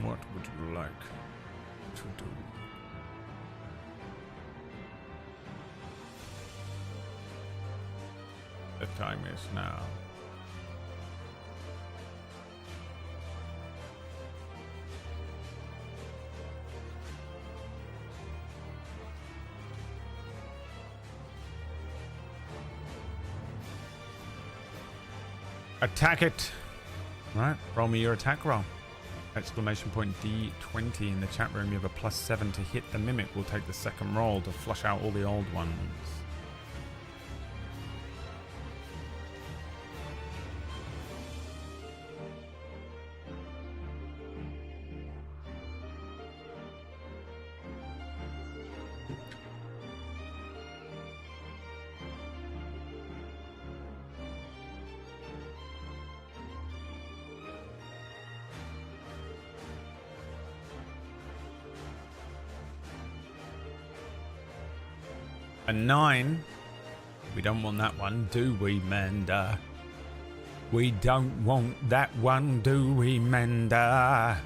What would you like to do? The time is now. Attack it! Right, roll me your attack roll. Exclamation point D20 in the chat room. You have a +7 to hit the mimic. We'll take the second roll to flush out all the old ones. A 9. We don't want that one, do we, Manda? We don't want that one, do we, Manda?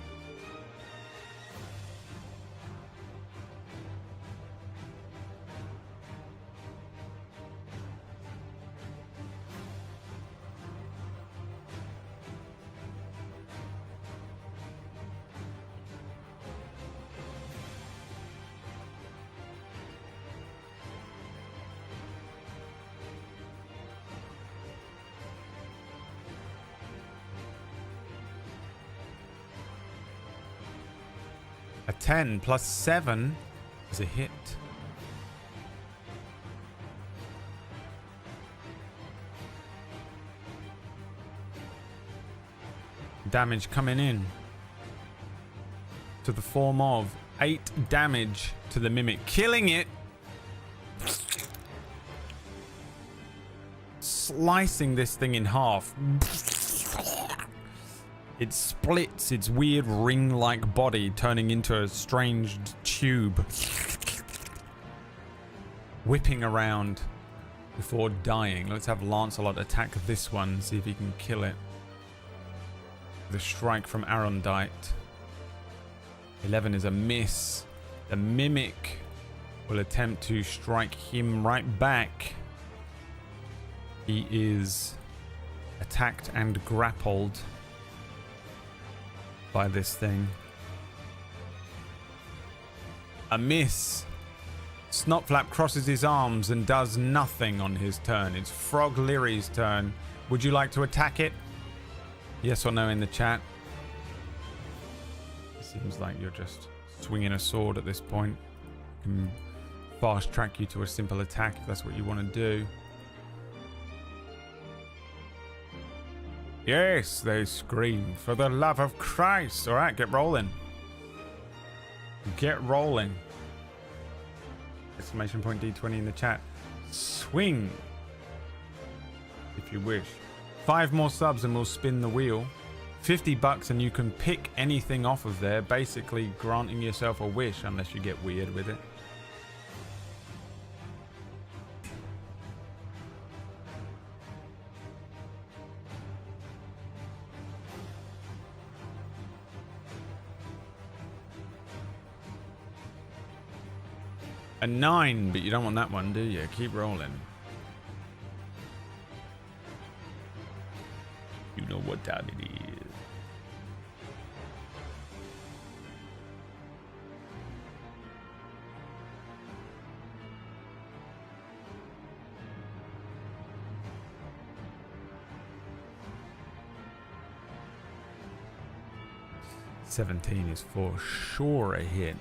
A 10 plus 7 is a hit. Damage coming in to the form of 8 damage to the mimic, killing it, slicing this thing in half. It splits its weird ring-like body, turning into a strange tube, whipping around before dying. Let's have Lancelot attack this one, see if he can kill it. The strike from Arondite. 11 is a miss. The mimic will attempt to strike him right back. He is attacked and grappled by this thing. A miss. Snotflap crosses his arms and does nothing on his turn. It's Frog Leary's turn. Would you like to attack it? Yes or no in the chat. It seems like you're just swinging a sword at this point. Can fast track you to a simple attack if that's what you want to do. Yes, they scream, for the love of Christ. All right, get rolling. Get rolling. Exclamation point D20 in the chat. Swing. If you wish. 5 more subs and we'll spin the wheel. $50 and you can pick anything off of there, basically granting yourself a wish unless you get weird with it. A 9, but you don't want that one, do you? Keep rolling. You know what time it is. $17 is for sure a hit.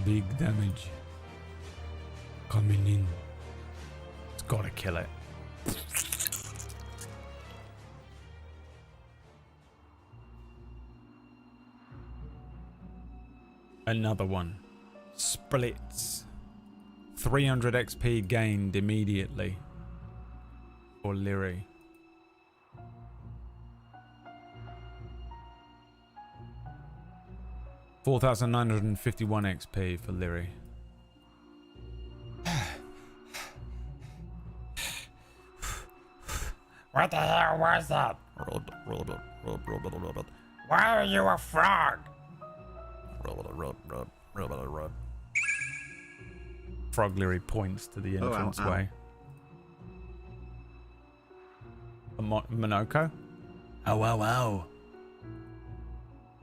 Big damage coming in. It's gotta kill it. Another one. Splits. 300 XP gained immediately for Lyri. $4,951 XP for Lyri. What the hell was that? Why are you a frog? Frog Lyri points to the entranceway. Monoko? Ow, ow, ow.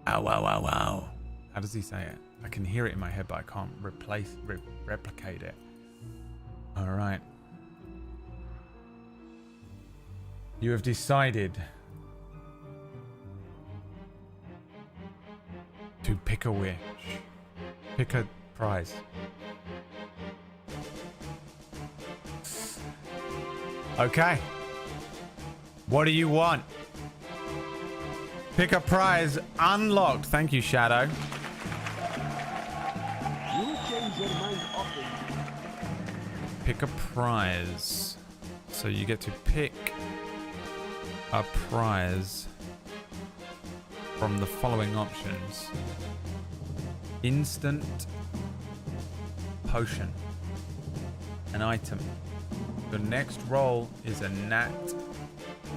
Ow, ow, ow, ow. How does he say it? I can hear it in my head, but I can't replicate it. All right. You have decided to pick a wish. Pick a prize. Okay. What do you want? Pick a prize unlocked. Thank you, Shadow. Pick a prize. So you get to pick a prize from the following options. Instant potion. An item. The next roll is a nat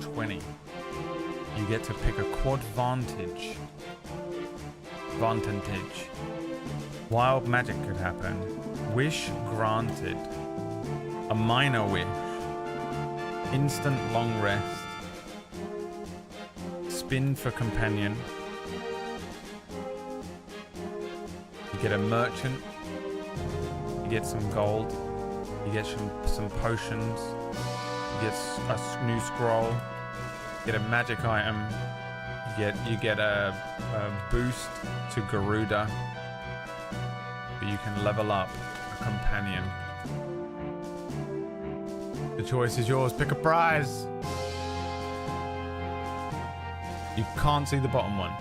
20. You get to pick a quad vantage. Vantage. Wild magic could happen. Wish granted. A minor wish. Instant long rest. Spin for companion. You get a merchant. You get some gold. You get some potions. You get a new scroll. You get a magic item. You get a boost to Garuda. But you can level up a companion. The choice is yours. Pick a prize. You can't see the bottom one.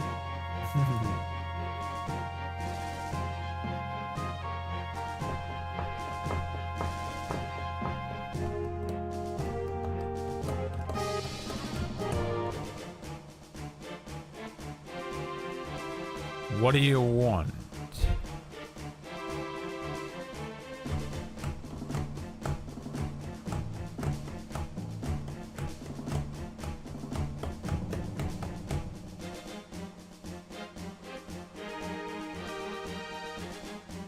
What do you want?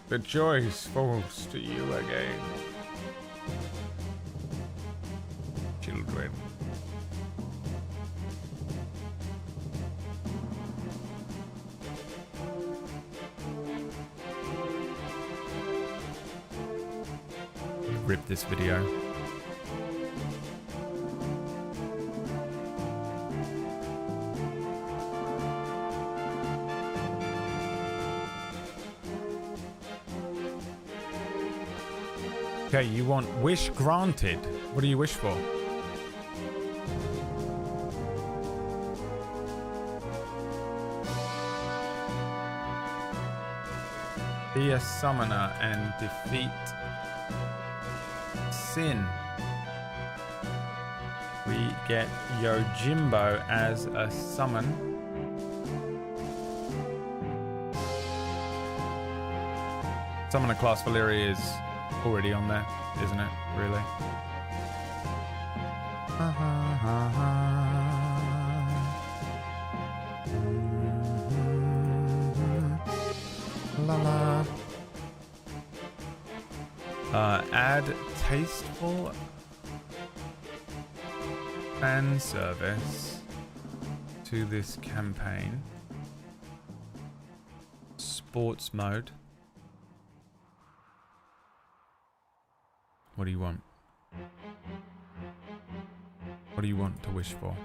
The choice falls to you again. Children. Rip this video. Okay, you want wish granted. What do you wish for? Be a summoner and defeat sin. We get Yojimbo as a summon. Summoner class Valyria is already on there, isn't it? Really? La la. Add tasteful fan service to this campaign. Sports mode. What do you want? What do you want to wish for?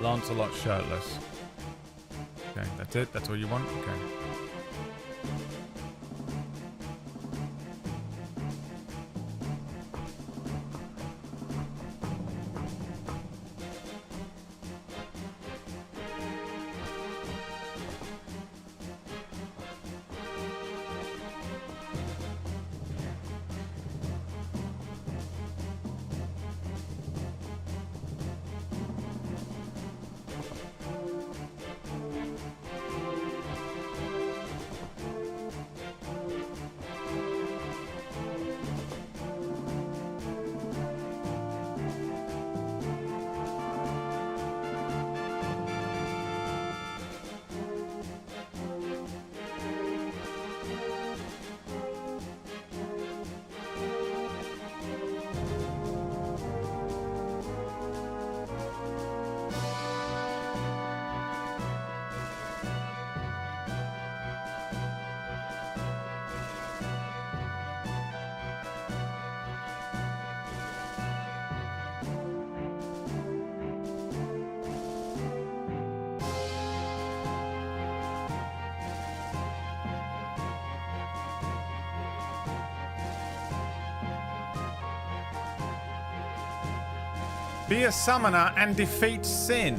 Lancelot shirtless. Okay, that's it? That's all you want? Okay. Be a summoner and defeat sin.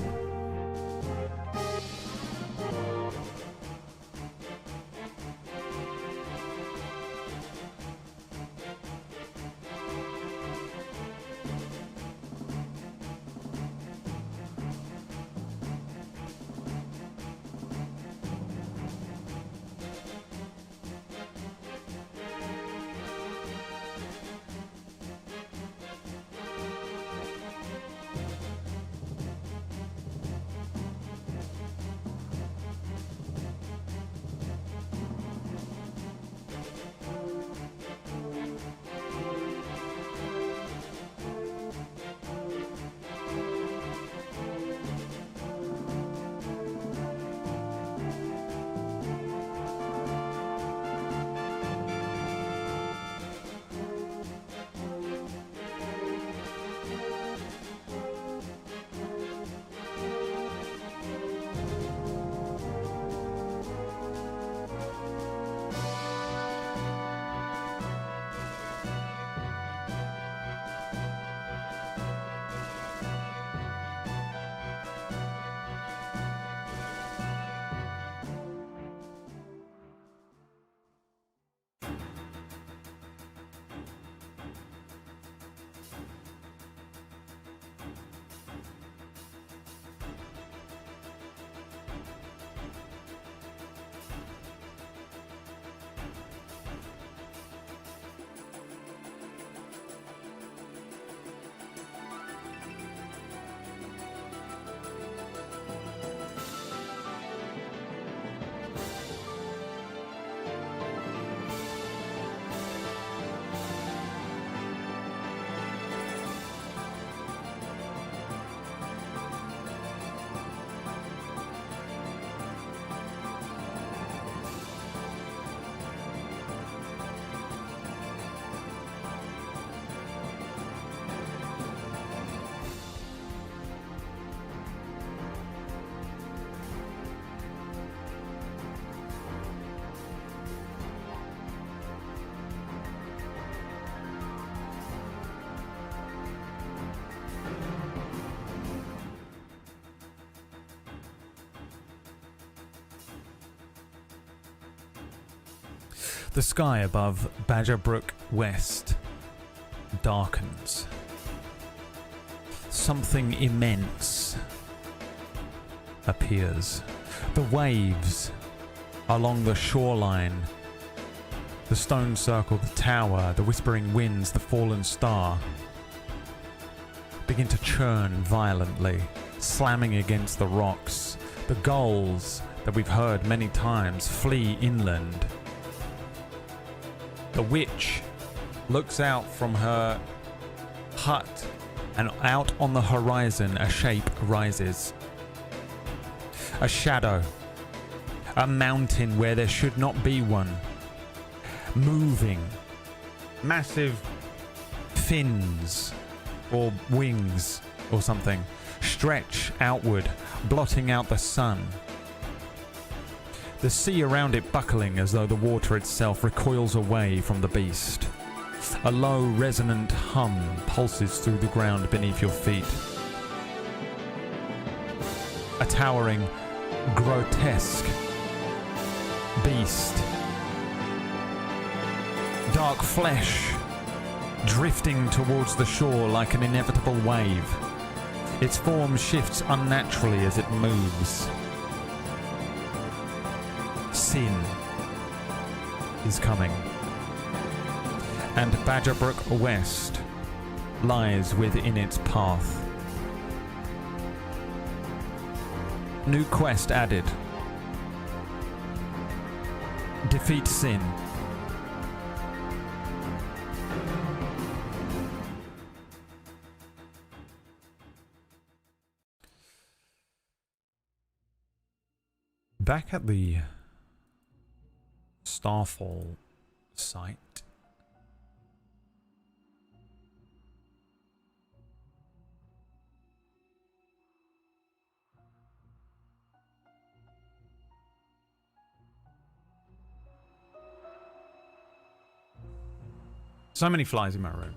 The sky above Badgerbrook West darkens. Something immense appears. The waves along the shoreline, the stone circle, the tower, the whispering winds, the fallen star begin to churn violently, slamming against the rocks. The gulls that we've heard many times flee inland. The witch looks out from her hut, and out on the horizon a shape rises. A shadow. A mountain where there should not be one. Moving. Massive fins or wings or something stretch outward, blotting out the sun. The sea around it buckling as though the water itself recoils away from the beast. A low, resonant hum pulses through the ground beneath your feet. A towering, grotesque beast. Dark flesh drifting towards the shore like an inevitable wave. Its form shifts unnaturally as it moves. Sin is coming. And Badgerbrook West lies within its path. New quest added. Defeat Sin. Back at the Starfall site, so many flies in my room.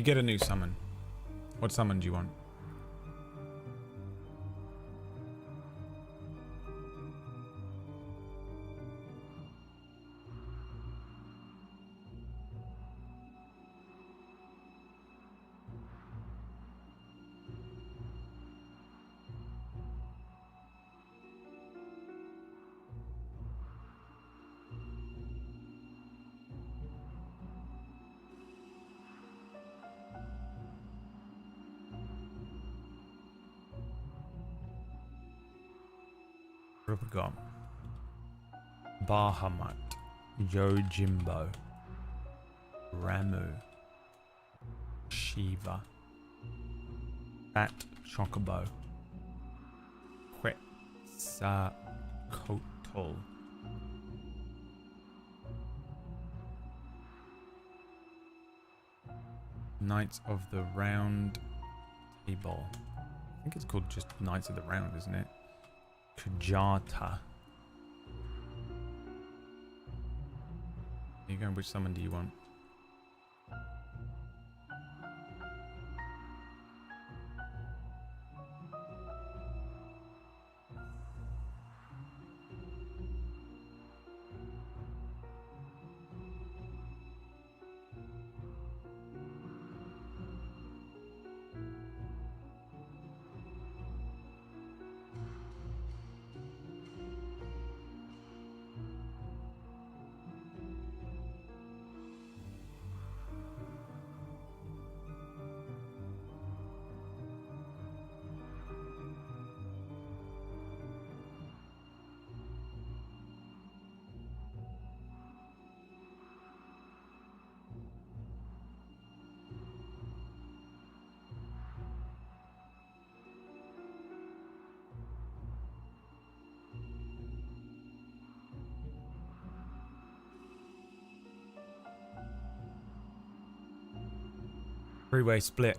You get a new summon. What summon do you want? What have we got? Bahamut, Yojimbo, Ramu, Shiva, Fat Chocobo, Quetzalcoatl, Knights of the Round Table. I think it's called just Knights of the Round, isn't it? Kajata. Here you go. Which summon do you want? Three-way split.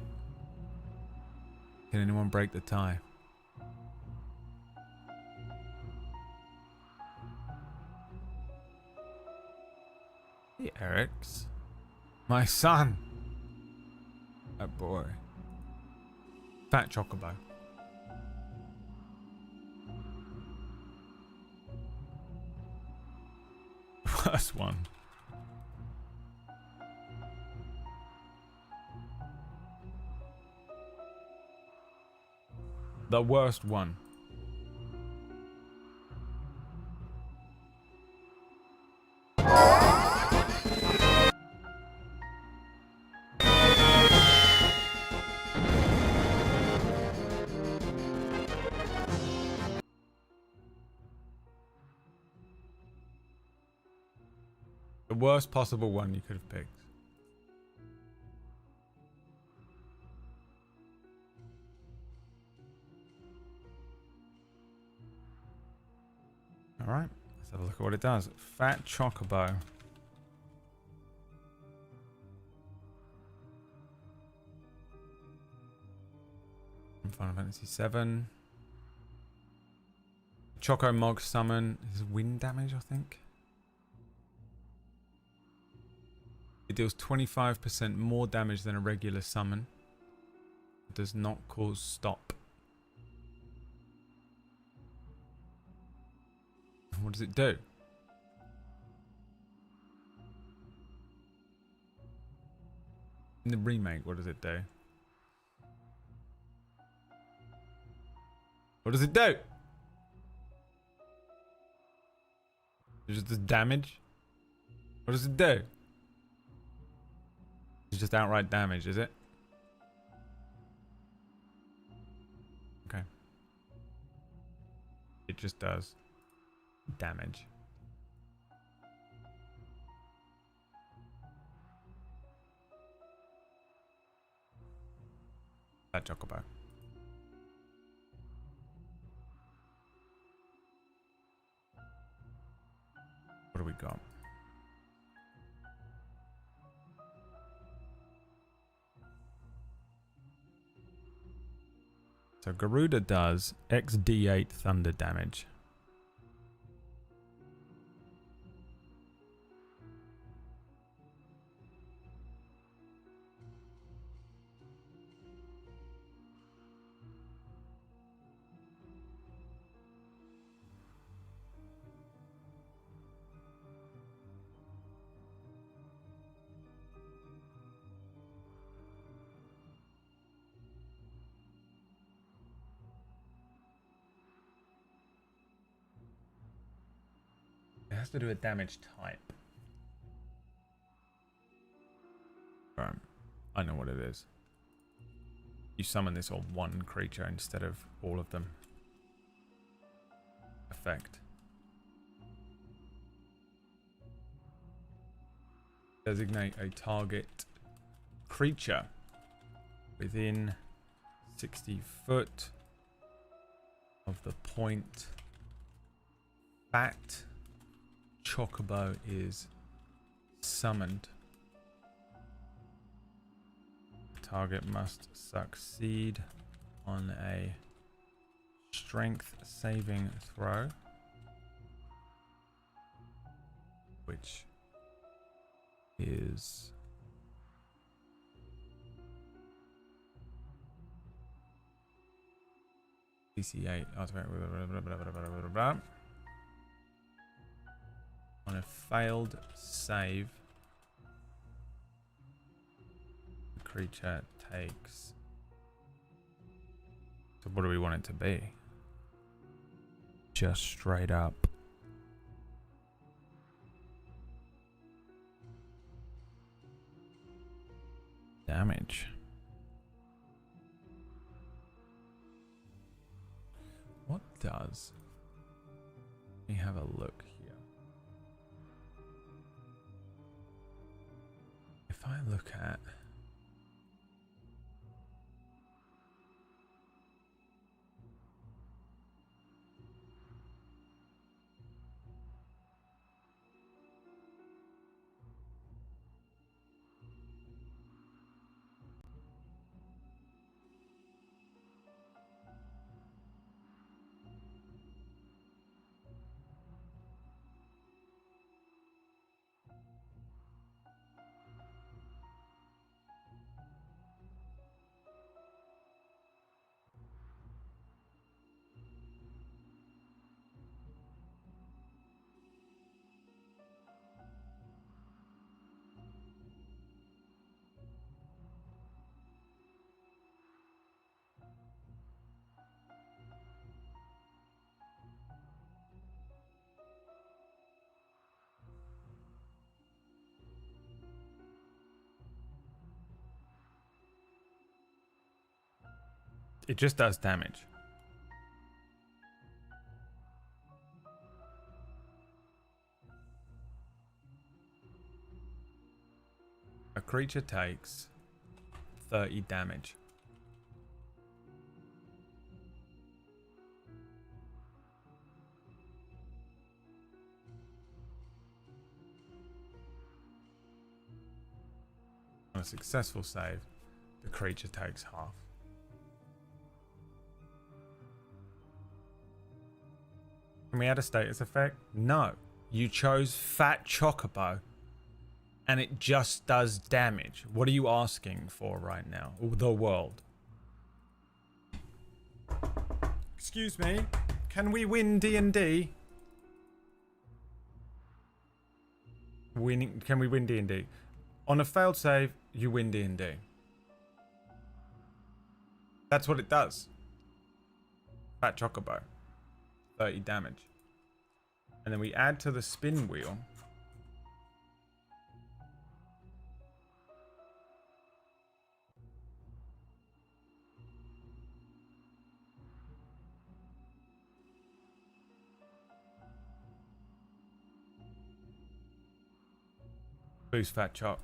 Can anyone break the tie? Hey, Eric's. My son. That boy. Fat Chocobo. Worst one. The worst one. The worst possible one you could have picked. Alright, let's have a look at what it does. Fat Chocobo. From Final Fantasy VII. Choco Mog summon. This is wind damage, I think. It deals 25% more damage than a regular summon. It does not cause stop. What does it do? In the remake, what does it do? What does it do? It just does damage? What does it do? It's just outright damage, is it? Okay. It just does damage. That Chocobo. What do we got? So Garuda does XD8 thunder damage. It has to do a damage type. Right. I know what it is. You summon this on one creature instead of all of them. Effect. Designate a target creature within 60 foot of the point. Fat Chocobo is summoned. The target must succeed on a strength saving throw, which is DC8. On a failed save, the creature takes. So what do we want it to be? Just straight up damage. What does? Let me have a look here. If I look at It just does damage. A creature takes 30 damage. On a successful save, the creature takes half. Can we add a status effect? No. You chose Fat Chocobo, and it just does damage. What are you asking for right now? The world. Excuse me. Can we win D&D? Can we win D&D? On a failed save, you win D&D. That's what it does. Fat Chocobo. 30 damage. And then we add to the spin wheel. Boost Fat Choc.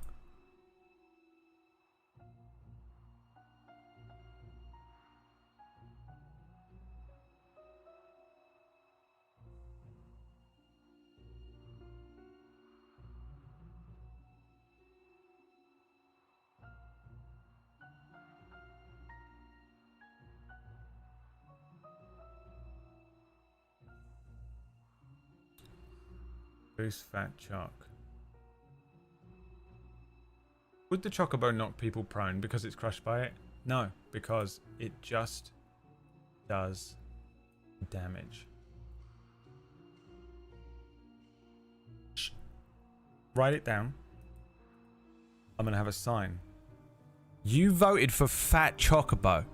Boost Fat Choc. Would the Chocobo knock people prone because it's crushed by it? No, because it just does damage. Shh. Write it down. I'm going to have a sign. You voted for Fat Chocobo,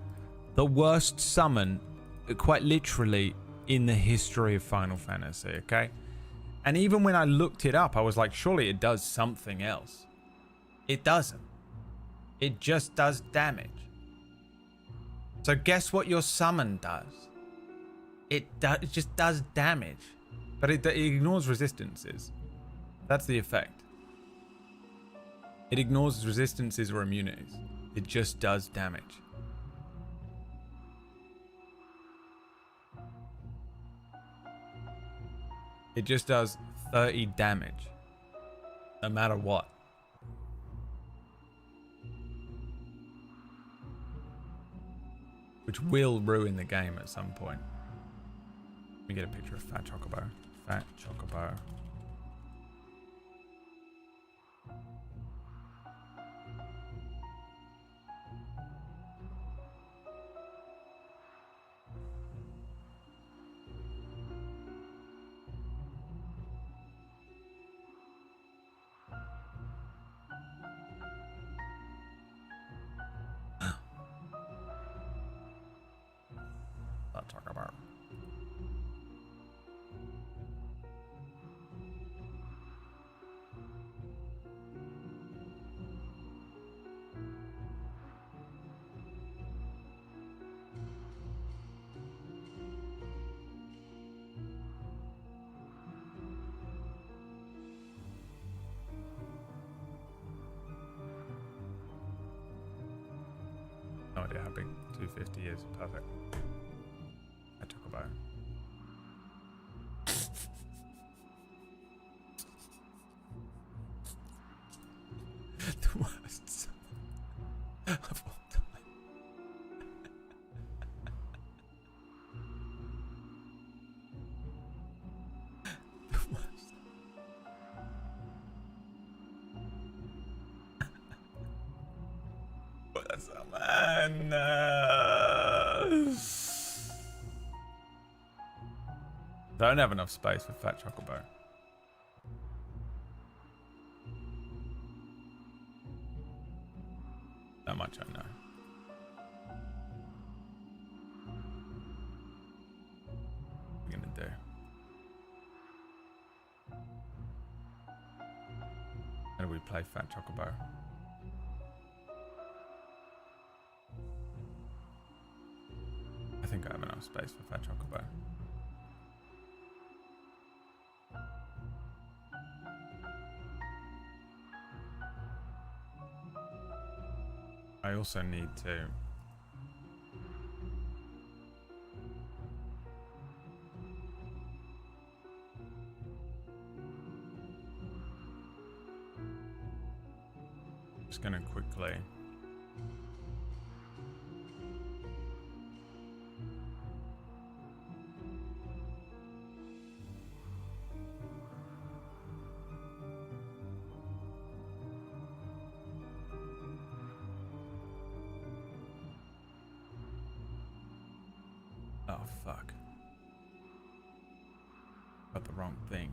the worst summon, quite literally, in the history of Final Fantasy, okay? And even when I looked it up, I was like, surely it does something else. It doesn't. It just does damage. So guess what your summon does? It just does damage. But it ignores resistances. That's the effect. It ignores resistances or immunities. It just does damage. It just does 30 damage. No matter what. Which will ruin the game at some point. Let me get a picture of Fat Chocobo. Fat Chocobo. Fat Chocobo. No idea how big 250 is. Perfect. I took a bow. The worst summon of all time. The worst. What a summon. Don't have enough space for Fat Chocobo. That much I know. What are we gonna do? How do we play Fat Chocobo? I think I have enough space for Fat Chocobo. I also need to just gonna quickly oh fuck. Got the wrong thing.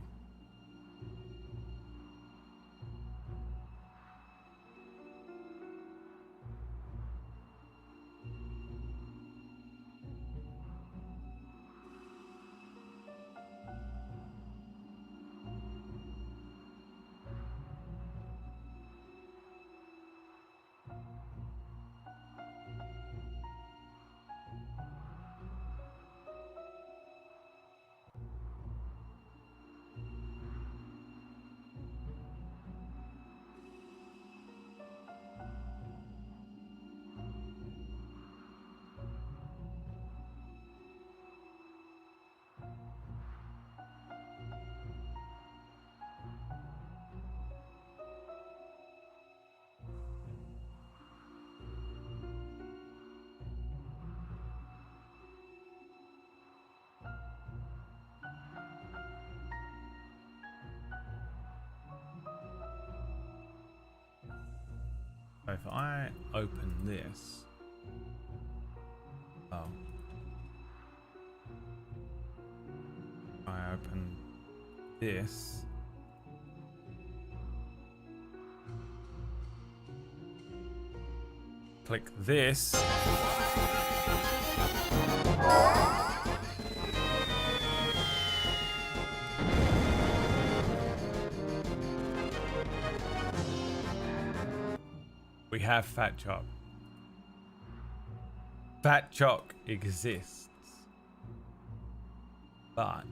So if I open this, oh, I open this, click this, we have Fat Choc. Fat Choc exists, but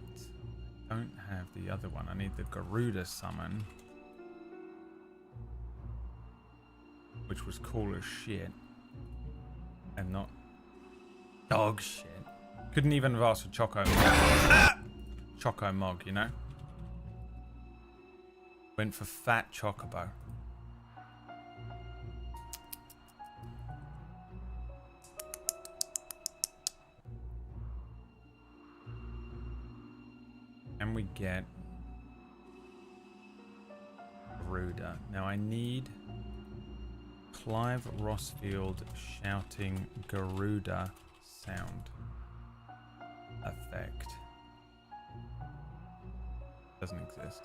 I don't have the other one. I need the Garuda summon, which was cool as shit and not dog shit. Couldn't even have asked for Choco Mog. Choco Mog, you know? Went for Fat Chocobo. And we get Garuda. Now I need Clive Rossfield shouting Garuda sound effect. Doesn't exist.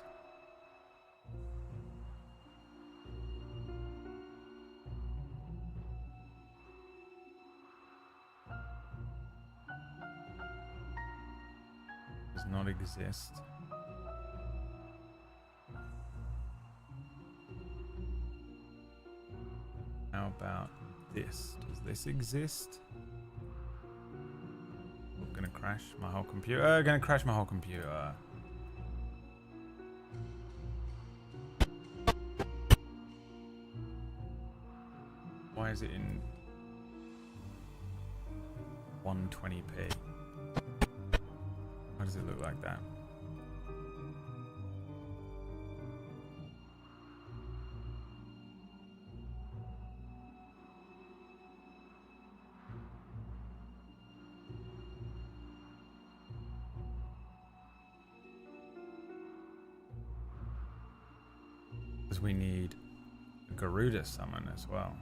Does not exist. How about this? Does this exist? I'm gonna crash my whole computer. Gonna crash my whole computer. Why is it in 120p? Why does it look like that? Because we need a Garuda summon as well.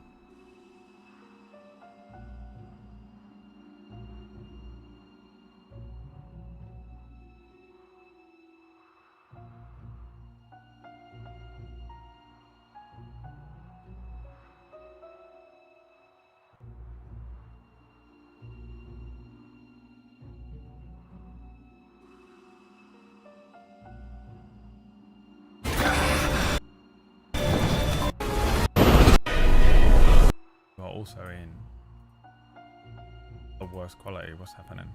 Also in the worst quality. What's happening?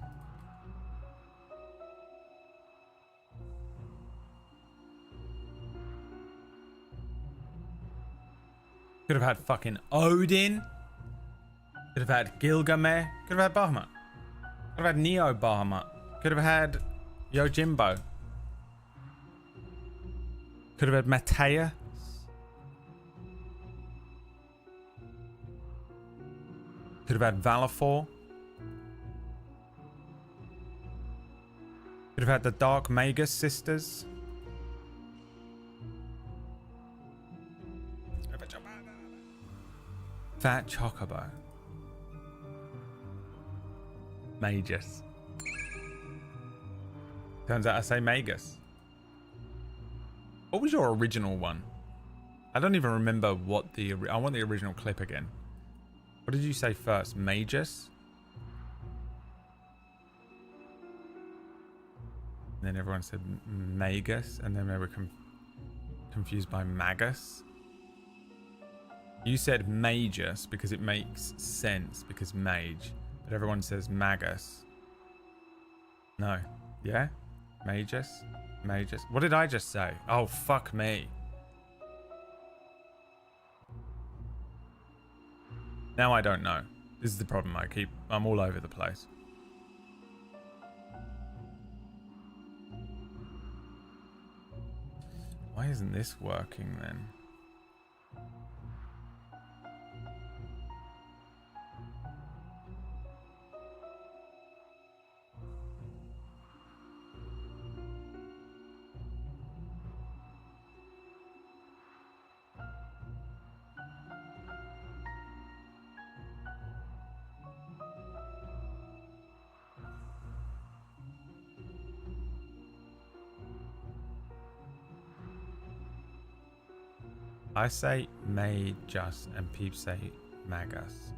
Could have had fucking Odin. Could have had Gilgamesh. Could have had Bahamut. Could have had Neo Bahamut. Could have had Yojimbo. Could have had Matea. Could have had Valafor. Could have had the Dark Magus sisters. Fat Chocobo. Magus. Turns out I say Magus. What was your original one? I don't even remember what the... I want the original clip again. What did you say first? Magus? And then everyone said Magus, and then they were confused by Magus. You said Magus because it makes sense, because mage. But everyone says Magus. No. Yeah? Magus? Magus? What did I just say? Oh, fuck me. Now I don't know. This is the problem. I'm all over the place. Why isn't this working then? I say Magus and peeps say Magus.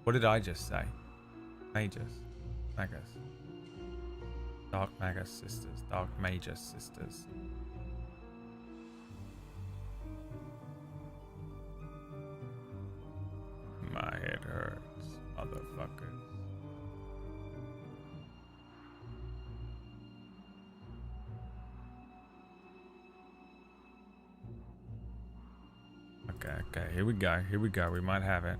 What did I just say? Magus. Magus. Dark Magus sisters. Dark Magus sisters. My head hurts, motherfuckers. Okay, here we go, we might have it.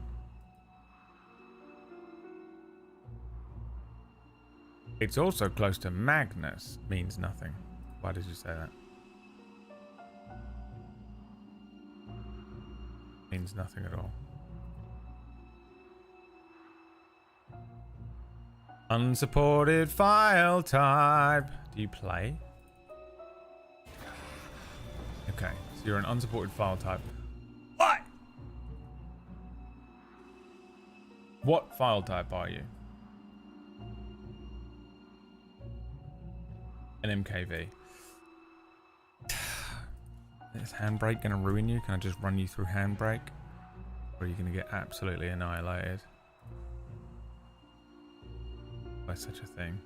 It's also close to Magnus, means nothing. Why did you say that? Means nothing at all. Unsupported file type. Do you play? Okay, so you're an unsupported file type. What? What file type are you? An MKV. Is Handbrake going to ruin you? Can I just run you through Handbrake? Or are you going to get absolutely annihilated by such a thing?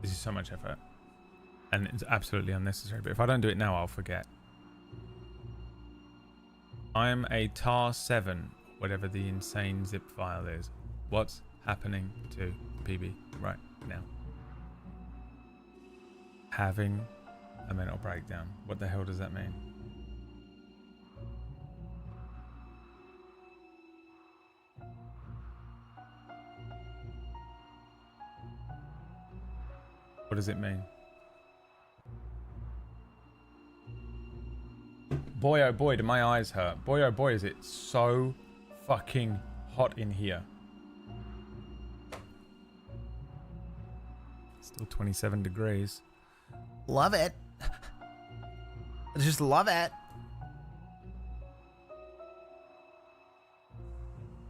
This is so much effort. And it's absolutely unnecessary. But if I don't do it now, I'll forget. I'm a tar 7, whatever the insane zip file is. What's happening to PB right now? Having a mental breakdown. What the hell does that mean? What does it mean? Boy, oh boy, do my eyes hurt. Boy, oh boy, is it so fucking hot in here. Still 27 degrees. Love it. Just love it.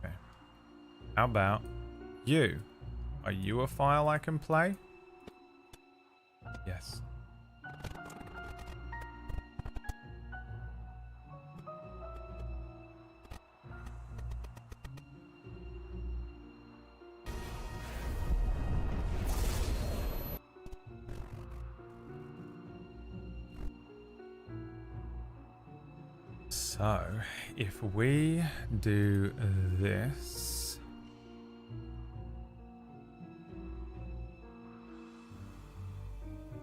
Okay. How about you? Are you a file I can play? Yes. So, if we do this,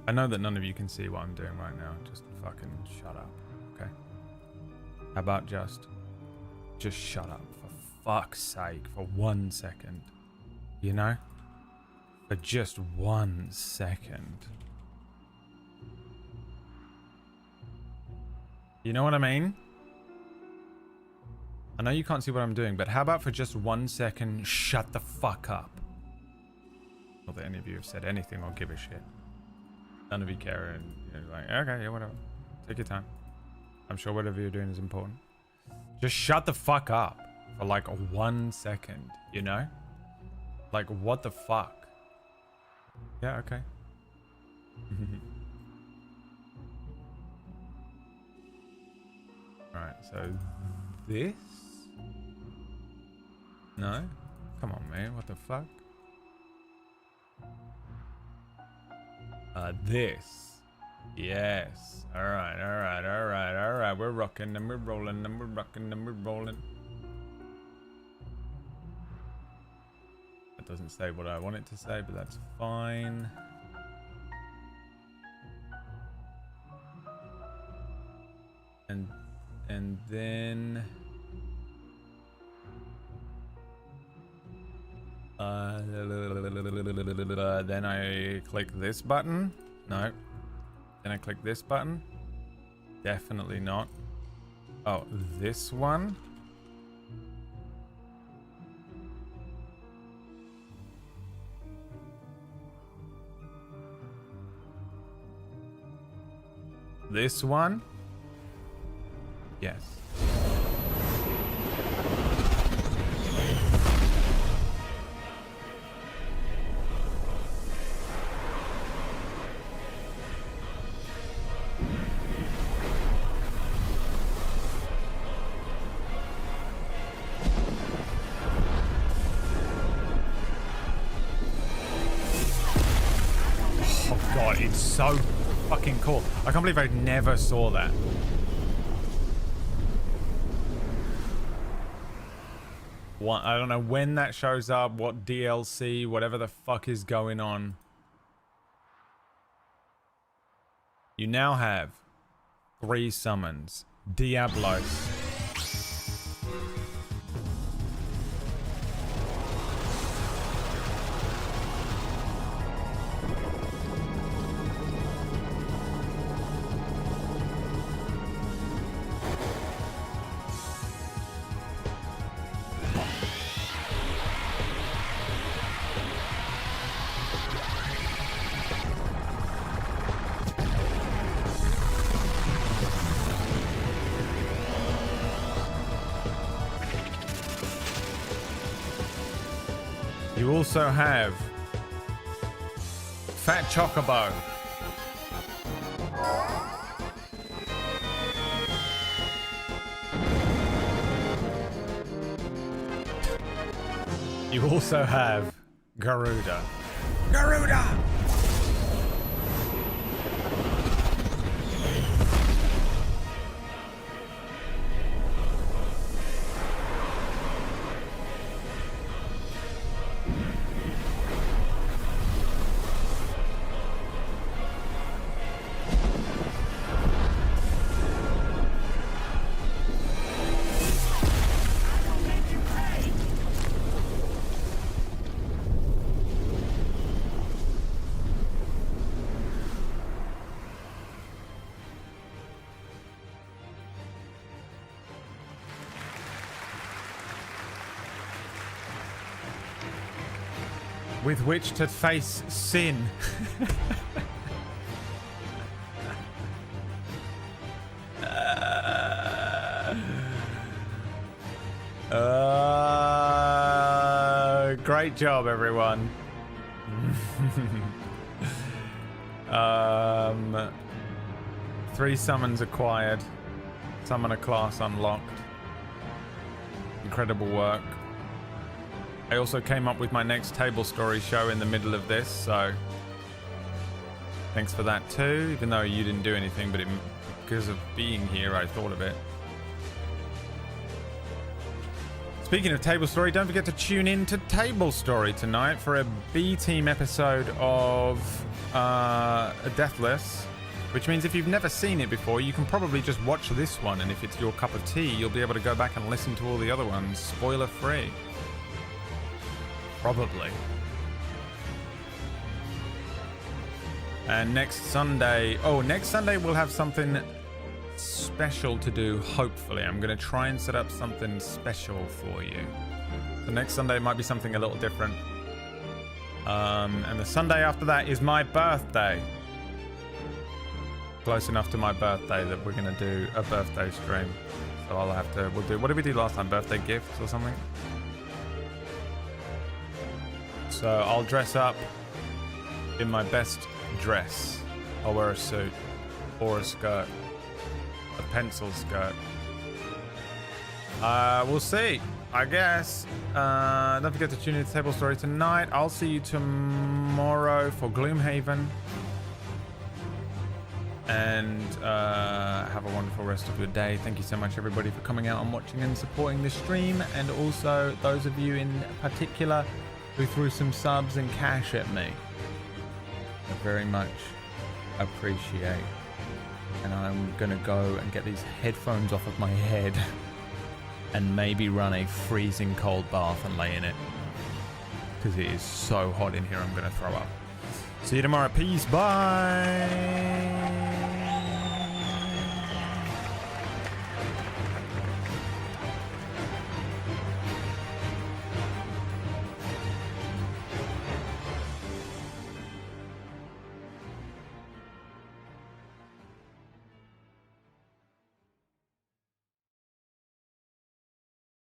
I know that none of you can see what I'm doing right now. Just fucking shut up, okay? How about just shut up for fuck's sake for 1 second, you know? For just 1 second. You know what I mean? I know you can't see what I'm doing, but how about for just 1 second, shut the fuck up? Not that any of you have said anything or give a shit. None of you care, and you're like, okay, yeah, whatever. Take your time. I'm sure whatever you're doing is important. Just shut the fuck up for like 1 second, you know? Like, what the fuck? Yeah, okay. Alright, so this? No? Come on, man. What the fuck? This. Yes. Alright, alright, alright, alright. We're rocking and we're rolling and we're rocking and we're rolling. That doesn't say what I want it to say, but that's fine. And then then I click this button. No. Then I click this button. Definitely not. Oh, this one. This one. Yes. Oh god, it's so fucking cool. I can't believe I never saw that. I don't know when that shows up, what DLC, whatever the fuck is going on. You now have 3 summons. Diablos. You also have Fat Chocobo. You also have Garuda. Garuda! with which to face sin. Great job, everyone. 3 summons acquired. Summoner class unlocked. Incredible work. I also came up with my next table story show in the middle of this, so thanks for that too, even though you didn't do anything, but because of being here, I thought of it. Speaking of Table Story, don't forget to tune in to Table Story tonight for a B-Team episode of Deathless, which means if you've never seen it before, you can probably just watch this one, and if it's your cup of tea, you'll be able to go back and listen to all the other ones, spoiler-free. Probably. And next Sunday we'll have something special to do, hopefully. I'm going to try and set up something special for you. The next Sunday might be something a little different. And the Sunday after that is my birthday. Close enough to my birthday that we're going to do a birthday stream. So we'll do, what did we do last time? Birthday gifts or something? So I'll dress up in my best dress. I'll wear a suit or a skirt. A pencil skirt. We'll see, I guess. Don't forget to tune in to Table Story tonight. I'll see you tomorrow for Gloomhaven. And have a wonderful rest of your day. Thank you so much, everybody, for coming out and watching and supporting this stream. And also those of you in particular who threw some subs and cash at me. I very much appreciate. And I'm gonna go and get these headphones off of my head and maybe run a freezing cold bath and lay in it, because it is so hot in here I'm gonna throw up. See you tomorrow. Peace. Bye.